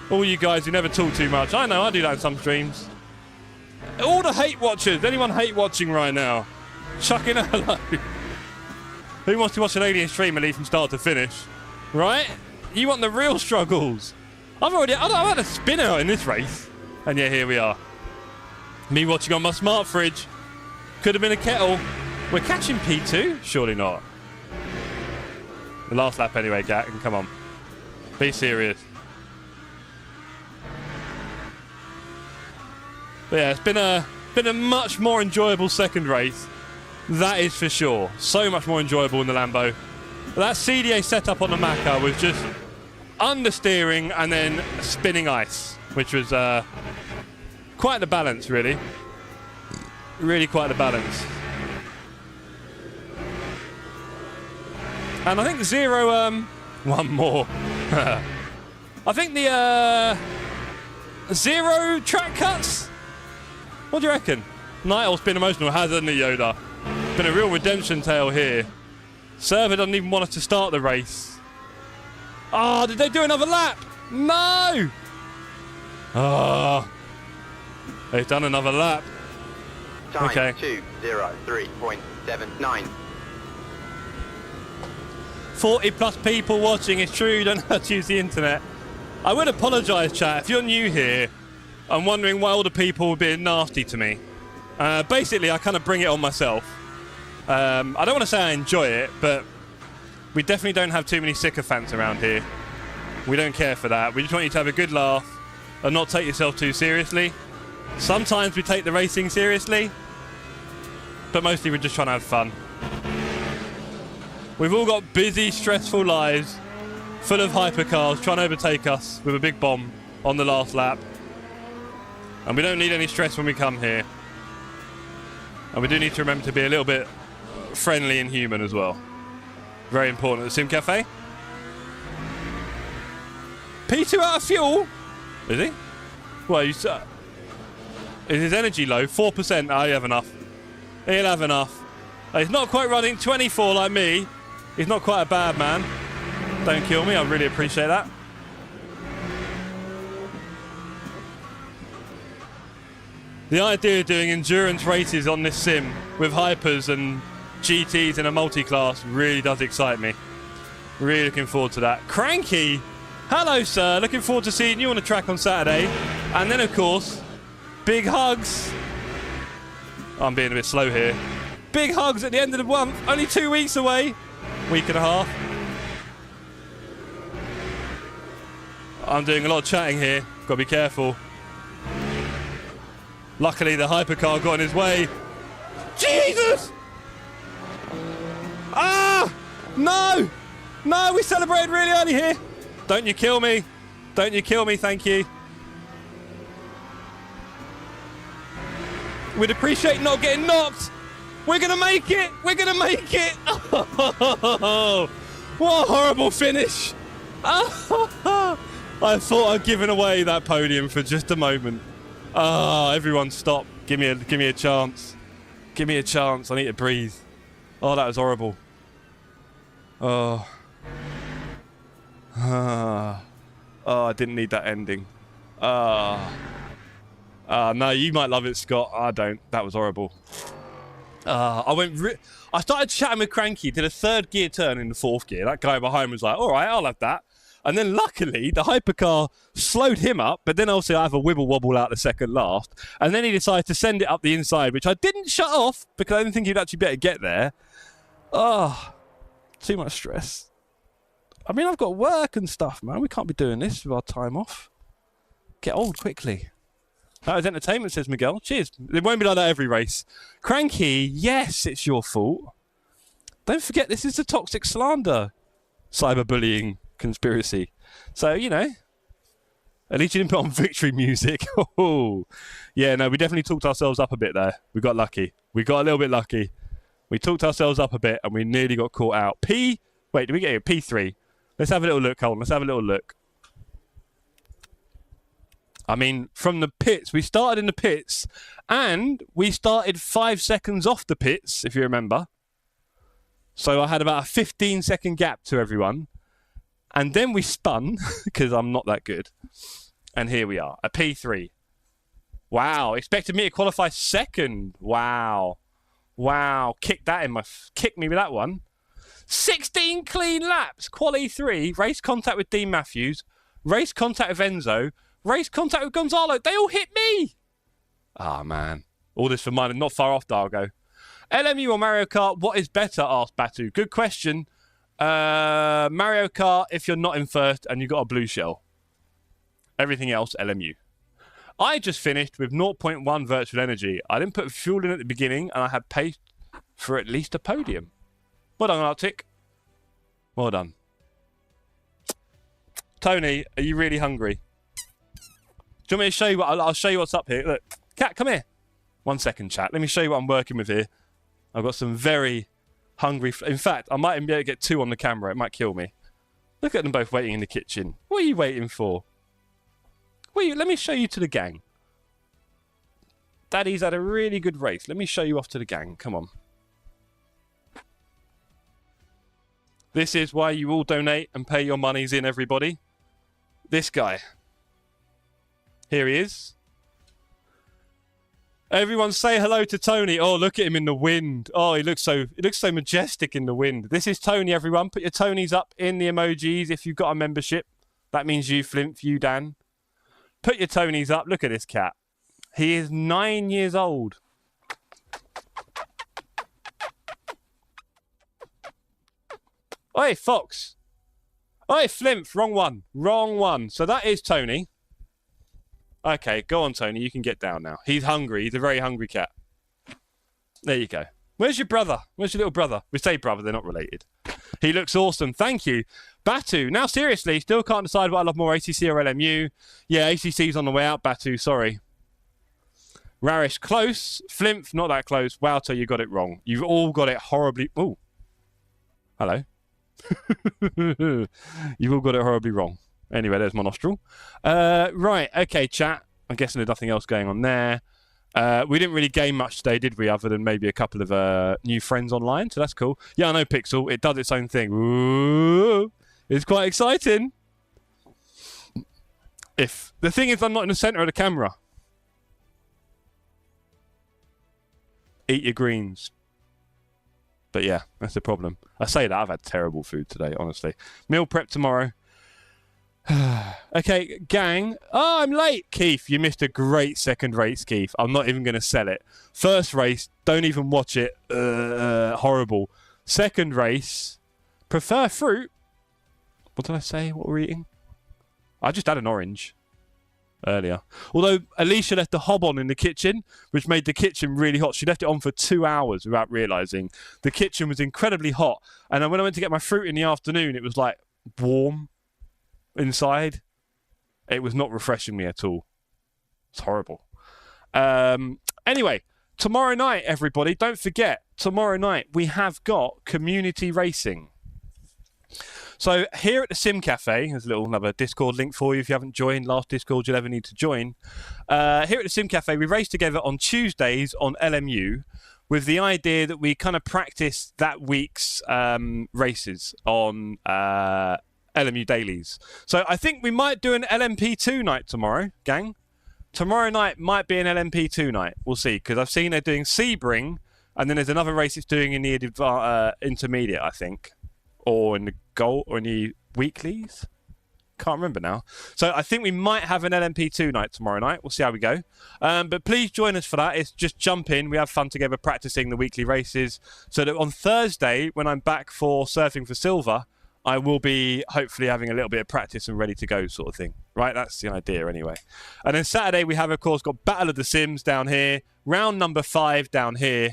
all you guys who never talk too much. I know, I do that in some streams. All the hate watchers, anyone hate watching right now? Chuck in a hello. Who wants to watch an alien stream and leave from start to finish? Right? You want the real struggles. I've had a spin out in this race. And yeah, here we are. Me watching on my smart fridge. Could have been a kettle. We're catching P2? Surely not. The last lap anyway, Gat. Come on. Be serious. But yeah, it's been a much more enjoyable second race. That is for sure. So much more enjoyable in the Lambo. That CDA setup on the Macca was just understeering and then spinning ice, which was quite the balance, really. Really quite the balance. And I think zero, one more. I think the zero track cuts. What do you reckon? Nigel's been emotional, hasn't he, Yoda? Been a real redemption tale here. Server doesn't even want us to start the race. Oh, did they do another lap? No! Oh, they've done another lap. Time Okay. 2:03.79. 40 plus people watching, it's true, you don't have to use the internet. I would apologise, chat, if you're new here and wondering why all the people were being nasty to me. Basically, I kind of bring it on myself. I don't want to say I enjoy it, but we definitely don't have too many sycophants around here. We don't care for that. We just want you to have a good laugh and not take yourself too seriously. Sometimes we take the racing seriously, but mostly we're just trying to have fun. We've all got busy, stressful lives, full of hypercars trying to overtake us with a big bomb on the last lap. And we don't need any stress when we come here. And we do need to remember to be a little bit friendly and human as well. Very important at the Sim Cafe. P2 out of fuel? Is he? Well, is his energy low? 4%. Oh, he'll have enough. He'll have enough. He's not quite running 24 like me. He's not quite a bad man. Don't kill me. I really appreciate that. The idea of doing endurance races on this sim with hypers and GTs in a multi-class really does excite me. Really looking forward to that. Cranky! Hello, sir. Looking forward to seeing you on the track on Saturday. And then, of course, big hugs. I'm being a bit slow here. Big hugs at the end of the month. Only 2 weeks away. Week and a half. I'm doing a lot of chatting here. Got to be careful. Luckily, the hypercar got in his way. Jesus! Ah! No! No, we celebrated really early here. Don't you kill me. Don't you kill me, thank you. We'd appreciate not getting knocked. We're going to make it. We're going to make it. Oh, what a horrible finish. I thought I'd given away that podium for just a moment. Ah, everyone stop. Give me a chance. Give me a chance. I need to breathe. Oh, that was horrible. Oh. Oh, I didn't need that ending. No, you might love it, Scott. I don't. That was horrible. I started chatting with Cranky, did a third gear turn in the fourth gear. That guy behind was like, all right, I'll have that. And then luckily, the hypercar slowed him up, but then also I have a wibble wobble out the second last. And then he decided to send it up the inside, which I didn't shut off because I didn't think he'd actually be able to get there. Oh, too much stress. I mean, I've got work and stuff, man. We can't be doing this with our time off. Get old quickly. That was entertainment, says Miguel. Cheers. It won't be like that every race. Cranky, yes, it's your fault. Don't forget, this is the toxic slander cyberbullying conspiracy. So, you know, at least you didn't put on victory music. Oh, yeah, no, we definitely talked ourselves up a bit there. We got lucky. We got a little bit lucky. We talked ourselves up a bit and we nearly got caught out. Wait, did we get here? P3. Let's have a little look, Colin. Let's have a little look. I mean, from the pits, we started in the pits, and we started 5 seconds off the pits, if you remember. So I had about a 15-second gap to everyone. And then we spun, because I'm not that good. And here we are, a P3. Wow, expected me to qualify second. Wow. Wow, kick me with that one. 16 clean laps, quali 3, race contact with Dean Matthews, race contact with Enzo, race contact with Gonzalo. They all hit me. Ah, man. All this for mine, not far off, Dargo. LMU or Mario Kart, what is better? Asked Batu. Good question. Mario Kart if you're not in first and you got a blue shell. Everything else, LMU. I just finished with 0.1 virtual energy. I didn't put fuel in at the beginning, and I had pace for at least a podium. Well done, Arctic. Well done. Tony, are you really hungry? Do you want me to show you what? I'll show you what's up here. Look, Cat, come here. 1 second, chat. Let me show you what I'm working with here. I've got some very hungry... In fact, I might even be able to get 2 on the camera. It might kill me. Look at them both waiting in the kitchen. What are you waiting for? Let me show you to the gang. Daddy's had a really good race. Let me show you off to the gang. Come on. This is why you all donate and pay your monies in, everybody. This guy. Here he is. Everyone say hello to Tony. Oh, look at him in the wind. Oh, he looks so majestic in the wind. This is Tony, everyone. Put your Tonys up in the emojis if you've got a membership. That means you, Flimp, you, Dan. Put your Tonys up. Look at this cat. He is 9 years old. Oi, Fox. Oi, Flimp. Wrong one. Wrong one. So that is Tony. Okay, go on, Tony. You can get down now. He's hungry. He's a very hungry cat. There you go. Where's your brother? Where's your little brother? We say brother. They're not related. He looks awesome. Thank you. Batu. Now, seriously, still can't decide what I love more, ACC or LMU. Yeah, ACC's on the way out, Batu. Sorry. Rarish, close. Flimp, not that close. Wouter, you got it wrong. You've all got it horribly... Ooh. Hello. You've all got it horribly wrong. Anyway, there's my nostril. Right, okay, chat. I'm guessing there's nothing else going on there. We didn't really game much today, did we? Other than maybe a couple of new friends online, so that's cool. Yeah, I know, Pixel. It does its own thing. Ooh, it's quite exciting. If the thing is, I'm not in the center of the camera. Eat your greens. But yeah, that's the problem. I say that I've had terrible food today, honestly. Meal prep tomorrow. Okay, gang. Oh, I'm late. Keith, you missed a great second race, Keith. I'm not even going to sell it. First race, don't even watch it. Horrible. Second race, prefer fruit. What did I say? What we're eating? I just had an orange earlier. Although Alicia left the hob on in the kitchen, which made the kitchen really hot. She left it on for 2 hours without realising. The kitchen was incredibly hot. And then when I went to get my fruit in the afternoon, it was like warm inside. It was not refreshing me at all. It's horrible. Anyway, tomorrow night, everybody, don't forget, tomorrow night we have got community racing. So here at the Sim Cafe, there's another Discord link for you if you haven't joined. Last Discord you'll ever need to join. Here at the Sim Cafe, we race together on Tuesdays on LMU with the idea that we kind of practice that week's races on LMU dailies. So I think we might do an LMP2 night tomorrow, gang. Tomorrow night might be an LMP2 night. We'll see, because I've seen they're doing Sebring, and then there's another race it's doing in the intermediate, I think. Or in the goal, or in the weeklies. Can't remember now. So I think we might have an LMP2 night tomorrow night. We'll see how we go. But please join us for that. It's just jump in. We have fun together practicing the weekly races. So that on Thursday, when I'm back for Surfing for Silver, I will be hopefully having a little bit of practice and ready to go sort of thing. Right? That's the idea anyway. And then Saturday, we have, of course, got Battle of the Sims down here. Round number 5 down here.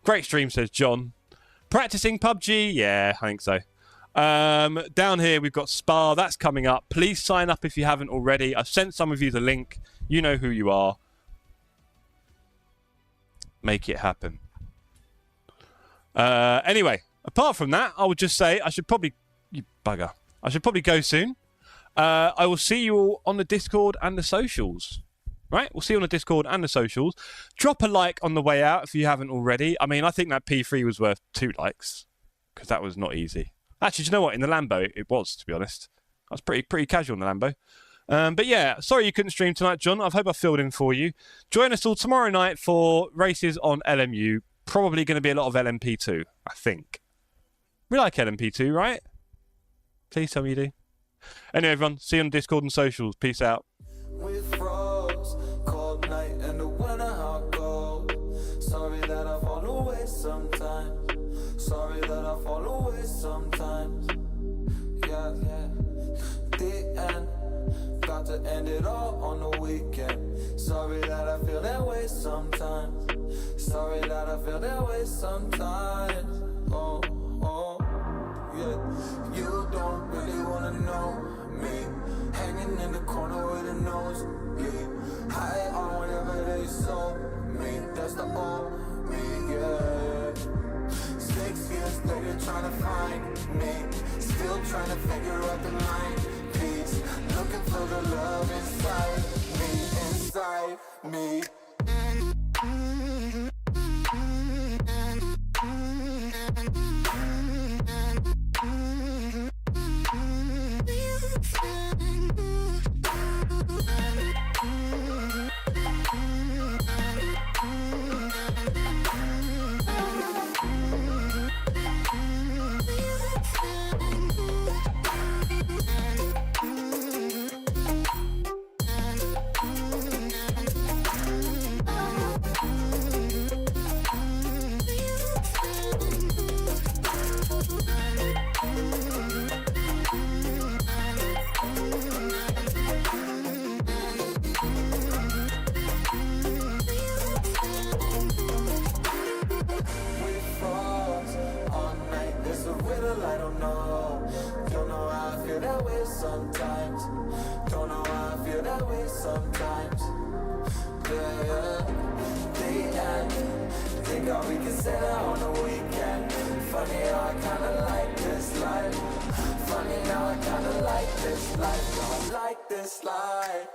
Great stream, says John. Practicing PUBG? Yeah, I think so. Down here we've got Spa, that's coming up. Please sign up if you haven't already. I've sent some of you the link. You know who you are. Make it happen. Anyway, apart from that, I would just say I should probably... You bugger. I should probably go soon. I will see you all on the Discord and the socials. Right? We'll see you on the Discord and the socials. Drop a like on the way out if you haven't already. I mean, I think that P3 was worth 2 likes because that was not easy. Actually, do you know what? In the Lambo, it was, to be honest. I was pretty casual in the Lambo. But yeah, sorry you couldn't stream tonight, John. I hope I filled in for you. Join us all tomorrow night for races on LMU. Probably going to be a lot of LMP2, I think. We like LMP2, right? Please tell me you do. Anyway, everyone, see you on Discord and socials. Peace out. With frost, cold night and the winter hot cold. Sorry that I fall away sometimes. Sorry that I fall away sometimes. Yeah, yeah. The end, got to end it all on the weekend. Sorry that I feel that way sometimes. Sorry that I feel that way sometimes. Oh, oh, yeah. You don't really wanna know me. Hanging in the corner with a nosebleed. High on whatever they sold me. That's the old me, yeah. 6 years later trying to find me. Still trying to figure out the mind piece. Looking for the love inside me. Sometimes, don't know why I feel that way sometimes. Yeah, yeah. The end, think how we can set out on the weekend. Funny how I kinda like this life. Funny how I kinda like this life. Don't like this life.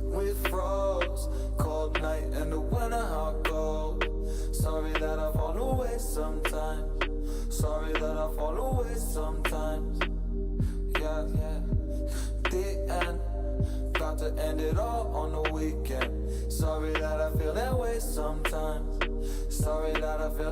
With frost, cold night and the winter hot cold. Sorry that I fall away sometimes. Sorry that I fall away sometimes. Yeah, yeah. The end, got to end it all on the weekend. Sorry that I feel that way sometimes. Sorry that I feel